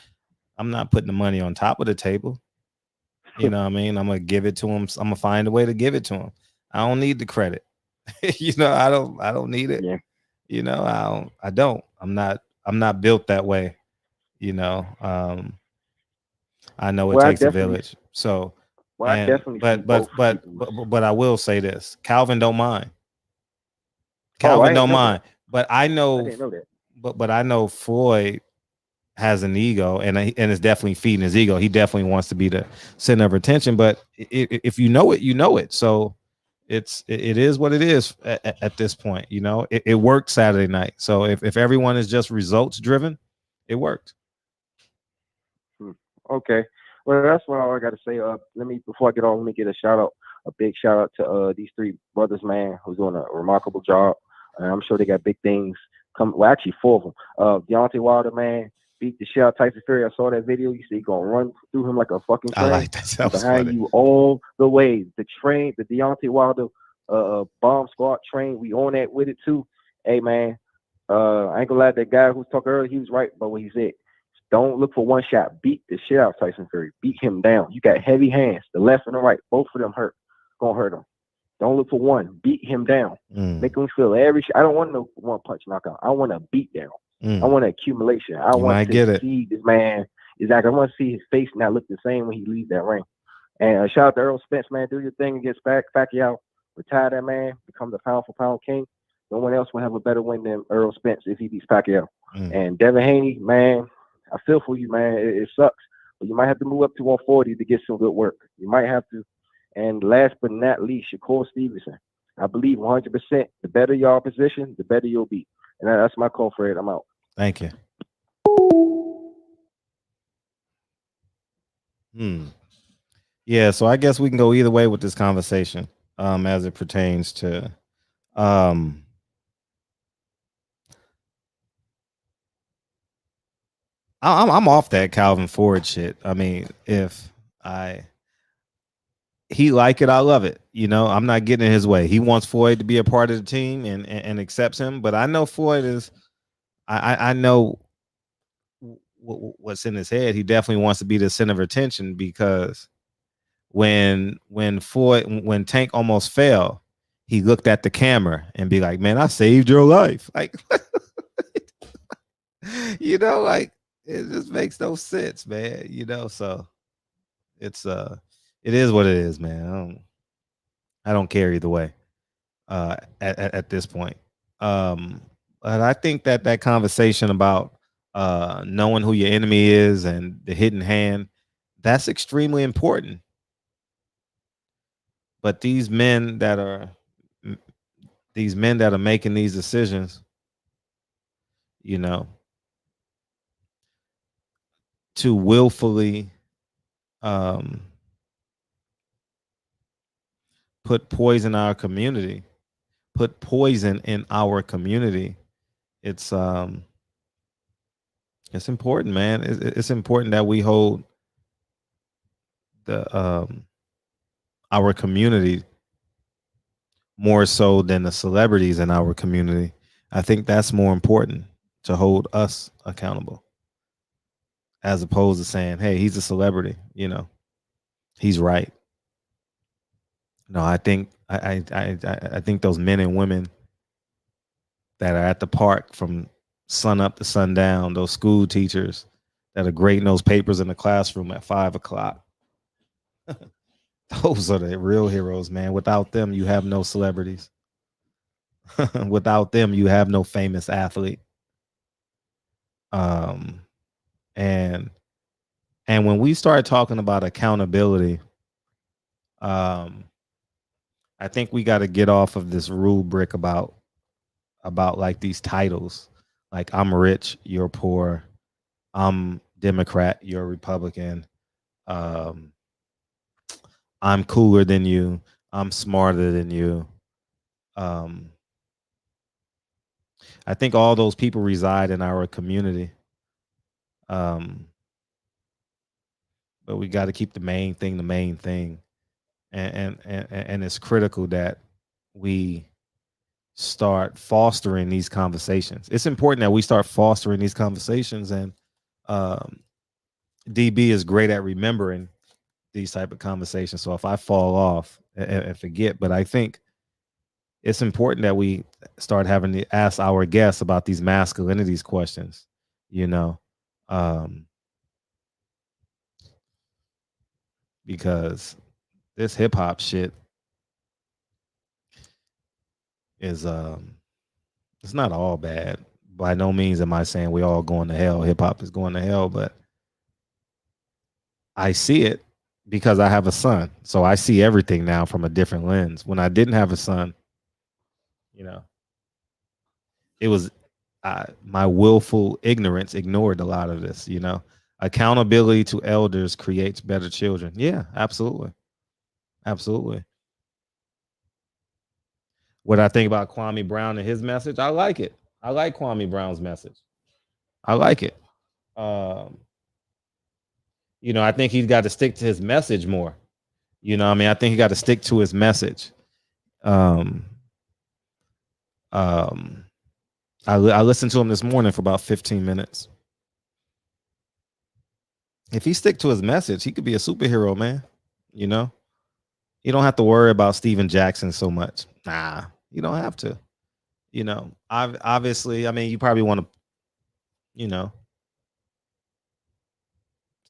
I'm not putting the money on top of the table. You know what I mean? I'm gonna give it to him. I'm gonna find a way to give it to him. I don't need the credit. You know, I don't need it.
Yeah.
You know, I don't. I'm not built that way. You know, I know it takes a village. So,
I definitely
but I will say this: Calvin don't mind. Calvin don't mind. But I know,
I didn't know that.
But I know Floyd has an ego, and is definitely feeding his ego. He definitely wants to be the center of attention. But if you know it, you know it. So it is what it is at this point. You know, it worked Saturday night. So if everyone is just results driven, it worked.
Okay. Well, that's what all I got to say. Before I get on, let me get a big shout out to these three brothers, man, who's doing a remarkable job. I'm sure they got big things coming. Well, actually, four of them. Deontay Wilder, man, beat the shit out of Tyson Fury. I saw that video. You see, gonna run through him like a fucking train.
I like that. That was
behind
funny.
you all the way. The train, the Deontay Wilder bomb squad train. We on that with it too. Hey, man, I ain't gonna lie. That guy who was talking earlier, he was right about what he said. Don't look for one shot. Beat the shit out of Tyson Fury. Beat him down. You got heavy hands. The left and the right. Both of them hurt. Gonna hurt him. Don't look for one. Beat him down. Make him feel every shot. I don't want no one punch knockout. I want a beat down. I want an accumulation. I want to see this man. Exactly. I want to see his face not look the same when he leaves that ring. And shout out to Earl Spence, man. Do your thing against Pacquiao. Retire that man. Become the pound for pound king. No one else will have a better win than Earl Spence if he beats Pacquiao. And Devin Haney, man, I feel for you, man. It sucks. But you might have to move up to 140 to get some good work. You might have to. And last but not least, Shakur Stevenson. I believe 100%. The better your position, the better you'll be. And that's my call for it. I'm out.
Thank you. Yeah, so I guess we can go either way with this conversation, as it pertains to I'm off that Calvin Ford shit. I mean, if he like it, I love it. You know, I'm not getting in his way. He wants Floyd to be a part of the team and accepts him. But I know Floyd is. I know what's in his head. He definitely wants to be the center of attention because when Tank almost fell, he looked at the camera and be like, "Man, I saved your life." Like, you know, like it just makes no sense, man. You know, so it is what it is, man. I don't care either way. At this point, but I think that conversation about knowing who your enemy is and the hidden hand, that's extremely important. But these men that are making these decisions, you know, to willfully put poison in our community, it's important, man. It's important that we hold our community more so than the celebrities in our community. I think that's more important to hold us accountable, as opposed to saying, "Hey, he's a celebrity," he's right. No, I think I think those men and women that are at the park from sun up to sundown, those school teachers that are grading those papers in the classroom at 5 o'clock, those are the real heroes, man. Without them, you have no celebrities. Without them, you have no famous athlete. Um, and when we start talking about accountability, um, I think we got to get off of this rubric about like these titles, like I'm rich, you're poor, I'm Democrat, you're Republican, um, I'm cooler than you, I'm smarter than you. Um, I think all those people reside in our community. Um, but we got to keep the main thing the main thing, and it's critical that we start fostering these conversations. It's important that we start fostering these conversations, and um, DB is great at remembering these type of conversations. So if I fall off and forget, but I think it's important that we start having to ask our guests about these masculinities questions, you know, um, because this hip hop shit is it's not all bad. By no means am I saying we all going to hell. Hip hop is going to hell, but I see it because I have a son. So I see everything now from a different lens. When I didn't have a son, you know, it was my willful ignorance ignored a lot of this, you know. Accountability to elders creates better children. Yeah, absolutely. Absolutely. What I think about Kwame Brown and his message, I like it. I like Kwame Brown's message. I like it. Um, I think he's got to stick to his message more. I think he got to stick to his message. Um, um, I listened to him this morning for about 15 minutes. If he stick to his message, he could be a superhero, man. You don't have to worry about Steven Jackson so much. Nah, you don't have to. Obviously, I mean, you probably want to,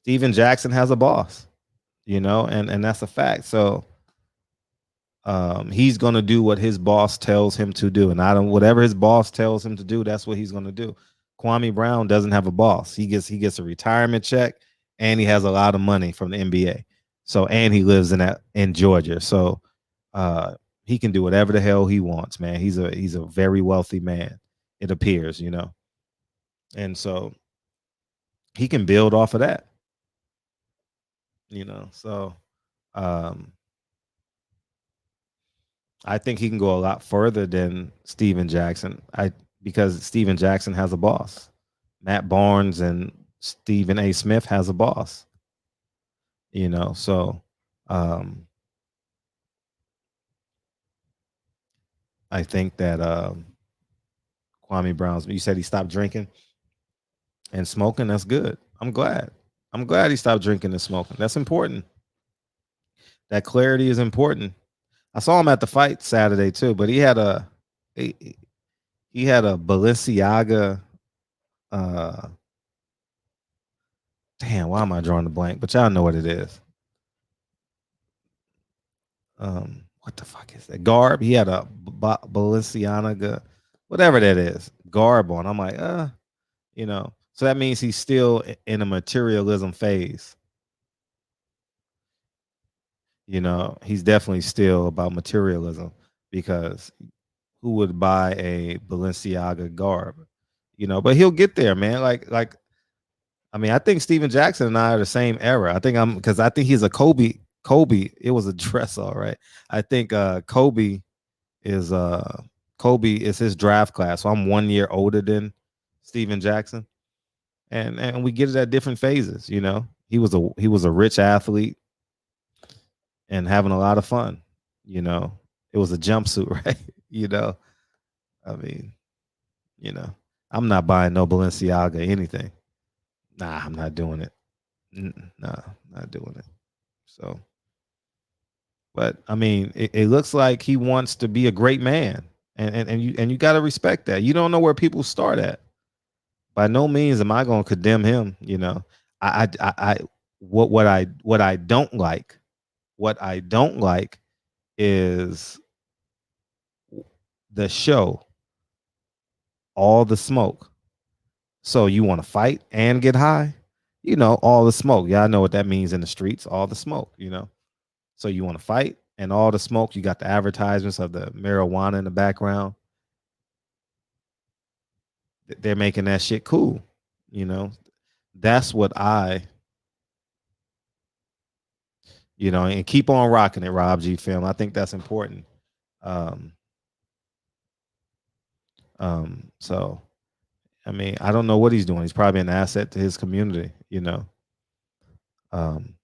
Steven Jackson has a boss, and that's a fact. So he's gonna do what his boss tells him to do, and whatever his boss tells him to do, that's what he's gonna do. Kwame Brown doesn't have a boss. He gets a retirement check, and he has a lot of money from the NBA. So, and he lives in Georgia, so he can do whatever the hell he wants, man. He's a very wealthy man, it appears, and so he can build off of that, So I think he can go a lot further than Steven Jackson. Because Steven Jackson has a boss. Matt Barnes and Stephen A. Smith has a boss. So I think that Kwame Brown's. You said he stopped drinking and smoking. That's good. I'm glad. He stopped drinking and smoking. That's important. That clarity is important. I saw him at the fight Saturday too, but he had a Balenciaga. Damn, why am I drawing the blank? But y'all know what it is. What the fuck is that? Garb. He had a Balenciaga, whatever that is, garb on. I'm like, So that means he's still in a materialism phase. He's definitely still about materialism, because who would buy a Balenciaga garb? But he'll get there, man. I mean, I think Steven Jackson and I are the same era. I think he's a Kobe. It was a dress, all right. I think Kobe is his draft class. So I'm 1 year older than Steven Jackson. And we get it at different phases, He was a rich athlete. and having a lot of fun. You know, it was a jumpsuit, right? You know, I mean, you know, I'm not buying no Balenciaga anything. Nah, I'm not doing it. Nah, not doing it. So, but I mean, it looks like he wants to be a great man, and you got to respect that. You don't know where people start at. By no means am I going to condemn him. You know, I what I don't like, what I don't like is the show, all the smoke. So you want to fight and get high? You know, all the smoke. Yeah, I know what that means in the streets, all the smoke, you know. So you want to fight and all the smoke, you got the advertisements of the marijuana in the background. They're making that shit cool, you know. That's what and keep on rocking it, Rob G film. I think that's important. Um, so I mean, I don't know what he's doing. He's probably an asset to his community, you know. Um,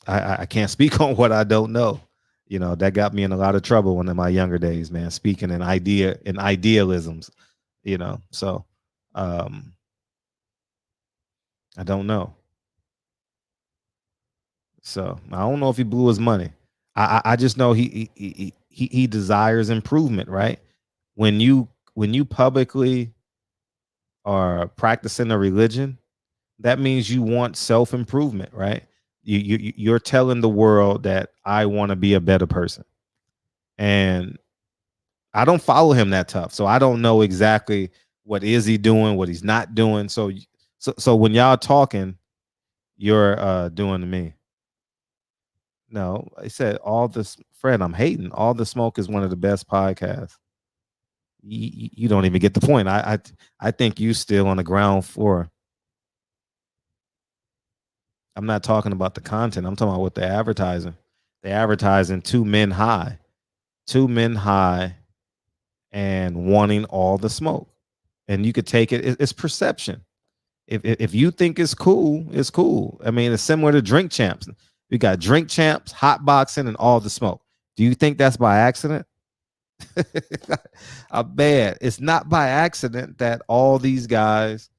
I can't speak on what I don't know. You know, that got me in a lot of trouble in my younger days, man, speaking in idealisms, you know. So I don't know. So I don't know if he blew his money. I just know he desires improvement, right? When you publicly are practicing a religion, that means you want self improvement, right? You're telling the world that I want to be a better person, and I don't follow him that tough, so I don't know exactly what is he doing, what he's not doing. So when y'all talking, you're doing to me. No, I said all this, Fred. I'm hating. All the Smoke is one of the best podcasts. You don't even get the point. I think you still on the ground floor. I'm not talking about the content. I'm talking about what they're advertising. They're advertising two men high, and wanting all the smoke. And you could take it. It's perception. If you think it's cool, it's cool. I mean, it's similar to Drink Champs. We got Drink Champs, hot boxing, and all the smoke. Do you think that's by accident? I bet it's not by accident that all these guys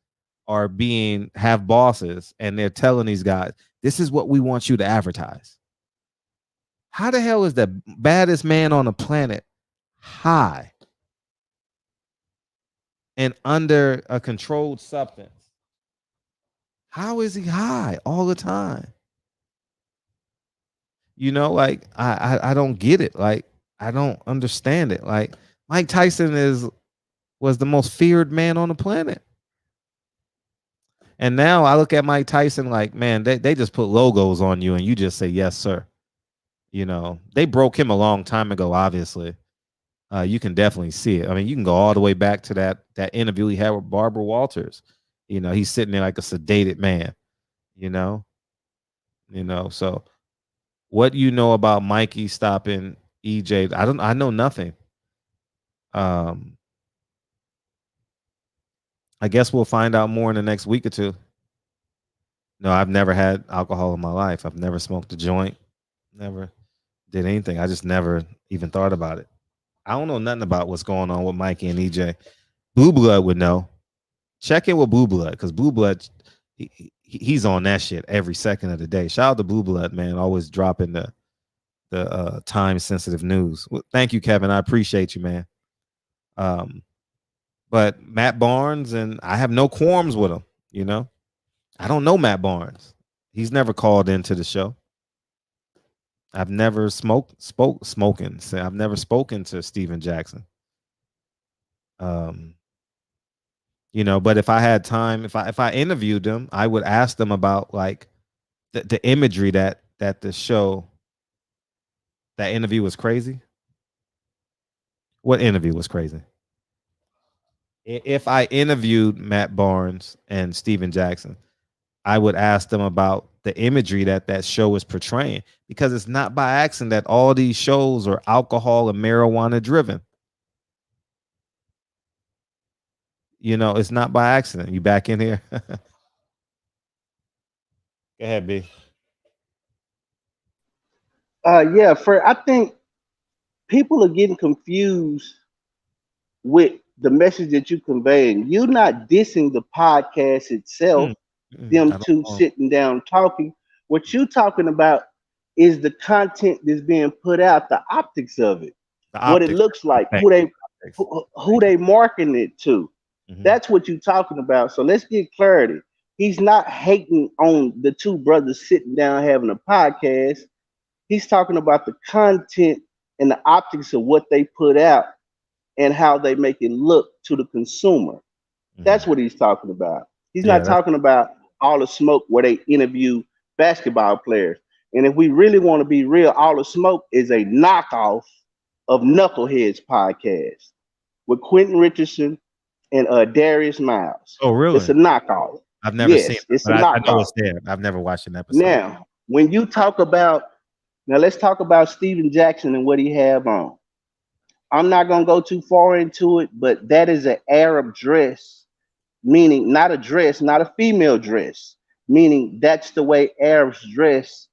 have bosses and they're telling these guys, this is what we want you to advertise. How the hell is the baddest man on the planet high and under a controlled substance? How is he high all the time? You know, like I don't get it. Like I don't understand it. Like Mike Tyson was the most feared man on the planet. And now I look at Mike Tyson like, man, they just put logos on you and you just say yes, sir. You know, they broke him a long time ago, obviously. You can definitely see it. I mean, you can go all the way back to that interview he had with Barbara Walters. You know, he's sitting there like a sedated man, you know. So what you know about Mikey stopping EJ? I know nothing. I guess we'll find out more in the next week or two. No, I've never had alcohol in my life. I've never smoked a joint. Never did anything. I just never even thought about it. I don't know nothing about what's going on with Mikey and EJ. Blue Blood would know. Check in with Blue Blood because Blue Blood, he's on that shit every second of the day. Shout out to Blue Blood, man. Always dropping the time sensitive news. Well, thank you, Kevin. I appreciate you, man. But Matt Barnes, and I have no qualms with him. You know, I don't know Matt Barnes. He's never called into the show. I've never smoking. I've never spoken to Steven Jackson. You know, but if I had time, if I interviewed them, I would ask them about like the imagery that the show, that interview was crazy. What interview was crazy? If I interviewed Matt Barnes and Steven Jackson, I would ask them about the imagery that show is portraying, because it's not by accident that all these shows are alcohol and marijuana driven. You know, it's not by accident. You back in here? Go ahead, B.
Yeah, I think people are getting confused with the message that you conveying. You're not dissing the podcast itself,
Mm, I
them
don't
two
know.
sitting down talking. What you talking about is the content that's being put out, the optics of it,
The
what it
optics.
looks like,
Thank
who
you.
they
Optics.
who
Thank
they marketing it to.
you.
That's what you talking about. So let's get clarity. He's not hating on the two brothers sitting down having a podcast. He's talking about the content and the optics of what they put out and how they make it look to the consumer. That's
Mhm.
what he's talking about. He's
Yeah,
not
that's
talking about all the smoke where they interview basketball players. And if we really want to be real, all the smoke is a knockoff of Knuckleheads podcast with Quentin Richardson and Darius Miles.
oh
It's
really?
a knockoff.
I've never seen
Yes,
it,
it's a
but I know
knockoff.
it's there. I've never watched an episode.
Now, when you talk about now, let's talk about Steven Jackson and what he have on. I'm not gonna go too far into it, but that is an Arab dress, meaning not a dress, not a female dress, meaning that's the way Arabs dress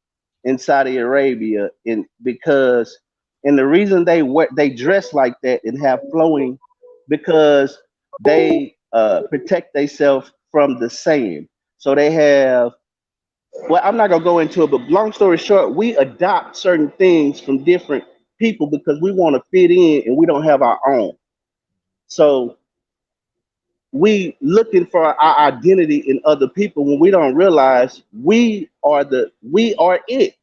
in Saudi Arabia, and because and the reason they dress like that and have flowing because they protect themselves from the sand. So they have well, I'm not gonna go into it, but long story short, we adopt certain things from different people because we want to fit in and we don't have our own. So we looking for our identity in other people when we don't realize we are it.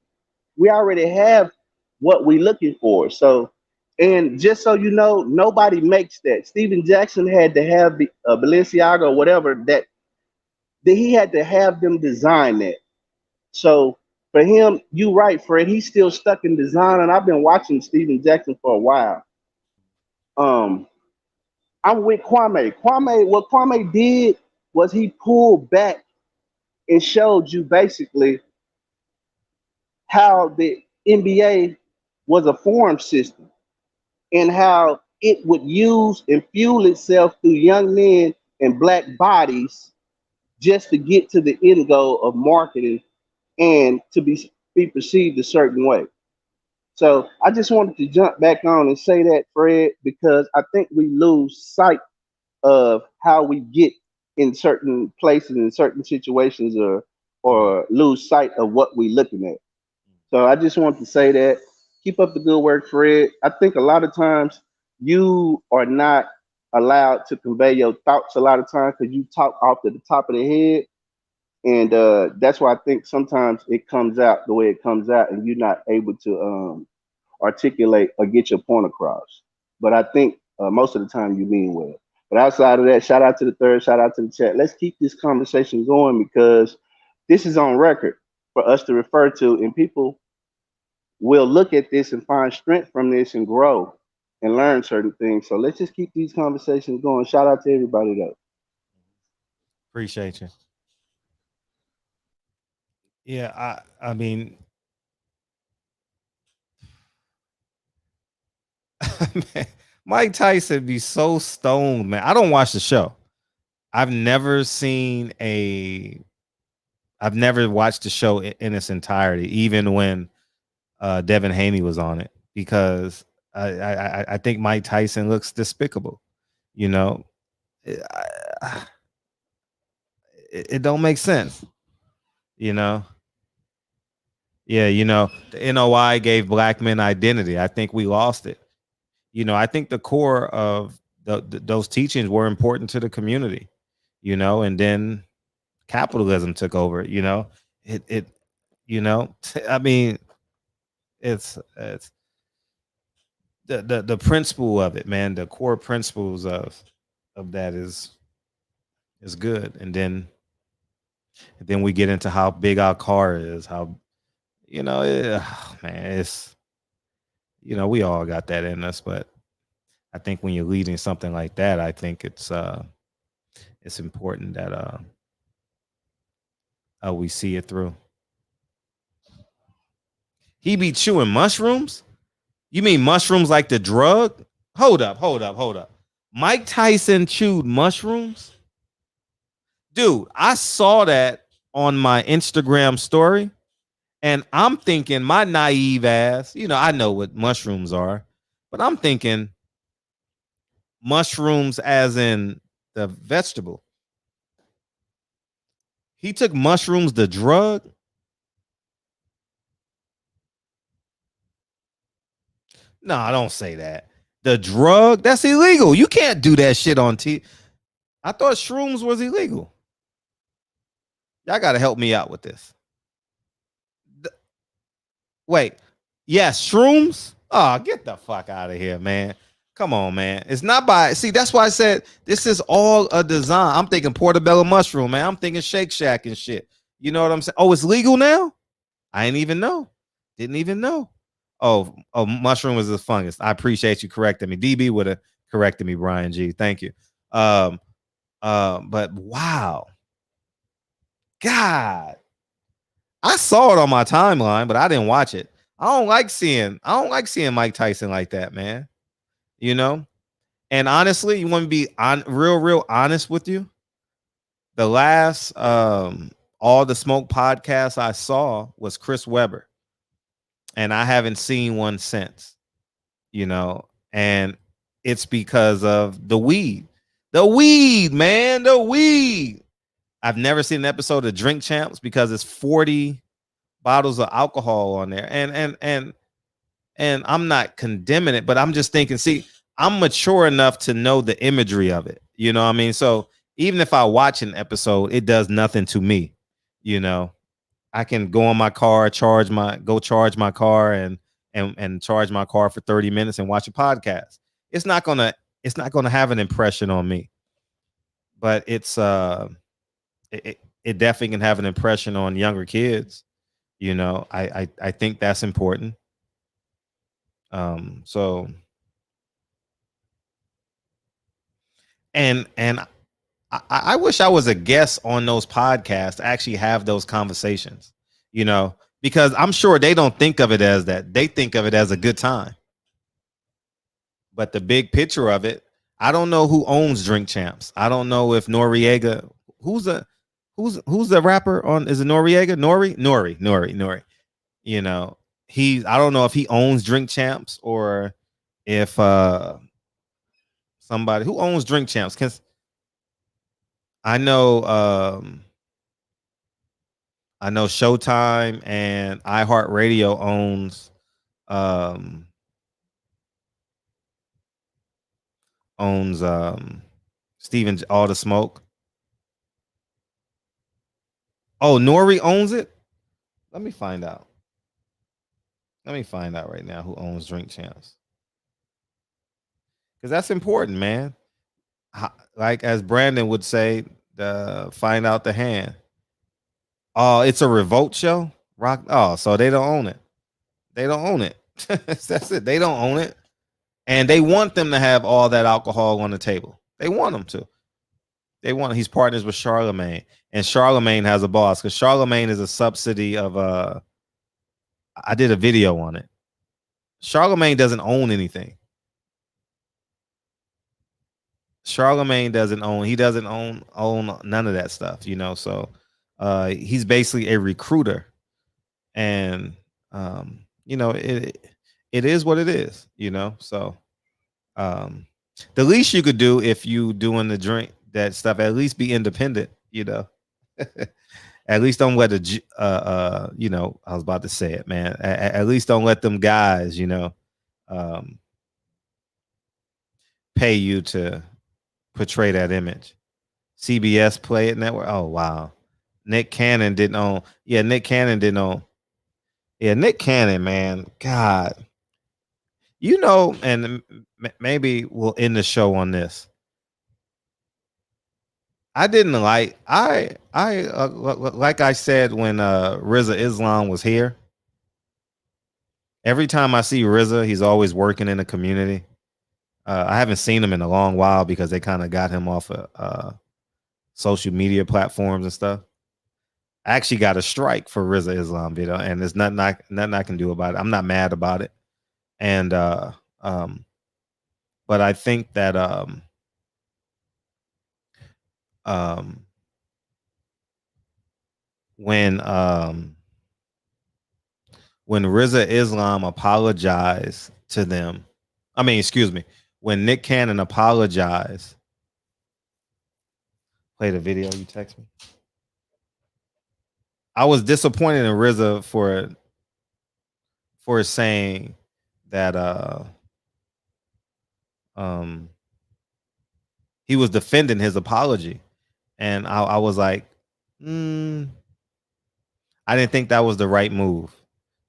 We already have what we looking for. So and just so you know, nobody makes that. Steven Jackson had to have the Balenciaga or whatever that he had to have them design that. So for him, you right, Fred. He's still stuck in design, and I've been watching Steven Jackson for a while. Um, I'm with Kwame. What Kwame did was he pulled back and showed you basically how the NBA was a form system and how it would use and fuel itself through young men and black bodies just to get to the end goal of marketing and to be perceived a certain way. So I just wanted to jump back on and say that, Fred, because I think we lose sight of how we get in certain places in certain situations or lose sight of what we're looking at. So I just want to say that. Keep up the good work, Fred. I think a lot of times you are not allowed to convey your thoughts a lot of times because you talk off to the top of the head. And that's why I think sometimes it comes out the way it comes out, and you're not able to articulate or get your point across. But I think most of the time you mean well. But outside of that, shout out to the third, shout out to the chat. Let's keep this conversation going because this is on record for us to refer to, and people will look at this and find strength from this and grow and learn certain things. So let's just keep these conversations going. Shout out to everybody though.
Appreciate you. Yeah, I mean, man, Mike Tyson be so stoned, man. I don't watch the show. I've never seen a. I've never watched the show in its entirety, even when Devin Haney was on it, because I think Mike Tyson looks despicable. You know, it, it don't make sense. You know, yeah, the NOI gave black men identity. I think we lost it. I think the core of those teachings were important to the community. And then capitalism took over. It. I mean, it's the principle of it, man. The core principles of that is good, and then we get into how big our car is, how man, it's we all got that in us, but I think when you're leading something like that, I think it's important that we see it through. He be chewing mushrooms? You mean mushrooms like the drug? Hold up. Mike Tyson chewed mushrooms? Dude, I saw that on my Instagram story And I'm thinking, my naive ass, I know what mushrooms are, but I'm thinking mushrooms as in the vegetable. He took mushrooms, the drug. No, I don't say that. The drug, that's illegal. You can't do that shit on TV. I thought shrooms was illegal. Y'all got to help me out with this. Wait, yes, shrooms? Oh, get the fuck out of here, man. Come on, man. It's not by, see, that's why I said this is all a design. I'm thinking portobello mushroom, man. I'm thinking Shake Shack and shit. You know what I'm saying? Oh, it's legal now? I didn't even know. Didn't even know. Oh, mushroom is a fungus. I appreciate you correcting me. DB would have corrected me, Brian G. Thank you. But wow. God. I saw it on my timeline, but I didn't watch it. I don't like seeing Mike Tyson like that, man. You know? And honestly, you want to be real honest with you? The last All the Smoke podcast I saw was Chris Webber. And I haven't seen one since. And it's because of the weed. The weed, man, the weed. I've never seen an episode of Drink Champs because it's 40 bottles of alcohol on there. And I'm not condemning it, but I'm just thinking, see, I'm mature enough to know the imagery of it. You know what I mean? So even if I watch an episode, it does nothing to me. I can go on my car, charge my car and charge my car for 30 minutes and watch a podcast. It's not gonna have an impression on me. But it definitely can have an impression on younger kids. I think that's important. So and I wish I was a guest on those podcasts to actually have those conversations, because I'm sure they don't think of it as that. They think of it as a good time. But the big picture of it, I don't know who owns Drink Champs. I don't know if Noriega, who's the rapper on, is it Noriega? Nori. I don't know if he owns Drink Champs or if somebody who owns Drink Champs. I know Showtime and iHeartRadio owns Steven All the Smoke. Oh, Nori owns it? Let me find out. Right now who owns Drink Champs. Because that's important, man. Like as Brandon would say, find out the hand. Oh, it's a revolt show? Rock. Oh, so they don't own it. They don't own it. That's it. They don't own it. And they want them to have all that alcohol on the table. They want them to. He's partners with Charlemagne. And Charlemagne has a boss because Charlemagne is a subsidy of I did a video on it. Charlemagne doesn't own anything. Charlemagne doesn't own. He doesn't own none of that stuff, So he's basically a recruiter, and it is what it is, So the least you could do if you doing the drink that stuff, at least be independent, At least don't let I was about to say it, man. At least don't let them guys, pay you to portray that image. CBS Play It Network. Oh wow. Nick Cannon didn't own. Yeah, Nick Cannon didn't own. Yeah, Nick Cannon, man. God. And maybe we'll end the show on this. I didn't like like I said when RZA Islam was here. Every time I see RZA, he's always working in the community. I haven't seen him in a long while because they kind of got him off of social media platforms and stuff. I actually got a strike for RZA Islam video, and there's nothing I can do about it. I'm not mad about it. And but I think that when when Rizza Islam apologized to them, I mean, excuse me, when Nick Cannon apologized, play the video you text me. I was disappointed in Rizza for saying that he was defending his apology, and I was like, I didn't think that was the right move,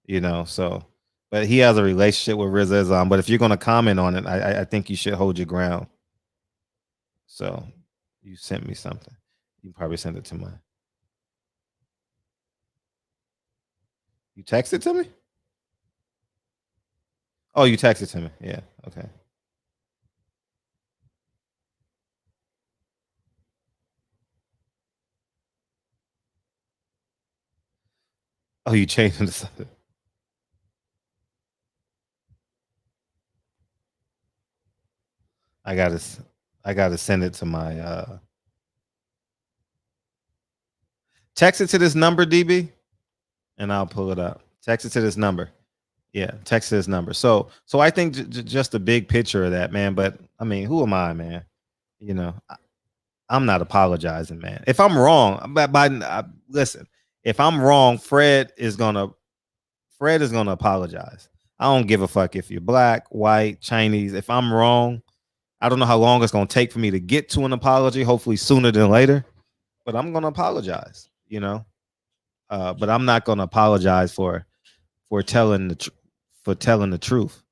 you know. So, but he has a relationship with Rizza Islam. But if you're going to comment on it, I think you should hold your ground. So, you sent me something. You probably sent it to my. You texted to me? Oh, you texted to me. Yeah. Okay. Oh, you changed into something. I gotta send it to my text it to this number, DB, and I'll pull it up. Text it to this number. Yeah, text this number. So I think just a big picture of that, man. But I mean, who am I, man? You know, I'm not apologizing, man. If I'm wrong, but listen, if I'm wrong, Fred is gonna apologize. I don't give a fuck if you're black, white, Chinese. If I'm wrong, I don't know how long it's gonna take for me to get to an apology. Hopefully sooner than later, but I'm gonna apologize. You know, but I'm not gonna apologize for telling the truth.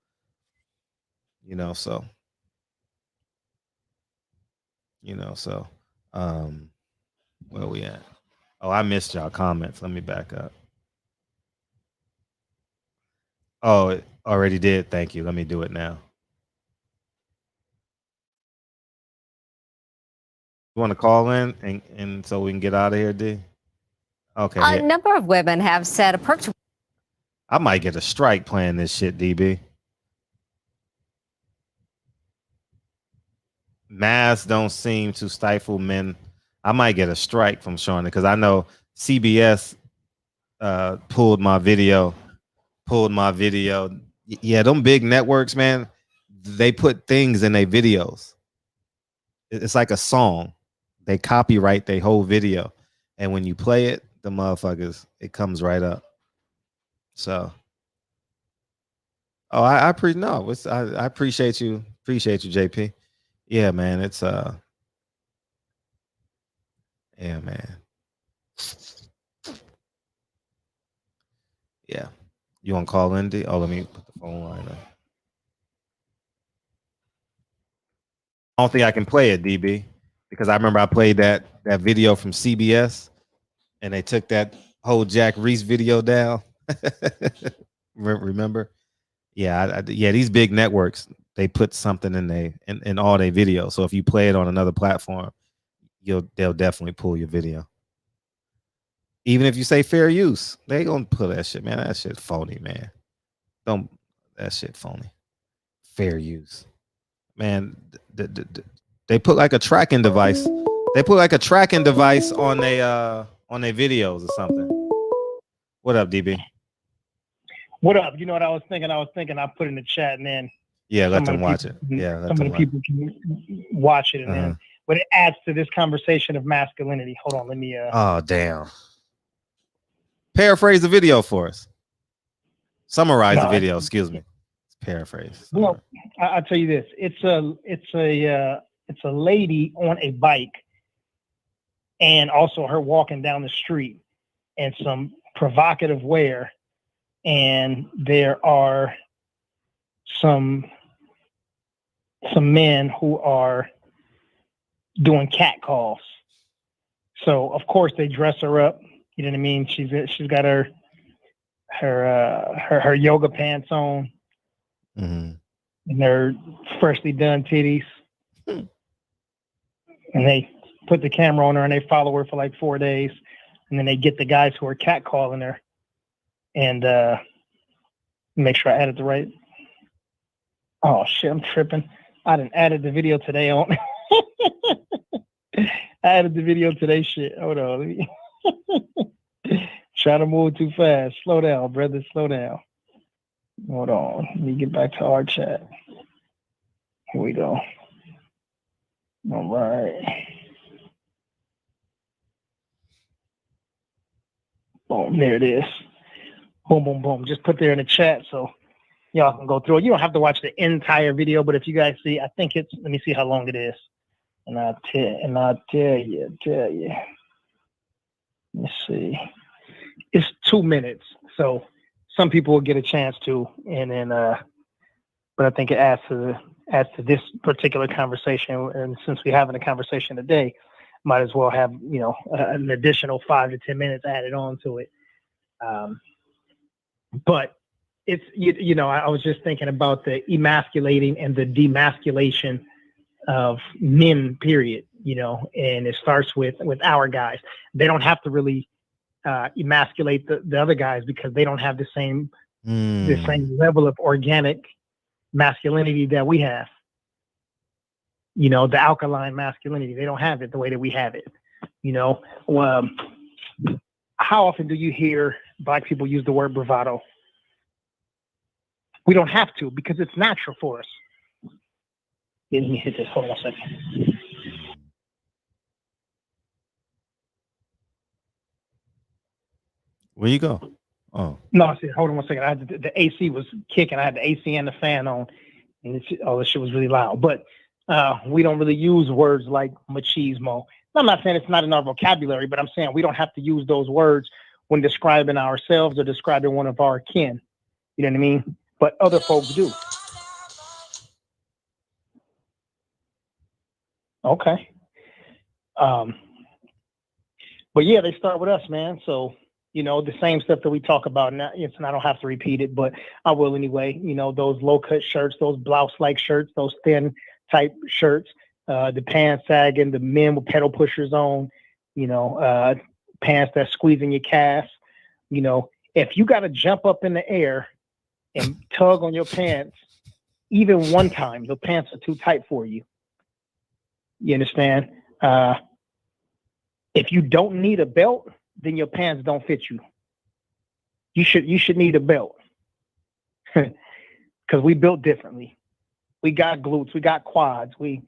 You know, so where we at? Oh, I missed y'all comments. Let me back up. Oh, it already did. Thank you. Let me do it now. You want to call in and so we can get out of here, D? Okay.
A number of women have said approach.
I might get a strike playing this shit, DB. Masks don't seem to stifle men. I might get a strike from Shawnee because I know CBS pulled my video. Yeah, them big networks, man, they put things in their videos. It's like a song. They copyright their whole video. And when you play it, the motherfuckers, it comes right up. So, I appreciate you. Appreciate you, JP. Yeah, man. It's yeah, man. Yeah. You want to call Indy? Oh, let me put the phone line up. I don't think I can play it, DB, because I remember I played that video from CBS, and they took that whole Jack Reese video down. Remember? Yeah, yeah. These big networks, they put something in all their videos. So if you play it on another platform, they'll definitely pull your video. Even if you say fair use, they gonna pull that shit, man. That shit phony, man. That shit phony. Fair use, man. They put like a tracking device. They put like a tracking device on their videos or something. What up, DB?
What up? You know what I was thinking? I put in the chat, and then
let them watch it. Yeah,
some of the people can watch it, and then but it adds to this conversation of masculinity. Hold on, let me.
Oh damn! Paraphrase the video for us. Summarize the video. Excuse me. Paraphrase.
Well, I'll tell you this. It's a lady on a bike, and also her walking down the street, and some provocative wear, and there are some men who are doing cat calls. So of course they dress her up. You know what I mean? She's got her yoga pants on, and they're freshly done titties, and they put the camera on her and they follow her for like 4 days, and then they get the guys who are catcalling her, and make sure I added the right. Oh shit, I'm tripping. I didn't added the video today on. I added the video today. Shit, hold on. Trying to move too fast. Slow down, brother. Slow down. Hold on. Let me get back to our chat. Here we go. All right. Boom, there it is. Boom, boom, boom. Just put there in the chat so y'all can go through it. You don't have to watch the entire video, but if you guys see, I think it's, let me see how long it is. And I'll tell you. Let's see. It's 2 minutes. So some people will get a chance to, and then, but I think it adds to this particular conversation. And since we're having a conversation today, might as well have, an additional 5 to 10 minutes added on to it. But it's, I was just thinking about the emasculating and the demasculation of men, period, and it starts with our guys. They don't have to really emasculate the other guys because they don't have the same level of organic masculinity that we have. The alkaline masculinity, they don't have it the way that we have it. How often do you hear Black people use the word bravado? We don't have to because it's natural for us. Let me hit this. Hold on a second.
Where you go? Oh.
No, I said, hold on one second. I had the AC was kicking. I had the AC and the fan on, and the shit was really loud. But we don't really use words like machismo. I'm not saying it's not in our vocabulary, but I'm saying we don't have to use those words when describing ourselves or describing one of our kin. You know what I mean? But other folks do. Okay. But yeah, they start with us, man. So, the same stuff that we talk about now, and I don't have to repeat it, but I will anyway. Those low cut shirts, those blouse like shirts, those thin type shirts, the pants sagging, the men with pedal pushers on, pants that's squeezing your calves. If you got to jump up in the air and tug on your pants, even one time, the pants are too tight for you. You understand? If you don't need a belt, then your pants don't fit you. You should need a belt because we built differently. We got glutes, we got quads, we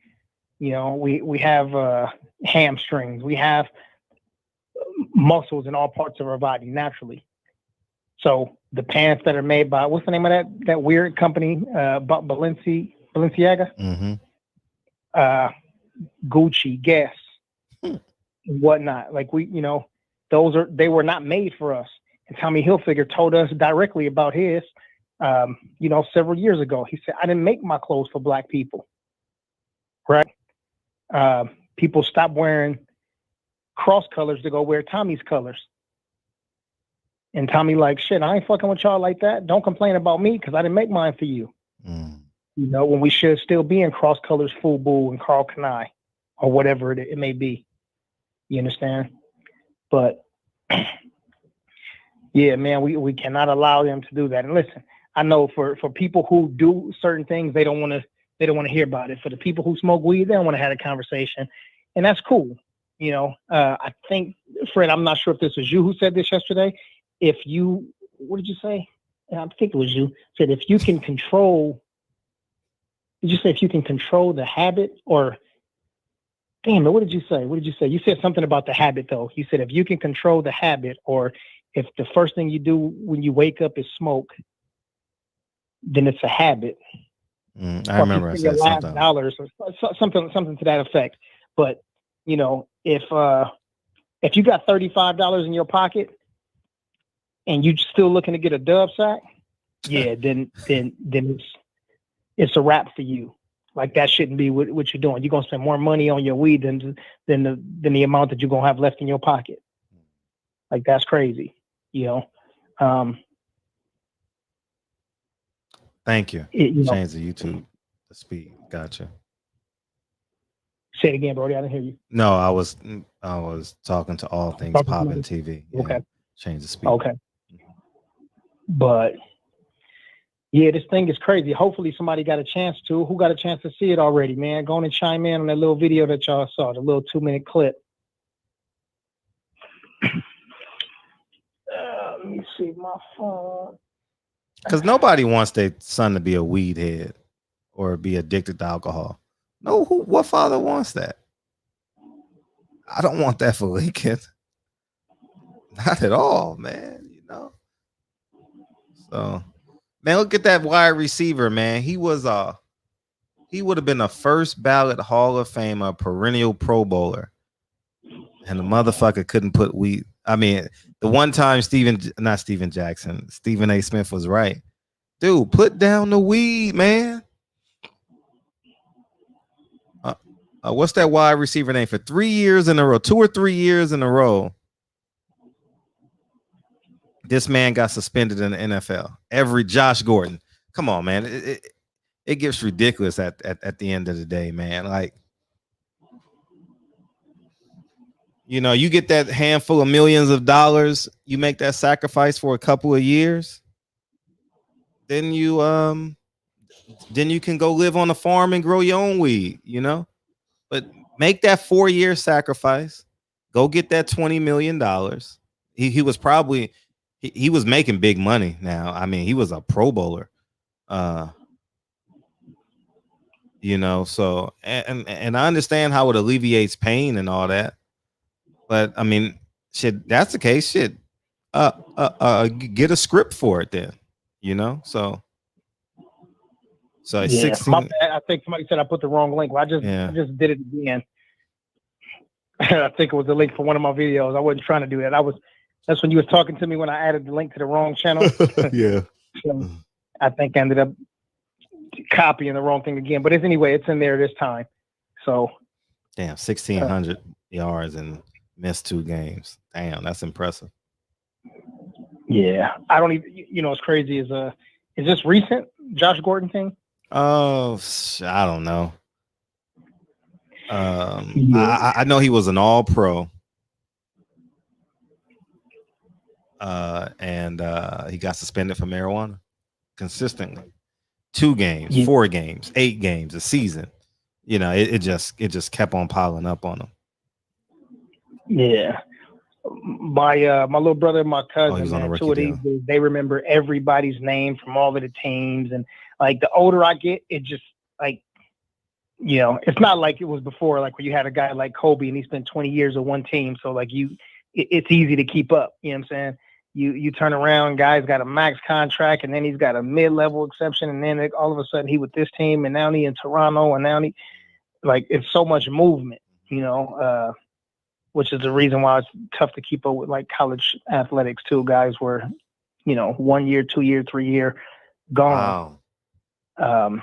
have hamstrings, we have muscles in all parts of our body naturally. So the pants that are made by, what's the name of that weird company, Balenciaga, Gucci, Guess, and whatnot. Like they were not made for us. And Tommy Hilfiger told us directly about his, several years ago. He said, I didn't make my clothes for Black people. Right? People stopped wearing cross colors to go wear Tommy's colors. And Tommy like, shit, I ain't fucking with y'all like that. Don't complain about me because I didn't make mine for you. When we should still be in cross colors, FUBU and Carl Kanai or whatever it may be. You understand? But yeah, man, we cannot allow them to do that. And listen, I know for people who do certain things, they don't want to hear about it. For the people who smoke weed, they don't want to have a conversation, and that's cool. I think, Fred, I'm not sure if this was you who said this yesterday. What did you say? I think it was you. Said if you can control. Did you say if you can control the habit or? Damn it! What did you say? You said something about the habit though. You said if you can control the habit, or if the first thing you do when you wake up is smoke, then it's a habit.
I remember I said something.
Dollars or something to that effect. But if you got $35 in your pocket and you still looking to get a dub sack, yeah, then it's a wrap for you. Like that shouldn't be what you're doing. You're gonna spend more money on your weed than the amount that you're gonna have left in your pocket. Like that's crazy,
Thank you. Change the YouTube the speed. Gotcha.
Say it again, Brody. I didn't hear you.
No, I was talking to All Things Poppin' TV. Yeah.
Okay.
Change the speed.
Okay. But yeah, this thing is crazy. Hopefully somebody got a chance to. Who got a chance to see it already, man? Go on and chime in on that little video that y'all saw, the little 2-minute clip. Let me see my phone.
Because nobody wants their son to be a weed head or be addicted to alcohol. No, what father wants that? I don't want that for Lincoln. Not at all, man. You know. So, man, look at that wide receiver, man. He would have been a first ballot Hall of Famer, perennial Pro Bowler. And the motherfucker couldn't put weed. I mean, the one time Stephen A. Smith was right. Dude, put down the weed, man. What's that wide receiver name? For 3 years in a row, 2 or 3 years in a row, this man got suspended in the NFL. Josh Gordon. Come on, man. It gets ridiculous at the end of the day, man. Like, you know, you get that handful of millions of dollars, you make that sacrifice for a couple of years, then you can go live on a farm and grow your own weed, you know. But make that 4-year sacrifice, go get that $20 million. He was probably he was making big money now. I mean, he was a Pro Bowler. You know, so and I understand how it alleviates pain and all that. But I mean, shit, that's the case. Shit, get a script for it then, you know. So it's 16.
My bad. I think somebody said I put the wrong link. Well, I just did it again. I think it was the link for one of my videos. I wasn't trying to do that. That's when you was talking to me when I added the link to the wrong channel.
Yeah.
So I think I ended up copying the wrong thing again. But it's in there this time. So
damn, 1,600 yards and missed 2 games. Damn, that's impressive.
Yeah, I don't even. You know, what's crazy is this recent Josh Gordon thing?
Oh, I don't know. I know he was an All-Pro, and he got suspended for marijuana consistently. 2 games, 4 games, 8 games a season. You know, it just kept on piling up on him.
Yeah. My little brother and my cousin, man, 2 of these dudes, they remember everybody's name from all of the teams. And like, the older I get, it just like, you know, it's not like it was before, like where you had a guy like Kobe and he spent 20 years on one team. So like it's easy to keep up. You know what I'm saying? You turn around, guy's got a max contract and then he's got a mid-level exception. And then all of a sudden he with this team and now he in Toronto and now like, it's so much movement, you know, which is the reason why it's tough to keep up with like college athletics too. Guys were, you know, 1 year, 2 year, 3 year gone.
Wow.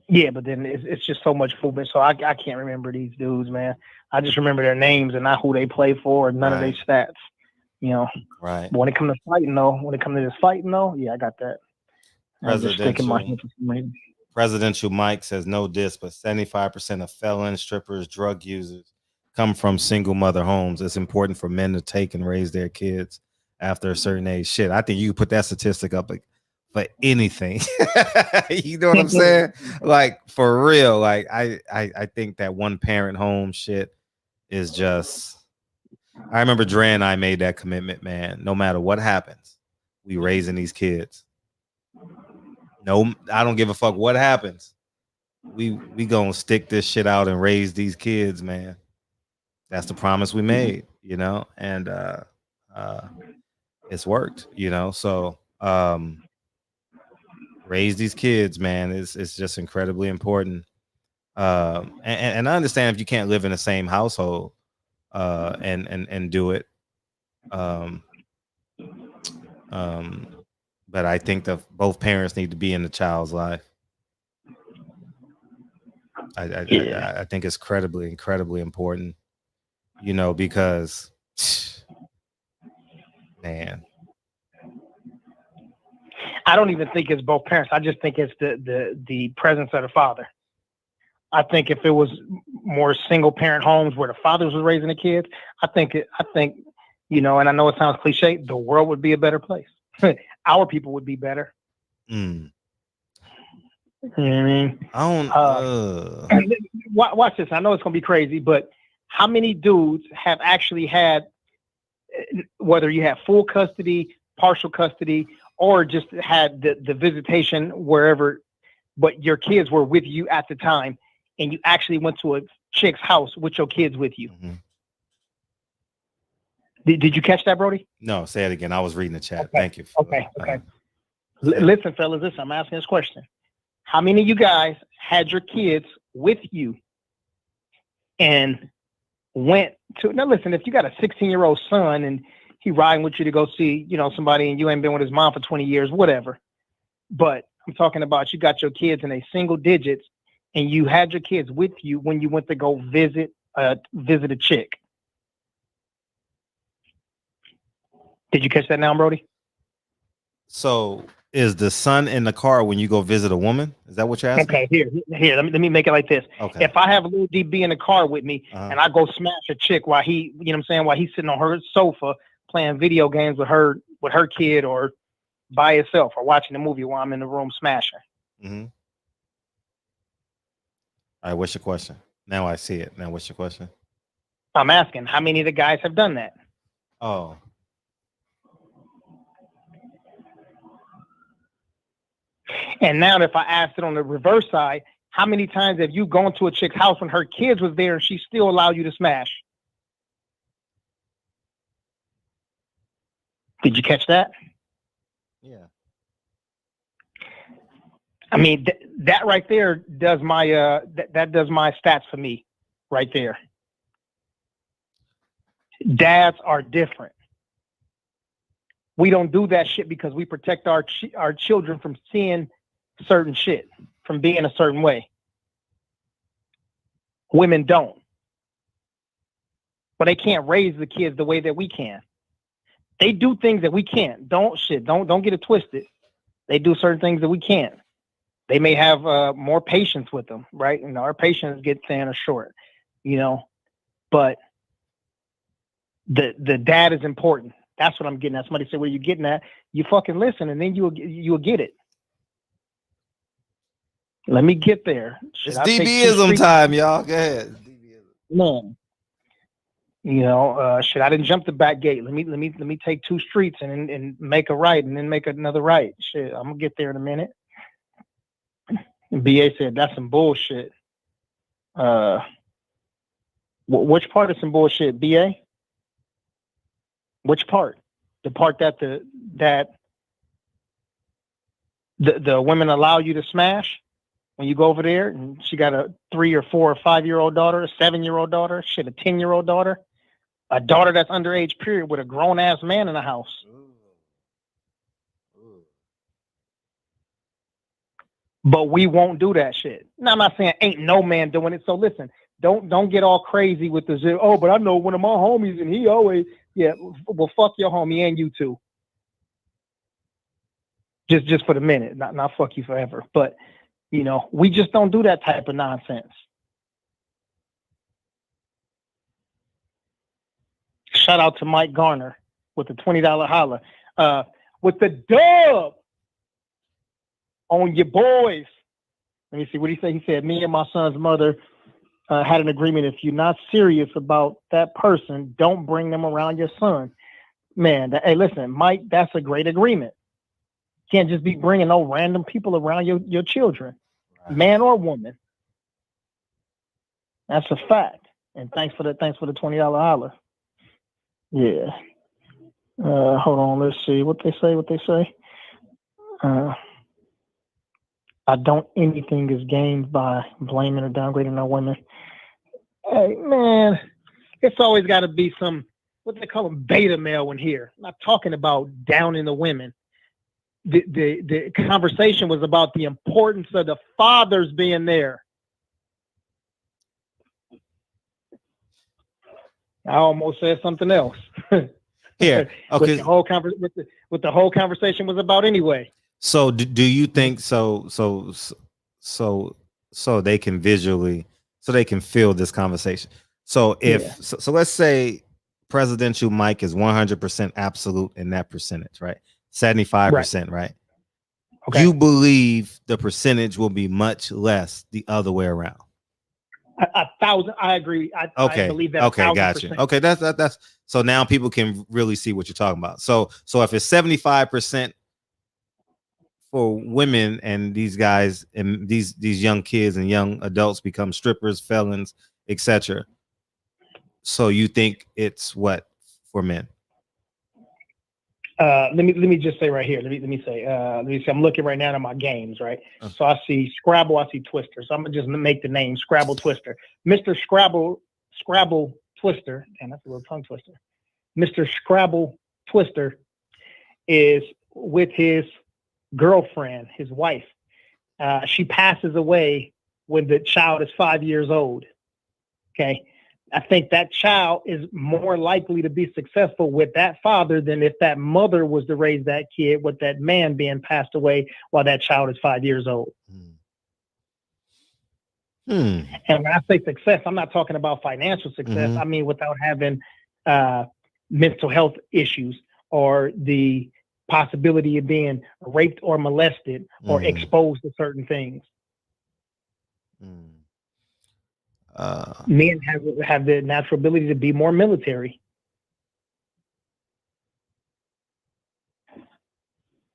Yeah, but then it's just so much movement. So I can't remember these dudes, man. I just remember their names and not who they play for and none of their stats, you know.
Right.
But when it comes to fighting though, yeah, I got that.
Presidential Mike says no diss, but 75% of felons, strippers, drug users come from single mother homes. It's important for men to take and raise their kids after a certain age. Shit, I think you could put that statistic up for anything. You know what I'm saying? Like, for real. Like, I think that one parent home shit is just, I remember Dre and I made that commitment, man. No matter what happens, we raising these kids. No, I don't give a fuck what happens. We gonna stick this shit out and raise these kids, man. That's the promise we made, you know, and it's worked, you know. So raise these kids, man. It's just incredibly important. And I understand if you can't live in the same household and do it. But I think that both parents need to be in the child's life. I think it's incredibly important, you know, because, man,
I don't even think it's both parents. I just think it's the presence of the father. I think if it was more single parent homes where the fathers was raising the kids, I think, you know, and I know it sounds cliche, the world would be a better place. Our people would be better.
Mm.
You know what I mean?
I don't.
Watch this. I know it's gonna be crazy, but how many dudes have actually had whether you have full custody, partial custody, or just had the visitation wherever, but your kids were with you at the time, and you actually went to a chick's house with your kids with you.
Mm-hmm.
Did you catch that, Brody?
No, say it again. I was reading the chat.
Okay.
Thank you.
Okay. Listen, fellas, listen, I'm asking this question. How many of you guys had your kids with you and went to, now listen, if you got a 16-year-old son and he riding with you to go see, somebody, and you ain't been with his mom for 20 years, whatever. But I'm talking about you got your kids in a single digits and you had your kids with you when you went to go visit a chick. Did you catch that now, Brody?
So is the son in the car when you go visit a woman? Is that what you're asking?
Okay, here. Let me make it like this.
Okay.
If I have a little DB in the car with me and I go smash a chick while he, while he's sitting on her sofa playing video games with her kid or by himself or watching a movie while I'm in the room smashing.
Mm-hmm. All right, what's your question? Now I see it. Now what's your question?
I'm asking how many of the guys have done that?
Oh.
And now if I asked it on the reverse side, how many times have you gone to a chick's house when her kids was there and she still allowed you to smash? Did you catch that?
Yeah.
I mean, that right there does my that does my stats for me right there. Dads are different. We don't do that shit because we protect our children from seeing certain shit, from being a certain way. Women don't. But they can't raise the kids the way that we can. They do things that we can't. Don't get it twisted. They do certain things that we can't. They may have more patience with them, right? And our patience gets thin or short, but the dad is important. That's what I'm getting at. Somebody said, "Where you getting at?" You fucking listen, and then you'll get it. Let me get there.
It's DBism time, y'all. Go ahead.
Man, shit. I didn't jump the back gate. Let me take 2 streets and make a right, and then make another right. Shit, I'm gonna get there in a minute. And BA said that's some bullshit. Which part is some bullshit, BA? Which part? The part that the women allow you to smash when you go over there, and she got a 3 or 4 or 5-year-old daughter, a 7-year-old daughter, shit, a 10-year-old daughter, a daughter that's underage, period, with a grown ass man in the house. But we won't do that shit. Now, I'm not saying ain't no man doing it. So listen, don't get all crazy with the zero. Oh, but I know one of my homies and he always, yeah, well, fuck your homie and you too. Just for the minute, not fuck you forever. But, we just don't do that type of nonsense. Shout out to Mike Garner with the $20 holla. With the dub on your boys. Let me see what he said. He said, me and my son's mother had an agreement. If you're not serious about that person, don't bring them around your son. Man, hey, listen, Mike, that's a great agreement. You can't just be bringing no random people around your children, man or woman. That's a fact. And thanks for the $20 holler. Yeah. Hold on. Let's see what they say. I don't anything is gained by blaming or downgrading no women. Hey, man, it's always got to be some, what they call them, beta male in here. I'm not talking about downing the women. The conversation was about the importance of the fathers being there. I almost said something else.
Here, okay.
What the whole conversation was about anyway.
So do you think so they can feel this conversation? So so let's say presidential Mike is 100% absolute in that percentage, right? 75%, right? Okay. You believe the percentage will be much less the other way around?
1,000. I agree. I believe that.
Okay, gotcha. Okay, that's so now people can really see what you're talking about. So if it's 75% for women and these guys and these young kids and young adults become strippers, felons, etc. So you think it's what for men?
Let me just say right here. Let me say. I'm looking right now at my games, right? So I see Scrabble, I see Twister. So I'm gonna just make the name Scrabble Twister. Mr. Scrabble Twister, and that's a little tongue twister. Mr. Scrabble Twister is with his girlfriend, his wife. She passes away when the child is 5 years old. Okay. I think that child is more likely to be successful with that father than if that mother was to raise that kid with that man being passed away while that child is 5 years old. And when I say success, I'm not talking about financial success. I mean, without having mental health issues or the possibility of being raped or molested or exposed to certain things. Men have the natural ability to be more military.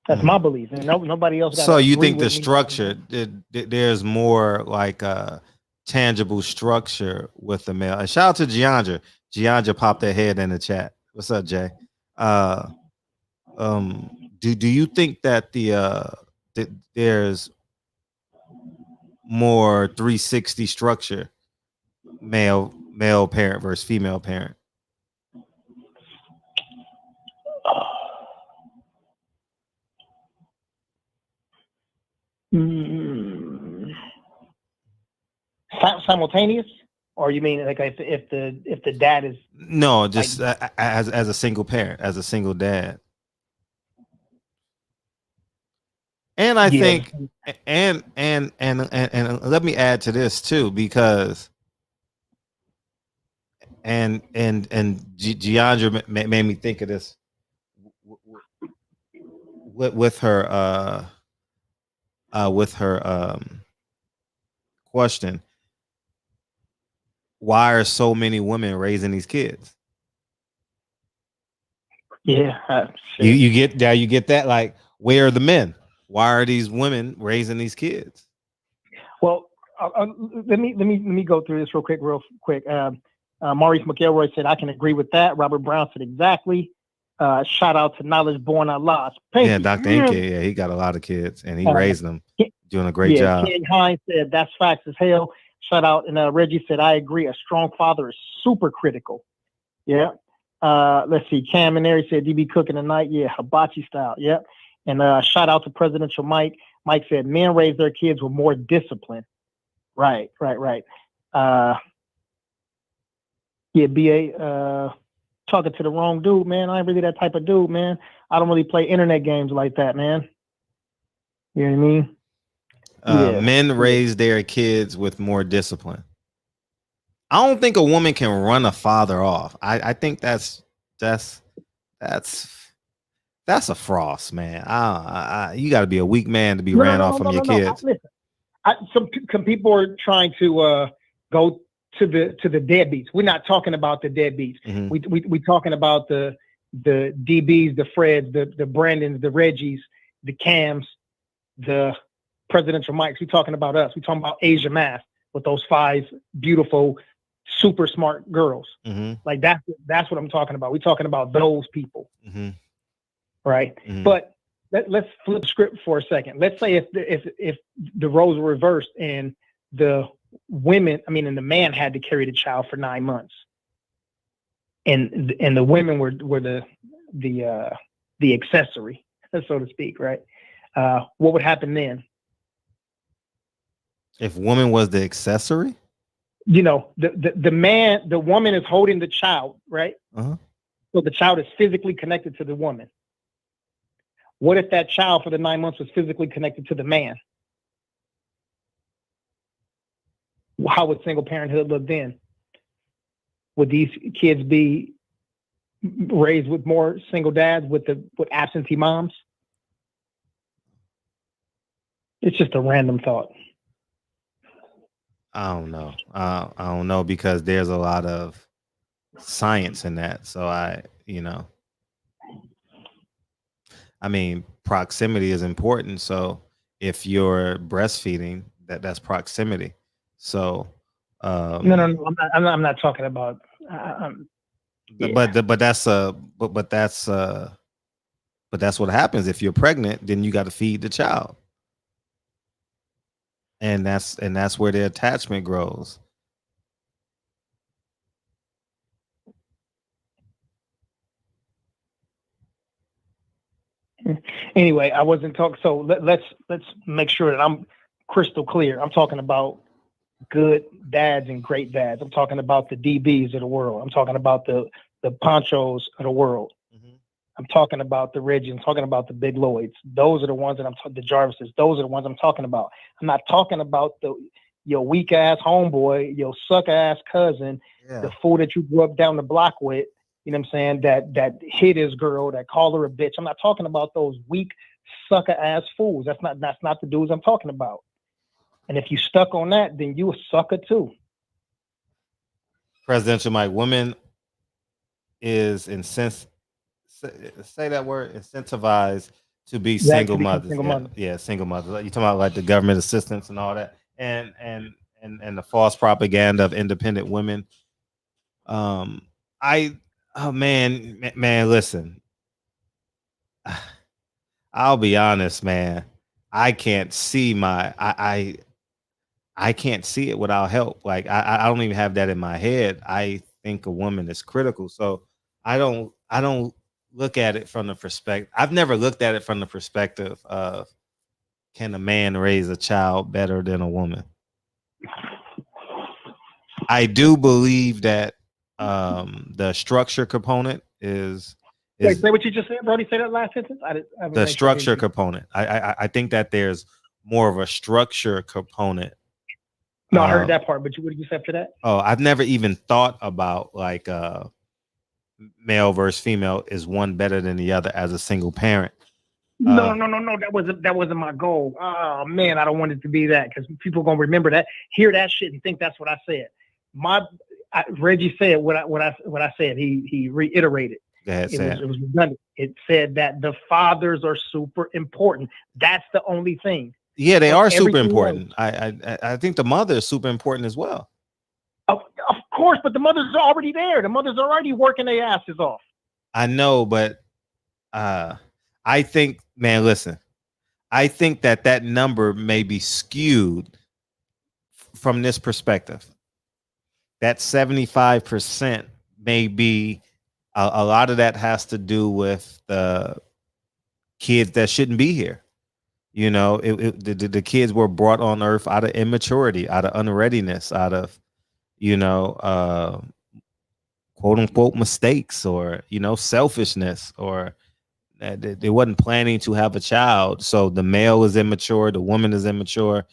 That's my belief, and nobody else.
So you think the structure, there's more like a tangible structure with the male? And shout out to Giandra. Giandra popped their head in the chat. What's up, Jay? Do you think that that there's more 360 structure, male parent versus female parent?
Simultaneous, or you mean like if the dad is
no, just like, as a single parent, as a single dad? And I think, and let me add to this too, because and Giandra made me think of this with her question. Why are so many women raising these kids?
Yeah,
you get that, like, where are the men? Why are these women raising these kids?
Well, let me go through this real quick. Maurice McElroy said, I can agree with that. Robert Brown said, exactly. Shout out to Knowledge Born Not Lost.
Yeah, Dr. Inke, yeah, he got a lot of kids and he raised them, doing a great job.
Ken Hines said, that's facts as hell. Shout out. And Reggie said, I agree. A strong father is super critical. Yeah. Let's see. Cam and Ari said, DB cooking tonight. Yeah, hibachi style. Yep. And shout out to Presidential Mike. Mike said, men raise their kids with more discipline. Right. Yeah, BA, talking to the wrong dude, man. I ain't really that type of dude, man. I don't really play internet games like that, man. You know what I mean?
Men raise their kids with more discipline. I don't think a woman can run a father off. I think that's a frost, man. You got to be a weak man to be ran off from your kids.
Listen, some people are trying to go to the deadbeats. We're not talking about the deadbeats. We talking about the DBs, the Freds, the Brandons, the Reggies, the Cams, the Presidential Mikes. We're talking about us. We're talking about Asia Math with those 5 beautiful, super smart girls. Like that's what I'm talking about. We're talking about those people. Right. But let's flip script for a second. Let's say if the roles were reversed and the the man had to carry the child for 9 months, and the women were the accessory, so to speak, right? What would happen then?
If woman was the accessory?
You know, the woman is holding the child, right? So the child is physically connected to the woman. What if that child for the 9 months was physically connected to the man? How would single parenthood look then? Would these kids be raised with more single dads with absentee moms? It's just a random thought.
I don't know. I don't know because there's a lot of science in that. So I mean, proximity is important. So if you're breastfeeding, that's proximity. So,
No, no, no. I'm not talking about. Yeah.
but that's what happens if you're pregnant. Then you got to feed the child, and that's where the attachment grows.
Anyway, I wasn't talking. So let's make sure that I'm crystal clear. I'm talking about good dads and great dads. I'm talking about the DBs of the world. I'm talking about the Ponchos of the world.
Mhm.
I'm talking about the Reggie. I'm talking about the Big Lloyds. Those are the ones that the Jarvises. Those are the ones I'm talking about. I'm not talking about your weak ass homeboy, your suck ass cousin, the fool that you grew up down the block with. You know what I'm saying? That hit his girl, that called her a bitch. I'm not talking about those weak sucker ass fools. That's not the dudes I'm talking about. And if you stuck on that, then you a sucker too.
Presidential Mike, women is say that word, incentivized to be single mothers. Yeah, single mothers. You talking about like the government assistance and all that, and the false propaganda of independent women. I oh man, listen. I'll be honest, man. I can't see I can't see it without help. Like I don't even have that in my head. I think a woman is critical. So I don't look at it from the perspective. I've never looked at it from the perspective of can a man raise a child better than a woman? I do believe that the structure component is
Wait, say what you just said, Brody. Say that last sentence.
The structure component. I think that there's more of a structure component.
No, I heard that part, but what did you say after that?
Oh, I've never even thought about like male versus female. Is one better than the other as a single parent?
No. That wasn't my goal. Oh man, I don't want it to be that because people are gonna remember that, hear that shit, and think that's what I said. Reggie said what I said. He reiterated.
Go ahead,
it was redundant. It said that the fathers are super important. That's the only thing.
Yeah, they are super important. I think the mother is super important as well.
Of course, but the mothers are already there. The mothers are already working their asses off.
I know, but I think, man, listen, I think that number may be skewed from this perspective. That 75% may be a lot of that has to do with the kids that shouldn't be here. You know, the kids were brought on earth out of immaturity, out of unreadiness, out of, quote unquote mistakes, or, selfishness, or they wasn't planning to have a child. So the male is immature, the woman is immature,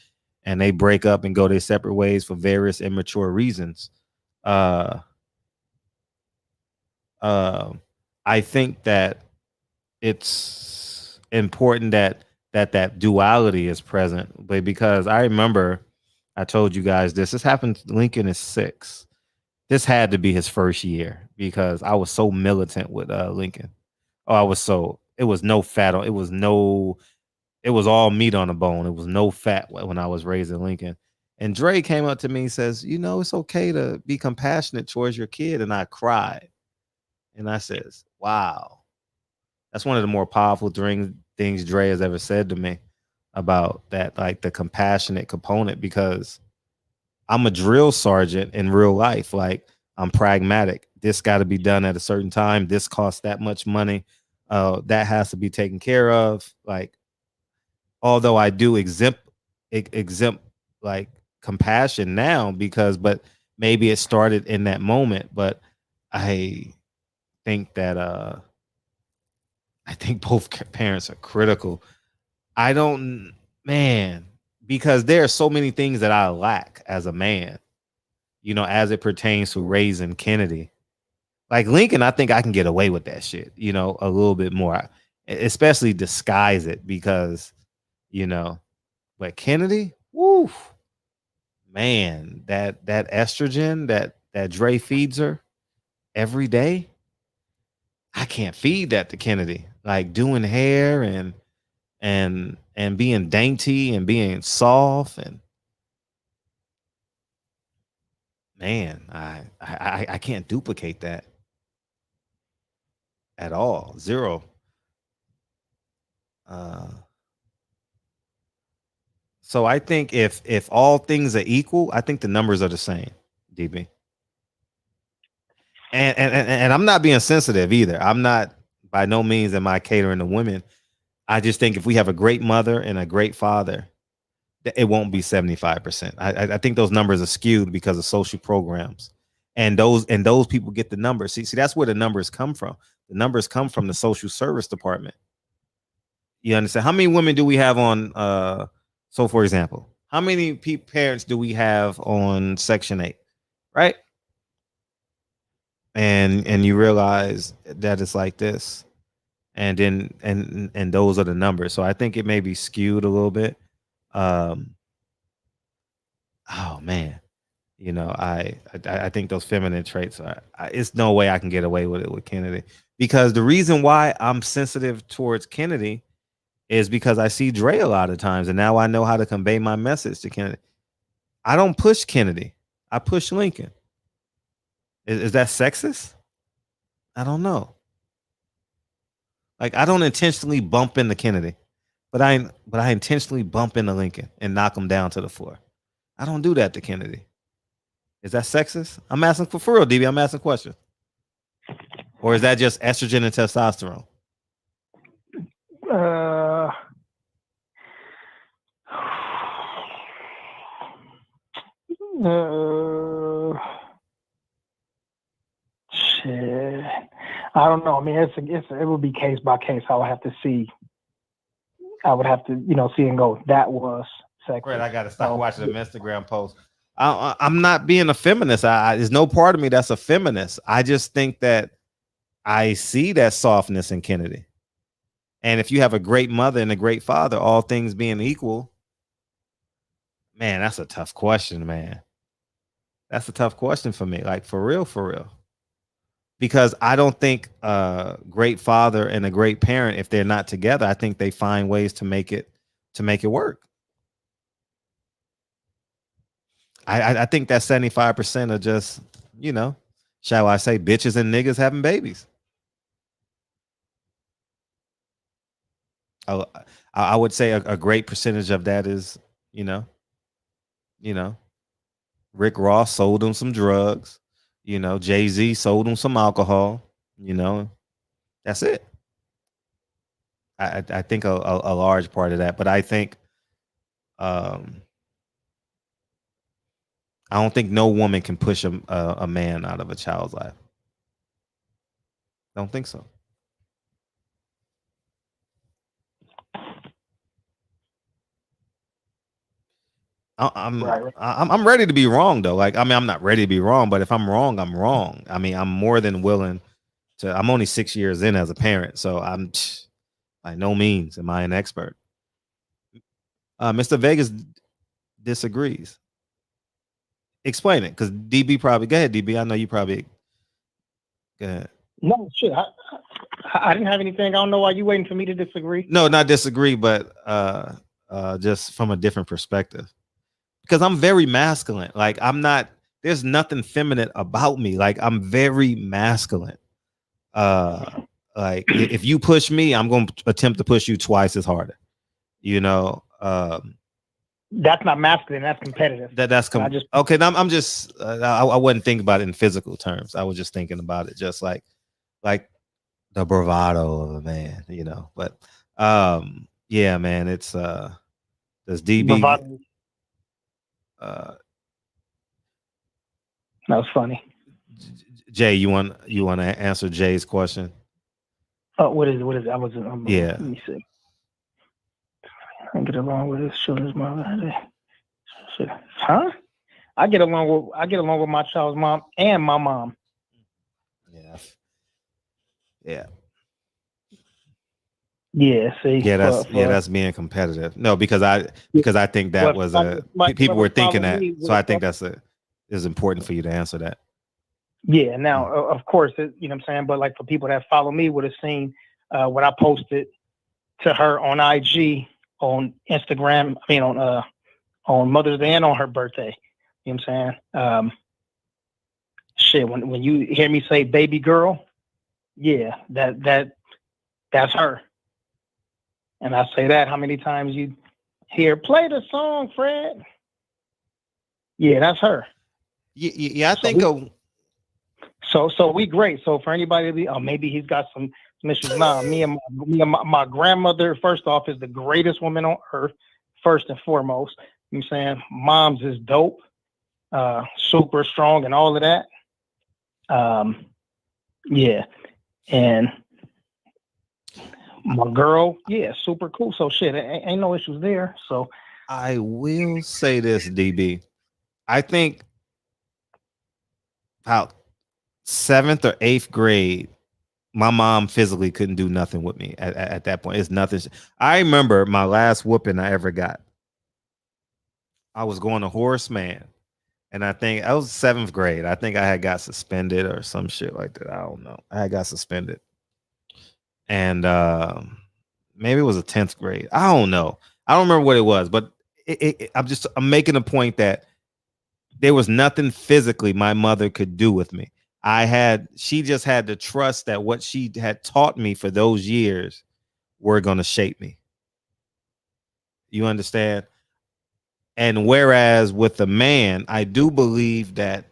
and they break up and go their separate ways for various immature reasons. I think that it's important that duality is present, but because I remember I told you guys this happened. Lincoln is 6. This had to be his first year because I was so militant with Lincoln. Oh, it was no fat on, it was all meat on the bone. It was no fat when I was raising Lincoln. And Dre came up to me and says, it's okay to be compassionate towards your kid. And I cried. And I says, wow. That's one of the more powerful things Dre has ever said to me about that, like the compassionate component, because I'm a drill sergeant in real life. Like, I'm pragmatic. This got to be done at a certain time. This costs that much money. That has to be taken care of. Like, although I do exempt like compassion now but maybe it started in that moment. But I think that I think both parents are critical. I don't, man, because there are so many things that I lack as a man, as it pertains to raising Kennedy. Like Lincoln, I think I can get away with that shit, a little bit more, especially disguise it because, but Kennedy, woo, man, that estrogen that Dre feeds her every day, I can't feed that to Kennedy. Like doing hair and being dainty and being soft, and man, I can't duplicate that at all. Zero. So I think if all things are equal, I think the numbers are the same, DB. And I'm not being sensitive either. I'm not, by no means am I catering to women. I just think if we have a great mother and a great father, it won't be 75%. I think those numbers are skewed because of social programs, and those people get the numbers. See, that's where the numbers come from. The numbers come from the social service department. You understand? How many women do we have on? So, for example, how many parents do we have on Section 8? Right? And you realize that it's like this, and then and those are the numbers. So I think it may be skewed a little bit. Oh man, I think those feminine traits are. It's no way I can get away with it with Kennedy, because the reason why I'm sensitive towards Kennedy is because I see Dre a lot of times, and now I know how to convey my message to Kennedy. I don't push Kennedy. I push Lincoln. Is that sexist? I don't know. Like, I don't intentionally bump into Kennedy, but I intentionally bump into Lincoln and knock him down to the floor. I don't do that to Kennedy. Is that sexist? I'm asking for real, DB. I'm asking a question. Or is that just estrogen and testosterone?
Shit. I don't know. I mean, it would be case by case. I would have to see. I would have to, see and go, that was sexist.
Right, I got to stop watching the Instagram post. I'm not being a feminist. There's no part of me that's a feminist. I just think that I see that softness in Kennedy. And if you have a great mother and a great father, all things being equal, man, that's a tough question, man. That's a tough question for me. Like, for real. Because I don't think a great father and a great parent, if they're not together, I think they find ways to make it work. I think that 75% are just, shall I say, bitches and niggas having babies. I would say a great percentage of that is, Rick Ross sold him some drugs. Jay-Z sold him some alcohol. That's it. I think a large part of that, but I think I don't think no woman can push a man out of a child's life. Don't think so. I'm ready to be wrong though. Like, I mean, I'm not ready to be wrong, but if I'm wrong, I'm wrong. I mean, I'm more than willing to. I'm only 6 years in as a parent, so I'm by no means am I an expert. Mr. Vegas disagrees. Explain it, because DB probably. Go ahead, DB. I know you probably. Go ahead.
No shit. I didn't have anything. I don't know why you waiting for me to disagree.
No, not disagree, but just from a different perspective. Because I'm very masculine. Like, I'm not. There's nothing feminine about me. Like, I'm very masculine. Like, if you push me, I'm going to attempt to push you twice as harder.
That's not masculine. That's competitive.
Okay. I'm just. I wasn't thinking about it in physical terms. I was just thinking about it just like the bravado of a man. But yeah, man. It's does DB.
Bravado. That was funny.
Jay, you want to answer Jay's question?
Oh, what is it?
Yeah.
Let me see. I get along with his children's mother. Huh? I get along with my child's mom and my mom.
Yeah.
Yeah, see.
That's being competitive. No, because I think that was people were thinking that. So I think is important for you to answer that.
Yeah. Now, of course, you know what I'm saying, but like for people that follow me would have seen what I posted to her on IG, on Instagram. I mean, on Mother's Day and on her birthday. You know what I'm saying? Shit. When you hear me say baby girl, yeah, that's her. And I say that how many times you hear play the song, Fred? Yeah, that's her.
Yeah, I think.
So we great. So for anybody to be, maybe he's got some issues. Nah, me and my grandmother, first off, is the greatest woman on earth, first and foremost. You know what I'm saying? Mom's is dope, super strong and all of that. Yeah. And my girl, yeah, super cool. So shit, ain't no issues there. So
I will say this, DB. I think about 7th or 8th grade, my mom physically couldn't do nothing with me at that point. It's nothing. I remember my last whooping I ever got. I was going to Horace Mann, and I think I was 7th grade. I think I had got suspended or some shit like that. I don't know. I had got suspended. And maybe it was a 10th grade. I don't know. I don't remember what it was, but I'm making a point that there was nothing physically my mother could do with me. She just had to trust that what she had taught me for those years were going to shape me. You understand? And whereas with a man, I do believe that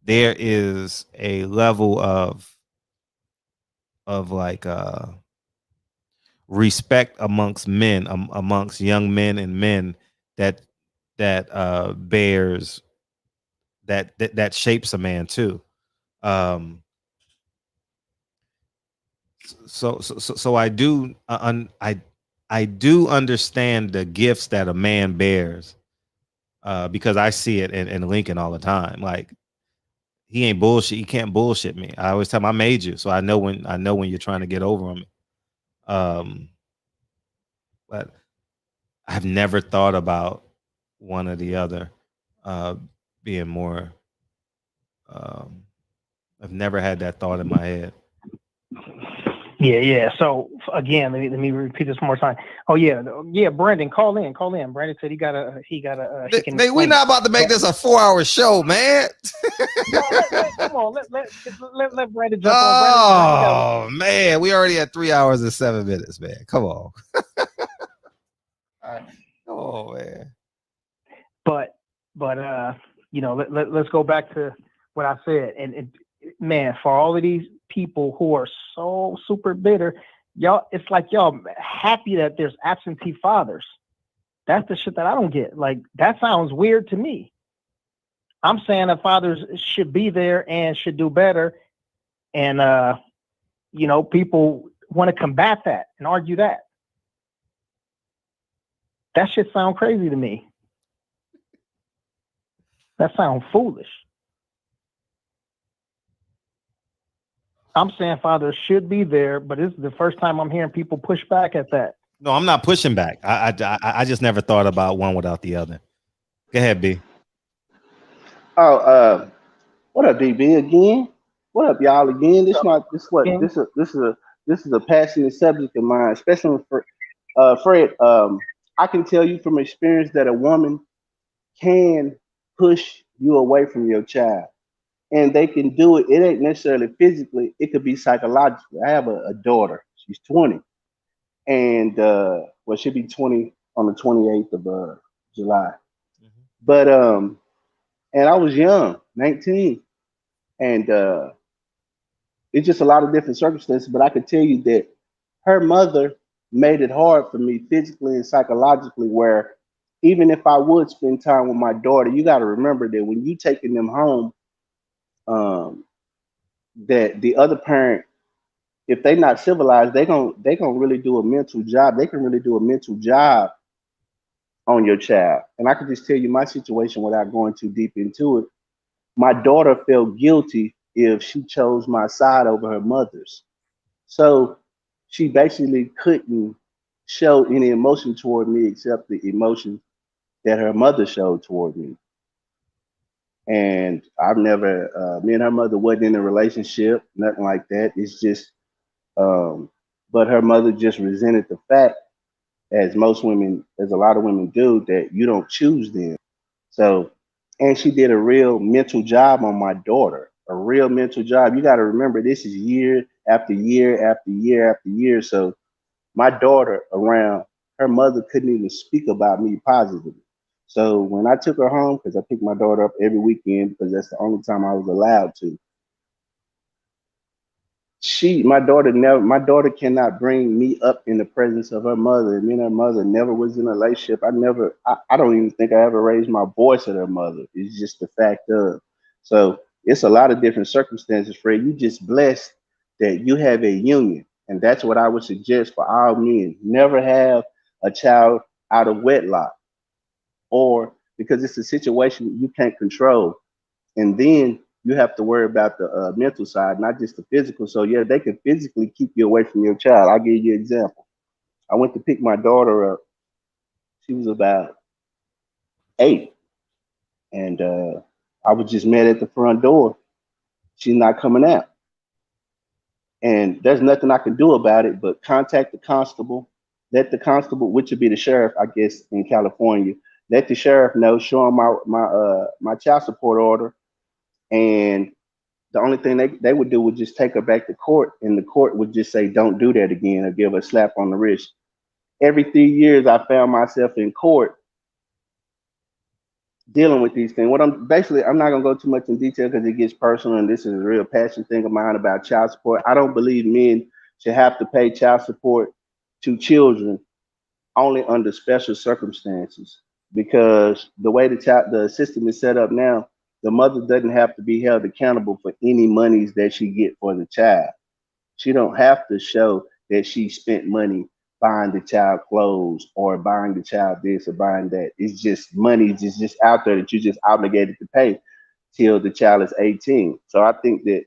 there is a level of like respect amongst men, amongst young men and men that bears that shapes a man too. So I do I do understand the gifts that a man bears, because I see it in Lincoln all the time. Like, he ain't bullshit. He can't bullshit me. I always tell him I made you, so I know when you're trying to get over on me. But I've never thought about one or the other being more. I've never had that thought in my head.
Yeah. So again, let me repeat this one more time. Oh yeah. Brandon, call in. Brandon said he got a.
We're not about to make this a 4-hour show, man.
Come on, let Brandon jump
on. Oh man, we already at 3 hours and 7 minutes, man. Come on. Oh man.
But let's go back to what I said. And man, for all of these people who are so super bitter, y'all, it's like y'all happy that there's absentee fathers. That's the shit that I don't get. Like, that sounds weird to me. I'm saying that fathers should be there and should do better. And people want to combat that and argue that. That shit sound crazy to me. That sounds foolish. I'm saying fathers should be there, but this is the first time I'm hearing people push back at that.
No, I'm not pushing back. I just never thought about one without the other. Go ahead, B.
Oh, what up, DB again? What up, y'all again? This is a passionate subject of mine, especially for Fred. I can tell you from experience that a woman can push you away from your child. And they can do it. It ain't necessarily physically. It could be psychologically. I have a daughter. She's 20, and she'll be 20 on the 28th of July. Mm-hmm. But and I was young, 19, and it's just a lot of different circumstances. But I could tell you that her mother made it hard for me physically and psychologically. Where even if I would spend time with my daughter, you got to remember that when you taking them home, that the other parent, if they not civilized, they gonna really do a mental job. They can really do a mental job on your child. And I can just tell you my situation without going too deep into it. My daughter felt guilty if she chose my side over her mother's. So she basically couldn't show any emotion toward me except the emotion that her mother showed toward me. And I've never, me and her mother wasn't in a relationship, nothing like that. It's just, but her mother just resented the fact, as most women, as a lot of women do, that you don't choose them. So, and she did a real mental job on my daughter, a real mental job. You got to remember, this is year after year after year after year. So, my daughter around her mother couldn't even speak about me positively. So when I took her home, because I picked my daughter up every weekend because that's the only time I was allowed to, my daughter cannot bring me up in the presence of her mother. Me and her mother never was in a relationship. I don't even think I ever raised my voice at her mother. It's just the fact of. So it's a lot of different circumstances, Fred. You just blessed that you have a union. And that's what I would suggest for all men. Never have a child out of wedlock, or because it's a situation you can't control. And then you have to worry about the mental side, not just the physical. So yeah, they can physically keep you away from your child. I'll give you an example. I went to pick my daughter up. She was about 8, and I was just met at the front door. She's not coming out, and there's nothing I can do about it but contact the constable. Let the constable, which would be the sheriff, I guess, in California, let the sheriff know, show him my child support order, and the only thing they would do would just take her back to court, and the court would just say, don't do that again, or give her a slap on the wrist. Every 3 years, I found myself in court dealing with these things. I'm not going to go too much in detail because it gets personal, and this is a real passion thing of mine about child support. I don't believe men should have to pay child support to children only under special circumstances, because the way the system is set up now, the mother doesn't have to be held accountable for any monies that she get for the child. She don't have to show that she spent money buying the child clothes or buying the child this or buying that. It's just money is just out there that you're just obligated to pay till the child is 18. So I think that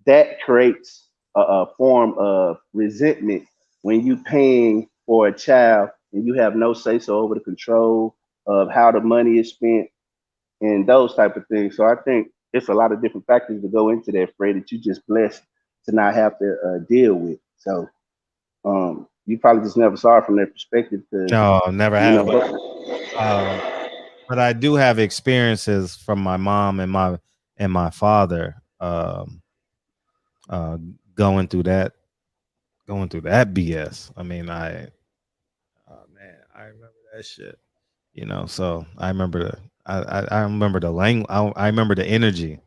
that creates a form of resentment when you paying for a child and you have no say so over the control of how the money is spent and those type of things. So I think it's a lot of different factors to go into that, Fred, that you just blessed to not have to deal with. So you probably just never saw it from that perspective.
No, never
You
have.
know,
But I do have experiences from my mom and my father going through that BS. I mean, I remember that shit. So I remember I remember the language. I remember the energy.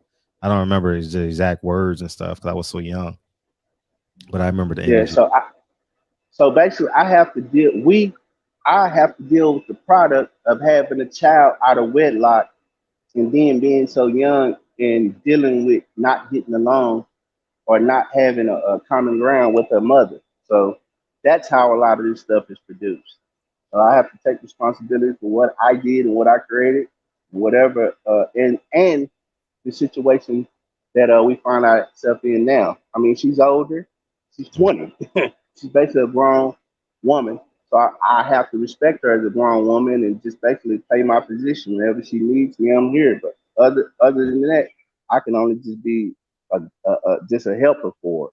I don't remember the exact words and stuff because I was so young. But I remember the
yeah.
energy.
So basically, I have to deal with the product of having a child out of wedlock and then being so young and dealing with not getting along or not having a common ground with her mother. So that's how a lot of this stuff is produced. So I have to take responsibility for what I did and what I created, whatever, and the situation that we find ourselves in now. I mean, she's older. She's 20. She's basically a grown woman. So I have to respect her as a grown woman and just basically play my position. Whenever she needs me, I'm here. But other than that, I can only just be just a helper for her.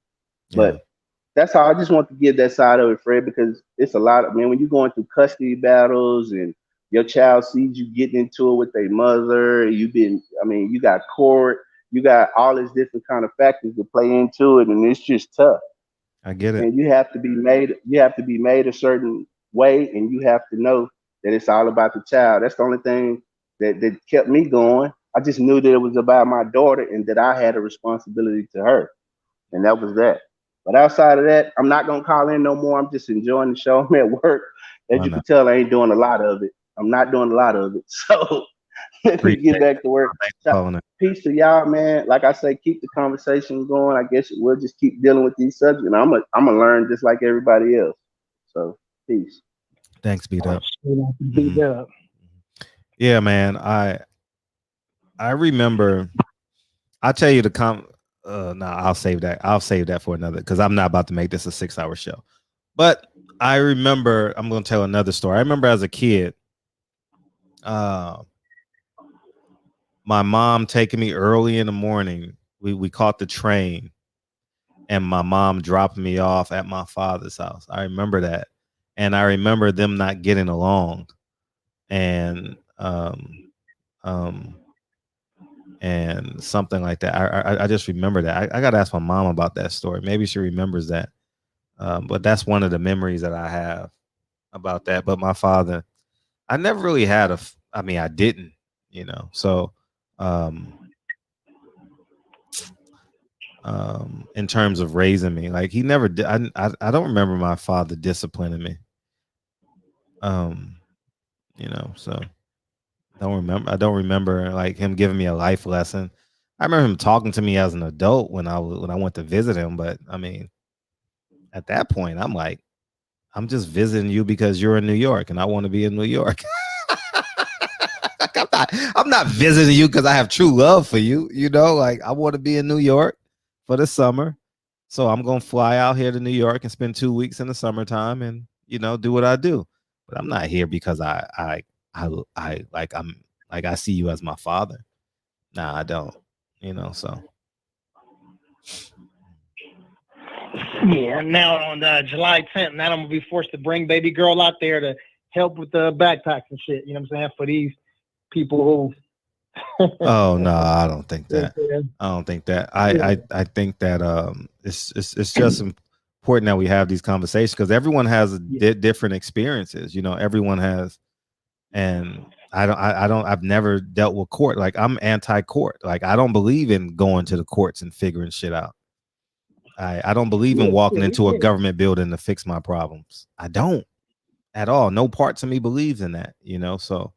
But that's how I just want to give that side of it, Fred, because it's a lot of, man, when you're going through custody battles and your child sees you getting into it with their mother, you got court, you got all these different kind of factors to play into it, and it's just tough.
I get it.
And you have to be made a certain way, and you have to know that it's all about the child. That's the only thing that kept me going. I just knew that it was about my daughter and that I had a responsibility to her. And that was that. But outside of that, I'm not gonna call in no more. I'm just enjoying the show. I'm at work. As you can tell, I ain't doing a lot of it. I'm not doing a lot of it. So let me get back to work. Peace to y'all, man. Like I say, keep the conversation going. I guess we'll just keep dealing with these subjects. And I'm gonna learn just like everybody else. So peace.
Thanks, beat up.
Beat up.
Yeah, man. I remember. I'll tell you I'll save that. I'll save that for another because I'm not about to make this a 6-hour show. But I remember, I'm going to tell another story. I remember as a kid, my mom taking me early in the morning. We caught the train, and my mom dropped me off at my father's house. I remember that. And I remember them not getting along. And and something like that. I just remember that. I got to ask my mom about that story. Maybe she remembers that. But that's one of the memories that I have about that. But my father, I never really had I mean, I didn't, so in terms of raising me, like he never did. I don't remember my father disciplining me. So I don't remember like him giving me a life lesson. I remember him talking to me as an adult when I went to visit him, but I mean, at that point, I'm like, I'm just visiting you because you're in New York and I want to be in New York. I'm not visiting you because I have true love for you. Like I want to be in New York for the summer. So I'm going to fly out here to New York and spend 2 weeks in the summertime and, do what I do. But I'm not here because I see you as my father. Nah, I don't, so.
Yeah, now on July 10th, now I'm gonna be forced to bring baby girl out there to help with the backpacks and shit. You know what I'm saying? For these people who.
Oh no, I don't think that. I don't think that. I think that it's just important that we have these conversations because everyone has different experiences. Everyone has, and I've never dealt with court. Like I'm anti-court. Like I don't believe in going to the courts and figuring shit out. I don't believe in walking into a government building to fix my problems. I don't at all. No parts of me believes in that, so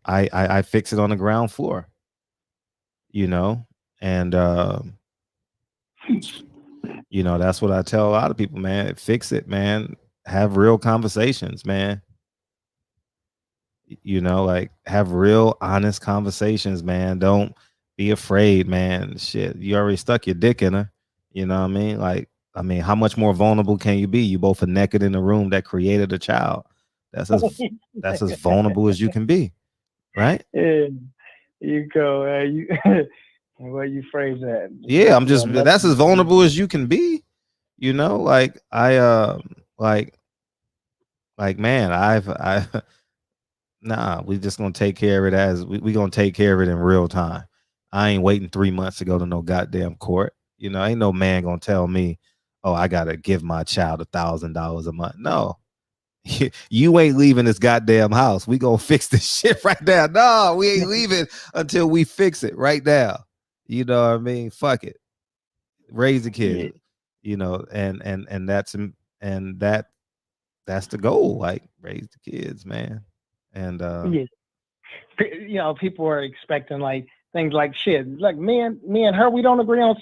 I fix it on the ground floor, and that's what I tell a lot of people, man. Fix it, man. Have real conversations, man. Like have real honest conversations, man. Don't be afraid, man. Shit, you already stuck your dick in her. You know what I mean? Like, how much more vulnerable can you be? You both are naked in the room that created a child. That's as vulnerable as you can be, right?
Yeah, you go. Where you phrase that?
Yeah, I'm just. That's as vulnerable as you can be. Like I like man, I nah, we just gonna take care of it as we gonna take care of it in real time. I ain't waiting 3 months to go to no goddamn court. Ain't no man gonna tell me, oh, I gotta give my child $1,000 a month. No, you ain't leaving this goddamn house. We gonna fix this shit right now. No, we ain't leaving until we fix it right now. You know what I mean? Fuck it. Raise the kids. And that's the goal. Like raise the kids, man. And
people are expecting like things like shit. Like me and her, we don't agree on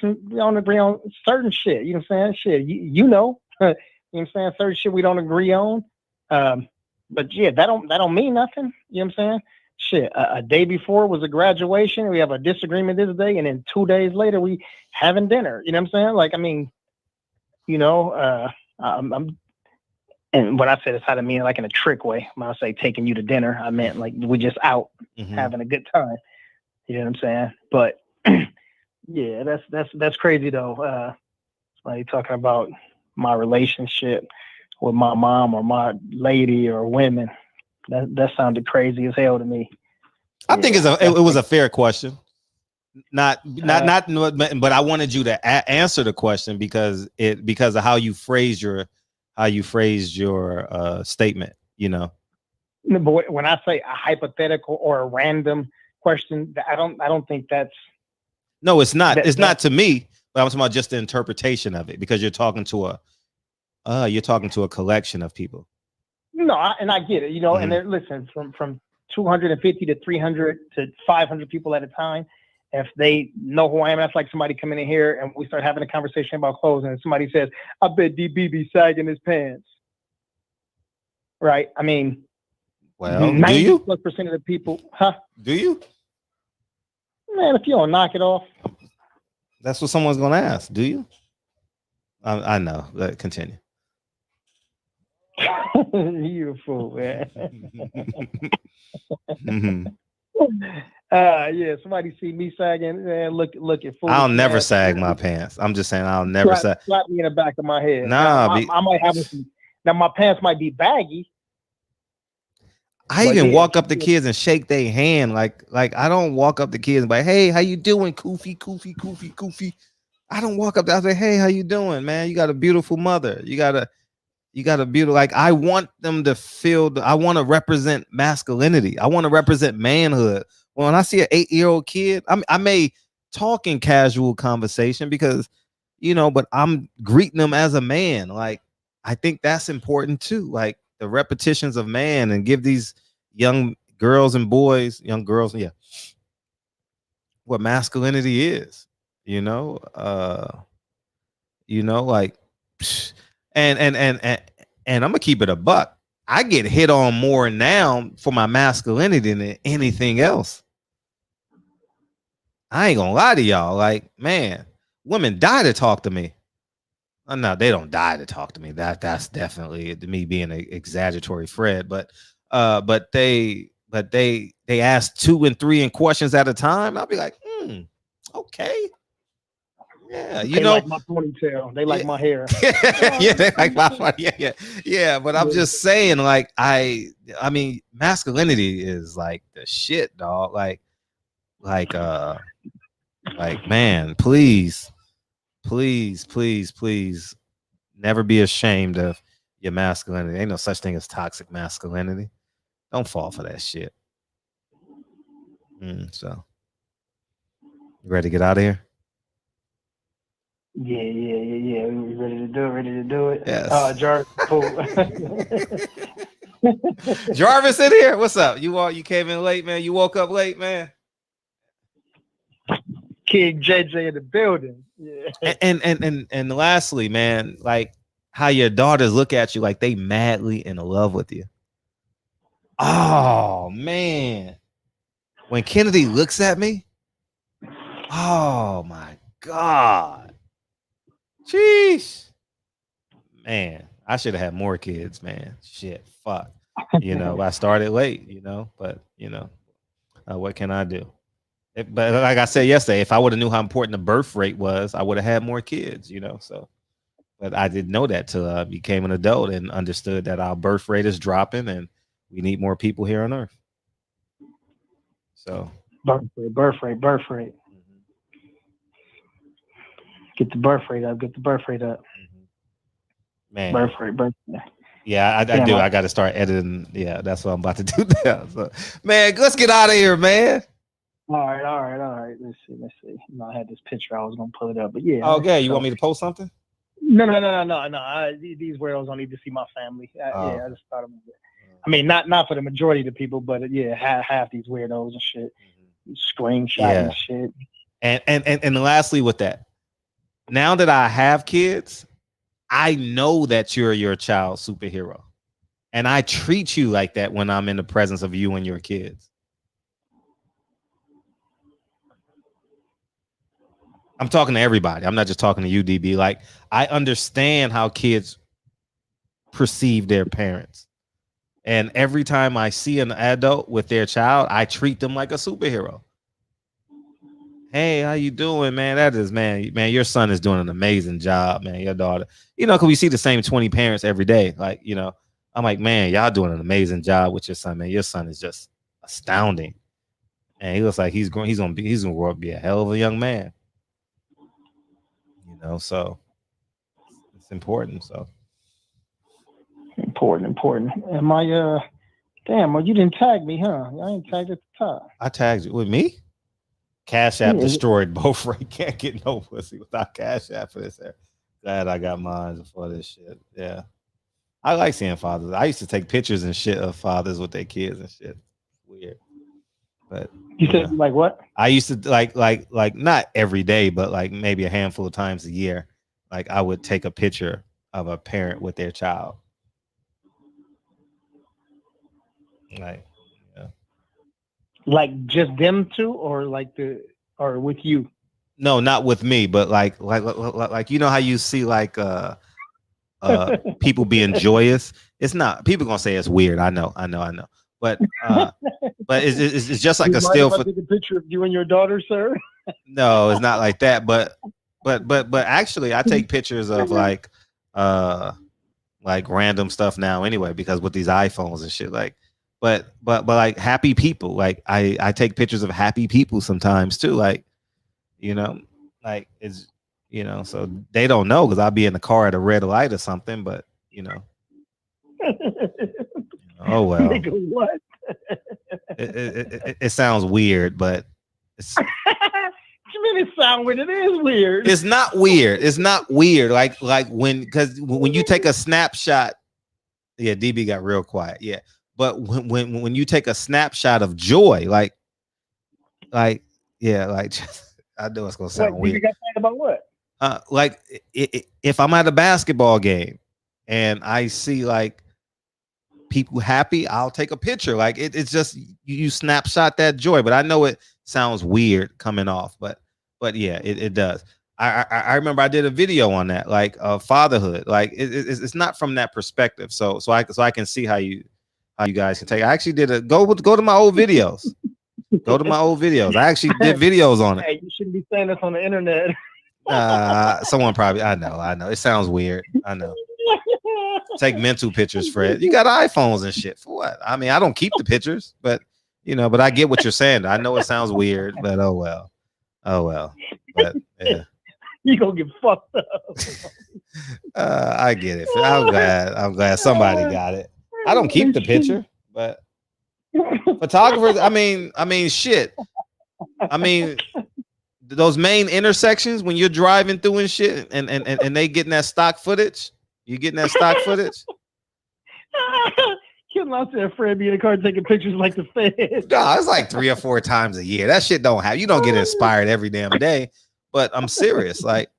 certain shit. You know what I'm saying? Shit, you know what I'm saying? Certain shit we don't agree on. But yeah, that don't mean nothing. You know what I'm saying? Shit, a day before was a graduation. We have a disagreement this day, and then 2 days later we having dinner. You know what I'm saying? Like, I mean, I'm. And when I said this, I didn't mean like in a trick way. When I say taking you to dinner, I meant like we just out having a good time. You know what I'm saying? But yeah, that's crazy though. Like talking about my relationship with my mom or my lady or women. That sounded crazy as hell to me.
I think it was a fair question. Not, but I wanted you to answer the question because of how you phrased your statement.
But when I say a hypothetical or a random question, I don't think that's.
No, it's not. It's not to me. But I'm talking about just the interpretation of it because you're talking to a collection of people.
No, and I get it. And then listen, from 250 to 300 to 500 people at a time. If they know who I am, that's like somebody coming in here and we start having a conversation about clothes and somebody says, I bet DB be sagging his pants. Right? I mean,
well, 90+%
of the people, huh?
Do you?
Man, if you don't knock it off.
That's what someone's going to ask. Do you? I know. Continue.
You a fool, man.
Mhm.
Yeah, somebody see me sagging, man, look at foolish.
I'll never
ass.
sag my pants. I'm just saying I'll never sag.
Slap me in the back of my head.
Nah,
now, I might have some. Now my pants might be baggy.
I even walk up to kids and shake their hand. Like I don't walk up to kids and be like, hey, how you doing? Koofy. I don't walk up there. I say, hey, how you doing, man? You got a beautiful mother. You got a beautiful, like, I want them to feel, I want to represent masculinity. I want to represent manhood. When I see an 8-year-old kid, I may talk in casual conversation because, but I'm greeting them as a man. Like, I think that's important too. Like the repetitions of man, and give these young girls and boys, what masculinity is, like, and I'm gonna keep it a buck. I get hit on more now for my masculinity than anything else. I ain't gonna lie to y'all. Like, man, women die to talk to me. No, they don't die to talk to me. That's definitely me being an exaggeratory Fred. But they ask 2 and 3 questions at a time. I'll be like, okay. Yeah,
they like my ponytail. They like my hair.
Yeah, they like my funny. Yeah. But I'm just saying, like, I mean, masculinity is like the shit, dog. Like, man, please, never be ashamed of your masculinity. Ain't no such thing as toxic masculinity. Don't fall for that shit. So, you ready to get out of here?
Yeah. We ready to do it.
Yes.
Jarvis.
Jarvis in here. What's up? You came in late, man. You woke up late, man.
King JJ in the building. Yeah.
And lastly, man, like how your daughters look at you like they madly in love with you. Oh man. When Kennedy looks at me, oh my God. Jeez. Man, I should have had more kids, man. Shit, fuck. I started late, but what can I do? But like I said yesterday, if I would have knew how important the birth rate was, I would have had more kids, so. But I didn't know that till I became an adult and understood that our birth rate is dropping and we need more people here on Earth. So.
Birth rate. Mm-hmm. Get the birth rate up. Mm-hmm.
Man.
Birth rate.
Yeah, I do. I got to start editing. Yeah, that's what I'm about to do now. So, man, let's get out of here, man.
All right. Let's see. I had this picture. I was gonna pull it up, but yeah.
Okay, you want me to post something?
No. These weirdos don't need to see my family. Yeah, I just thought of it. I mean, not for the majority of the people, but yeah, half these weirdos and shit, screenshotting shit.
And lastly, with that, now that I have kids, I know that you're your child's superhero, and I treat you like that when I'm in the presence of you and your kids. I'm talking to everybody. I'm not just talking to you, DB. Like, I understand how kids perceive their parents. And every time I see an adult with their child, I treat them like a superhero. Hey, how you doing, man? That is, man, your son is doing an amazing job, man. Your daughter, because we see the same 20 parents every day. Like, I'm like, man, y'all doing an amazing job with your son, man. Your son is just astounding. And he looks like he's going to grow up to be a hell of a young man. So it's important. So
important. Am I damn, well, you didn't tag me, huh? I ain't tagged at the top.
I tagged you with me. Cash App destroyed both. Right? Can't get no pussy without Cash App for this here. Glad I got mine for this shit. Yeah. I like seeing fathers. I used to take pictures and shit of fathers with their kids and shit. Weird. But
you said like what?
I used to like not every day, but like maybe a handful of times a year. Like I would take a picture of a parent with their child.
Like just them two, or or with you?
No, not with me, but like how you see like a people being joyous. It's not. People gonna say it's weird. I know. But it's just like a still.
Take a picture of you and your daughter, sir.
No, it's not like that. But actually, I take pictures of like random stuff now anyway, because with these iPhones and shit, like. But like happy people, like I take pictures of happy people sometimes too, like, you know, like it's, you know, so they don't know because I'll be in the car at a red light or something, but you know. Oh well.
Nigga, what?
It sounds weird, but it's.
You mean it sound weird? It is weird.
It's not weird. It's not weird. Like when you take a snapshot. Yeah, DB got real quiet. Yeah. But when you take a snapshot of joy, like yeah, like just, I know it's gonna sound weird.
You got talking about what?
Like if I'm at a basketball game and I see like people happy, I'll take a picture. Like it's just you snapshot that joy. But I know it sounds weird coming off, but yeah, it does. I remember I did a video on that, like fatherhood. Like it's not from that perspective. So I can see how you guys can take. I actually did go to my old videos. Go to my old videos. I actually did videos on it.
Hey, you shouldn't be saying this on the internet.
Someone probably. I know. It sounds weird. I know. Take mental pictures, Fred. You got iPhones and shit for what? I mean, I don't keep the pictures, but you know. But I get what you're saying. I know it sounds weird, but oh well. But yeah.
You gonna get fucked up.
I get it. I'm glad somebody got it. I don't keep the picture, but photographers. I mean, shit. I mean, those main intersections when you're driving through and shit, and they getting that stock footage. You getting that stock footage?
Getting out there, Fred, be in the car taking pictures like the Fed.
No, it's like 3 or 4 times a year. That shit don't have. You don't get inspired every damn day. But I'm serious, like,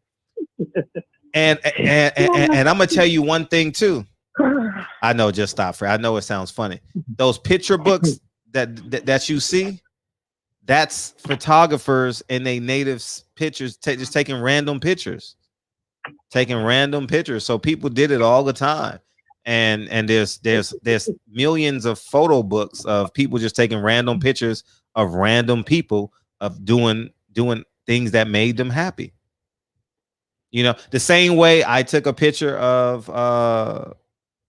and I'm gonna tell you one thing too. I know, just stop, Fred. I know it sounds funny. Those picture books that you see, that's photographers and they native pictures, just taking random pictures. So people did it all the time, and there's millions of photo books of people just taking random pictures of random people of doing things that made them happy. You know, the same way I took a picture of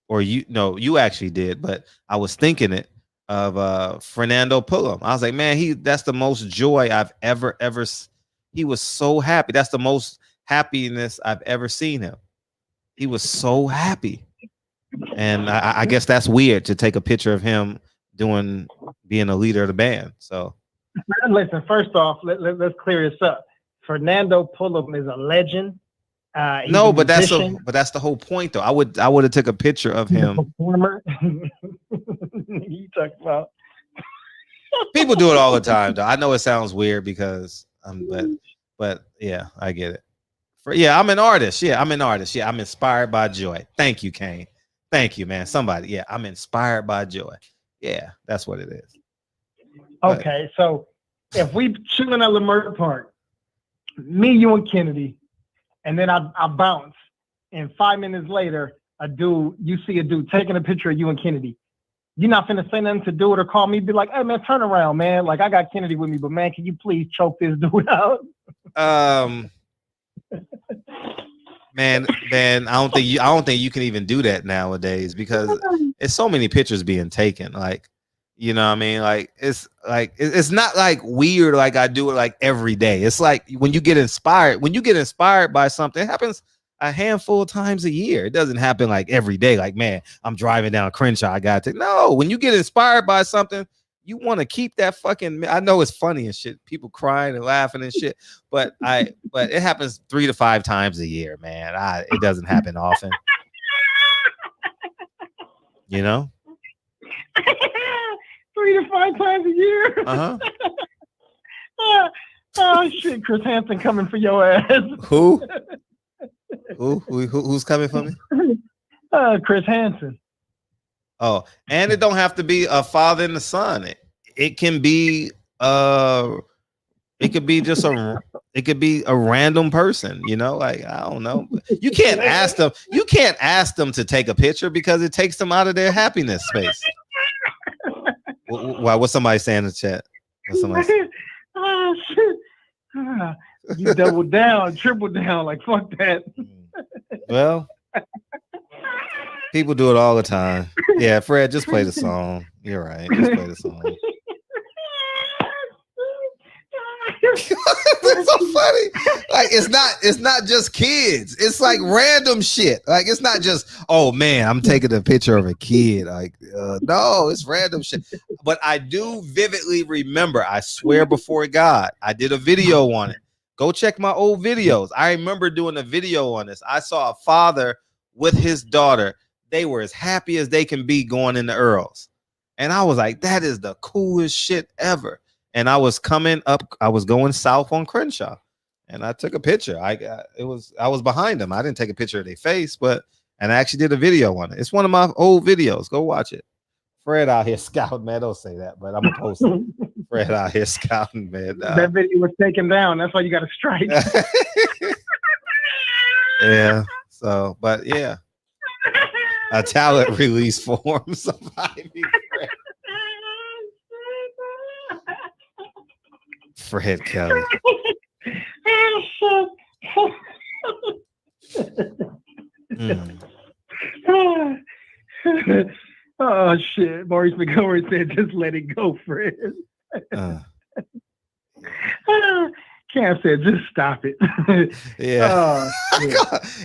or you actually did, but I was thinking it of Fernando Pullum. I was like, man, that's the most joy I've ever he was so happy. That's the most happiness I've ever seen him. He was so happy. And I guess that's weird to take a picture of him being a leader of the band. So
listen, first off, let's clear this up. Fernando Pullum is a legend.
No, but that's the whole point, though. I would have took a picture of him.
Performer. You talk about
people do it all the time, though. I know it sounds weird because but yeah, I get it. I'm an artist. Yeah, I'm inspired by joy. Thank you, Kane. Thank you, man. Somebody. Yeah, I'm inspired by joy. Yeah, that's what it is.
Okay, so if we chilling at Lamert Park, me, you, and Kennedy, and then I bounce, and 5 minutes later, you see a dude taking a picture of you and Kennedy. You're not finna say nothing to do it or call me, be like, hey man, turn around, man. Like I got Kennedy with me, but man, can you please choke this dude out? Man, I don't think you can even do that nowadays because it's so many pictures being taken. Like, you know what I mean? Like it's not like weird like I do it like every day. It's like when you get inspired by something, it happens a handful of times a year. It doesn't happen like every day. Like, man, I'm driving down Crenshaw. I got to no. When you get inspired by something, you want to keep that fucking. I know it's funny and shit. People crying and laughing and shit. But it happens 3 to 5 times a year, man. It doesn't happen often. You know. 3 to 5 times a year. Oh shit, Chris Hansen coming for your ass.
Who? Who's coming for me?
Chris Hansen.
Oh, and it don't have to be a father and a son. It can be just It could be a random person, you know, like I don't know. You can't ask them. You can't ask them to take a picture because it takes them out of their happiness space. Why? What's somebody saying in the chat? What's somebody saying?
Oh shit! You double down, triple down, like fuck that.
Well, people do it all the time. Yeah, Fred, just play the song. You're right. Just play the song. It's so funny. Like it's not just kids. It's like random shit. Like it's not just, oh man, I'm taking a picture of a kid. Like no, it's random shit. But I do vividly remember, I swear before God, I did a video on it. Go check my old videos. I remember doing a video on this. I saw a father with his daughter. They were as happy as they can be going into Earls. And I was like, that is the coolest shit ever. And I was coming up, I was going south on Crenshaw, and I took a picture. I was behind them. I didn't take a picture of their face, and I actually did a video on it. It's one of my old videos. Go watch it. Fred out here scouting, man. Don't say that, but I'm gonna post it. Fred out here scouting, man.
That video was taken down. That's why you got to strike.
Yeah. So, but yeah, a talent release form. Somebody. Fred Kelly.
Oh shit! Maurice Montgomery said, "Just let it go, Fred." Cam said, "Just stop it."
Yeah.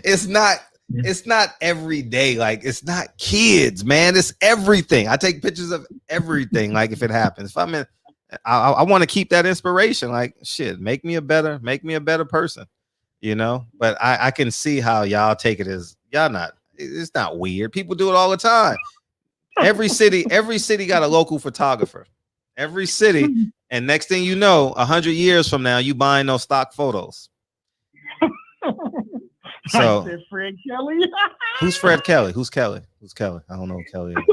It's not every day. Like it's not kids, man. It's everything. I take pictures of everything. Like if it happens, if I'm in. I want to keep that inspiration. Like shit, make me a better person, you know. But I can see how y'all take it as y'all not. It's not weird. People do it all the time. Every city got a local photographer. Every city, and next thing you know, 100 years from now, you buying those stock photos. So
I said Fred Kelly.
Who's Fred Kelly? Who's Kelly? I don't know who Kelly is.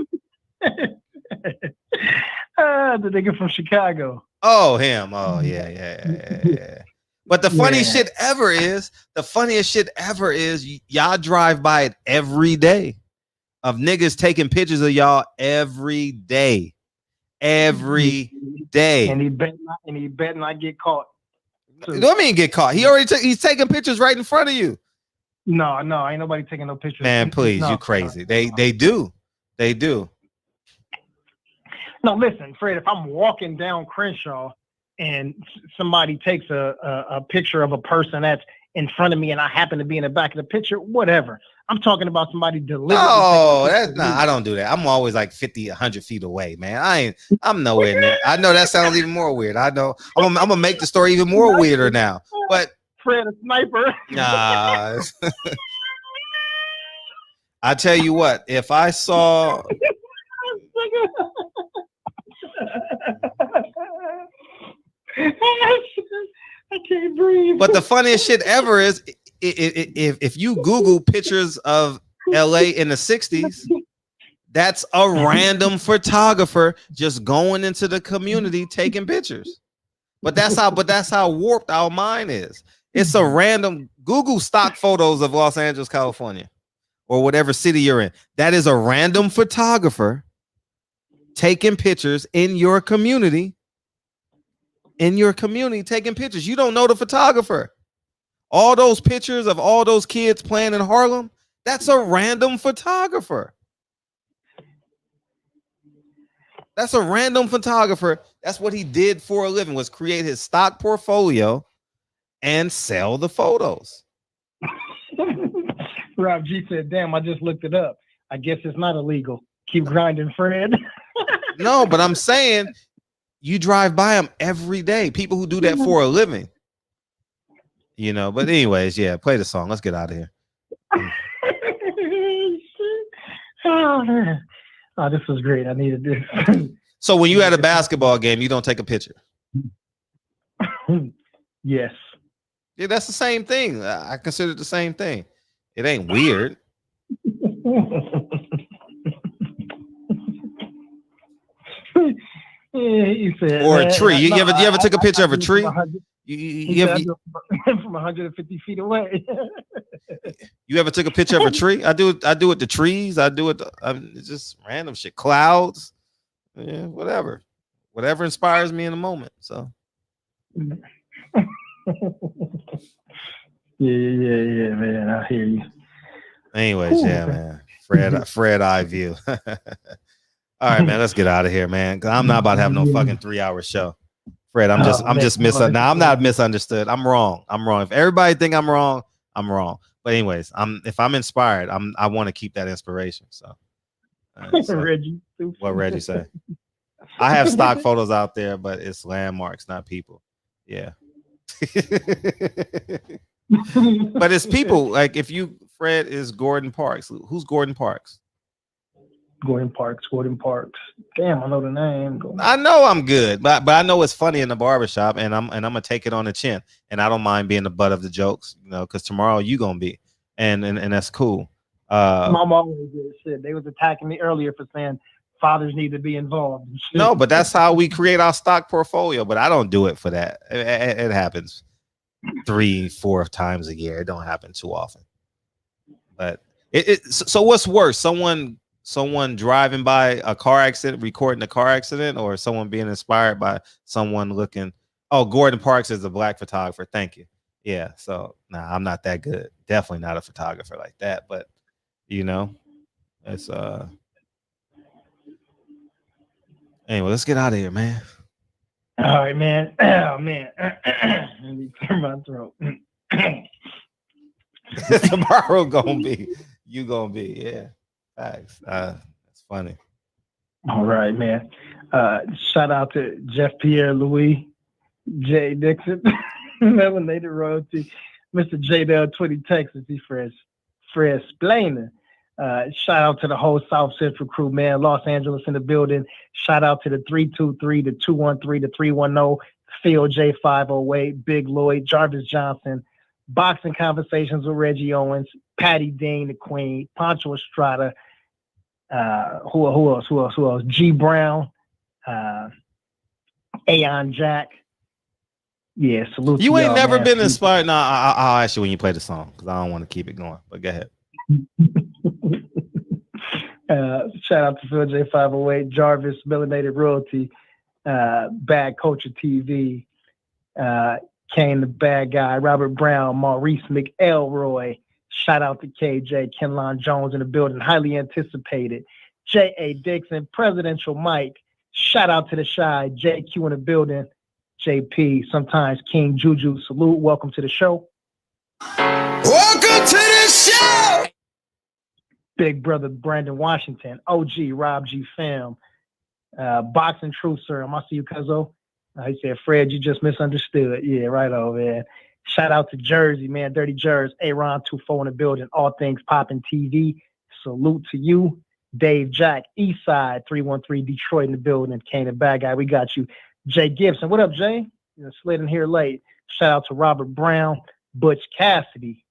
The nigga from Chicago.
Oh, him. Oh, yeah. But the funniest shit ever is, y'all drive by it every day of niggas taking pictures of y'all every day. Every day.
And he bet not get caught.
What do you mean get caught? He's taking pictures right in front of you.
No, ain't nobody taking no pictures.
Man, please, you crazy. They do.
No, listen, Fred, if I'm walking down Crenshaw and somebody takes a picture of a person that's in front of me and I happen to be in the back of the picture, whatever. I'm talking about somebody deliberately.
Oh, that's not. I don't do that. I'm always like 50, 100 feet away, man. I'm nowhere near. I know that sounds even more weird. I know. I'm gonna make the story even more weirder now. But
Fred, a sniper.
Nah. I tell you what, if I saw.
I can't breathe.
But the funniest shit ever is if you Google pictures of LA in the 60s, that's a random photographer just going into the community taking pictures. But that's how warped our mind is. It's a random Google stock photos of Los Angeles, California, or whatever city you're in. That is a random photographer taking pictures in your community. Taking pictures. You don't know the photographer. All those pictures of all those kids playing in Harlem, that's a random photographer. That's a random photographer. That's what he did for a living, was create his stock portfolio and sell the photos.
Rob G said, damn, I just looked it up. I guess it's not illegal. Keep grinding, Fred.
No, but I'm saying you drive by them every day. People who do that for a living. You know, but anyways, yeah, play the song. Let's get out of here.
Oh, this was great. I needed this.
So when you at a basketball game, you don't take a picture?
Yes.
Yeah, that's the same thing. I consider it the same thing. It ain't weird.
Yeah, he said,
or a tree. You ever took a picture of a tree?
You from 150 feet away.
You ever took a picture of a tree? I do it to trees. I do it. It's just random shit. Clouds. Yeah, whatever inspires me in the moment. So.
Yeah, man. I hear you.
Anyways, yeah, man. Fred eye view. All right, man. Let's get out of here, man. I'm not about to have no fucking 3-hour show. Fred, I'm just misunderstood. Now, I'm not misunderstood. I'm wrong. If everybody think I'm wrong, I'm wrong. But anyways, if I'm inspired, I want to keep that inspiration. So,
Reggie.
What Reggie say? I have stock photos out there, but it's landmarks, not people. Yeah. But it's people. Like Fred is Gordon Parks. Who's Gordon Parks?
Gordon Parks. Damn, I know the name.
I know I'm good, but I know it's funny in the barbershop, and I'm gonna take it on the chin, and I don't mind being the butt of the jokes, because tomorrow you gonna be, and that's cool.
Mom always did shit. They was attacking me earlier for saying fathers need to be involved.
No, but that's how we create our stock portfolio. But I don't do it for that. It happens 3-4 times a year. It don't happen too often. But so what's worse? Someone driving by a car accident, recording a car accident, or someone being inspired by someone looking. Oh, Gordon Parks is a black photographer. Thank you. Yeah. So I'm not that good. Definitely not a photographer like that. But it's anyway, let's get out of here, man.
All right, man. Oh man. Let me clear my throat.
Tomorrow you gonna be, yeah. Facts. That's funny.
All right, man. Shout out to Jeff Pierre Louis, Jay Dixon, Melanated Royalty, Mr. J-Dell 20 Texas, he Fred Splainer. Shout out to the whole South Central crew, man. Los Angeles in the building. Shout out to the 323, the 213, the 310, Phil J508, Big Lloyd, Jarvis Johnson, Boxing Conversations with Reggie Owens, Patty Dean, the Queen, Pancho Estrada, who else? G Brown, Aeon Jack. Yeah, salute.
You ain't never been
inspired.
inspired. No, I'll ask you when you play the song because I don't want to keep it going. But go ahead.
Shout out to Phil J508, Jarvis, Melanated Royalty, Bad Culture TV, Kane the Bad Guy, Robert Brown, Maurice McElroy. Shout out to KJ, Kenlon Jones in the building, highly anticipated. J.A. Dixon, Presidential Mike. Shout out to the Shy, JQ in the building, JP, sometimes King Juju. Salute, welcome to the show.
Welcome to the show.
Big brother Brandon Washington, OG Rob G Fam, Boxing Truth Serum. I see you, Cuzzo. He said, Fred, you just misunderstood. Yeah, right over there. Shout out to Jersey, man. Dirty Jersey. Aaron 24 in the building. All Things Poppin' TV. Salute to you. Dave Jack, Eastside 313 Detroit in the building. Kane the Bad Guy. We got you. Jay Gibson. What up, Jay? You slid in here late. Shout out to Robert Brown, Butch Cassidy.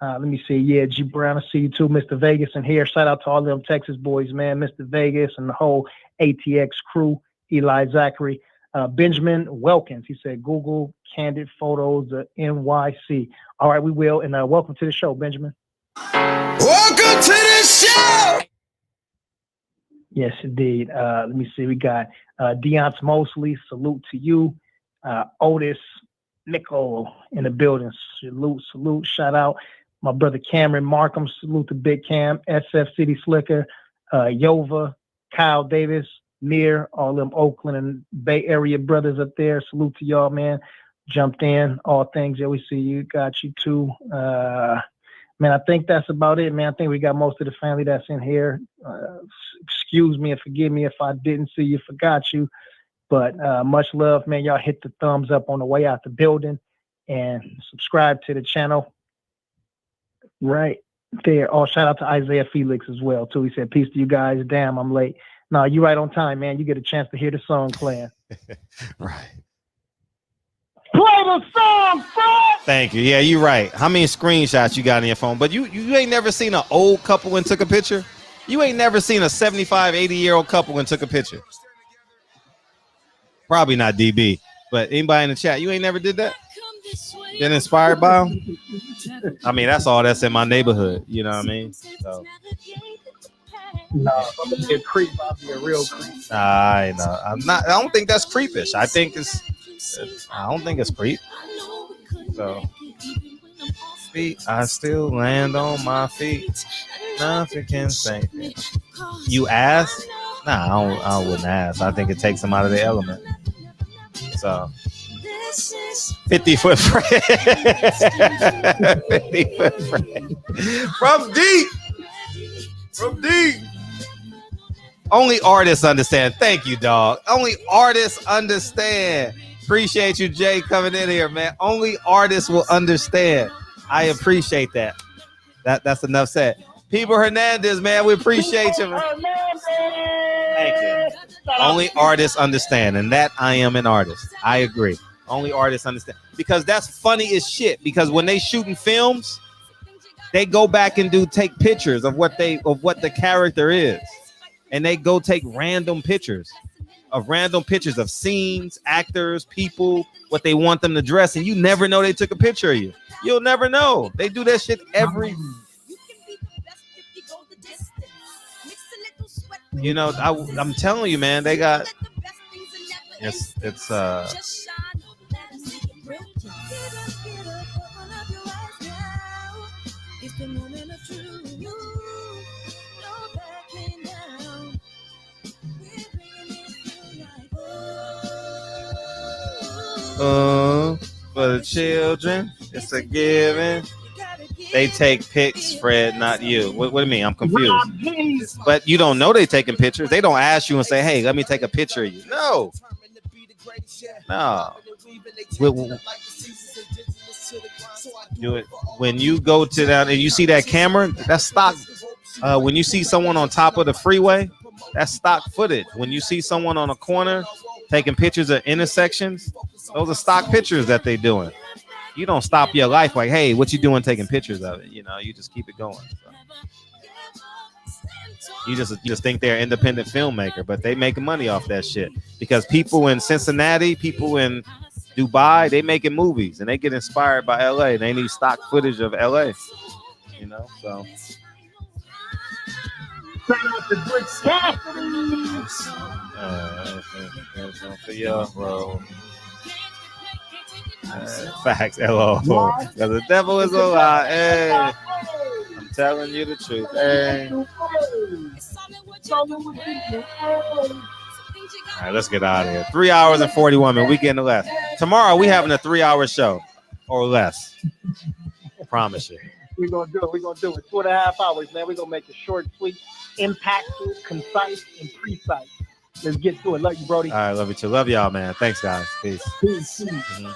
Let me see. Yeah, G Brown, I see you too. Mr. Vegas in here. Shout out to all them Texas boys, man. Mr. Vegas and the whole ATX crew. Eli Zachary. Benjamin Welkins. He said, Google candid photos of NYC. All right, we will. And welcome to the show, Benjamin.
Welcome to the show.
Yes, indeed. Let me see. We got Deonce Mosley. Salute to you. Otis Nicole in the building. Salute. Shout out. My brother Cameron Markham. Salute to Big Cam. SF City Slicker. Yova. Kyle Davis. Mir. All them Oakland and Bay Area brothers up there. Salute to y'all, man. Jumped in. All things. Yeah, we see you. Got you too. Man, I think that's about it, man. I think we got most of the family that's in here. Excuse me and forgive me if I didn't see you, forgot you. But much love, man. Y'all hit the thumbs up on the way out the building and subscribe to the channel. Right there. Oh, shout out to Isaiah Felix as well, too. He said, peace to you guys. Damn, I'm late. No, you right on time, man. You get a chance to hear the song playing.
Right.
Play the song, Fred!
Thank you. Yeah, you're right. How many screenshots you got on your phone? But you ain't never seen an old couple and took a picture? You ain't never seen a 75, 80-year-old couple and took a picture? Probably not DB. But anybody in the chat, you ain't never did that? Been inspired by them? I mean, that's all that's in my neighborhood. You know what I mean? So.
No, I'm gonna be a creep. I'll be a real creep.
I know. I'm not. I don't think that's creepish. I think it's. I don't think it's creep. So. Feet, I still land on my feet. Nothing can save me. You ask? Nah, I wouldn't ask. I think it takes them out of the element. So. 50-foot Fred. 50-foot Fred. From deep. From deep. Only artists understand. Thank you, dog. Only artists understand. Appreciate you, Jay, coming in here, man. Only artists will understand. I appreciate that. That's enough said. People Hernandez, man, we appreciate you. Thank you. Only artists understand, and that I am an artist. I agree. Only artists understand. Because that's funny as shit. Because when they shooting films, they go back and take pictures of what the character is. And they go take random pictures of scenes, actors, people, what they want them to dress, and you never know they took a picture of you. You'll never know. They do that shit every. You know, I'm telling you, man. They got. It's. For the children, it's a given. They take pics, Fred, not you. What do you mean? I'm confused. But you don't know they taking pictures. They don't ask you and say, "Hey, let me take a picture of you." No. Do it when you go to that and you see that camera. That's stock. When you see someone on top of the freeway, that's stock footage. When you see someone on a corner taking pictures of intersections, those are stock pictures that they doing. You don't stop your life like, hey, what you doing taking pictures of it? You know, you just keep it going. So. You just think they're an independent filmmaker, but they making money off that shit. Because people in Cincinnati, people in Dubai, they making movies and they get inspired by LA. And they need stock footage of LA. You know, so. Facts, LO. Because the devil is a lie. Hey, I'm telling you the truth. Hey. All right, let's get out of here. 3 hours and 41 minutes. We getting less. Tomorrow we having a 3-hour show or less. Promise you.
We're gonna do it. 2.5 hours, man. We're gonna make it short, sweet, impactful, concise, and precise. Let's get to it. Love you, Brody.
All right, love you too. Love y'all, man. Thanks, guys. Peace.
Peace.
Mm-hmm.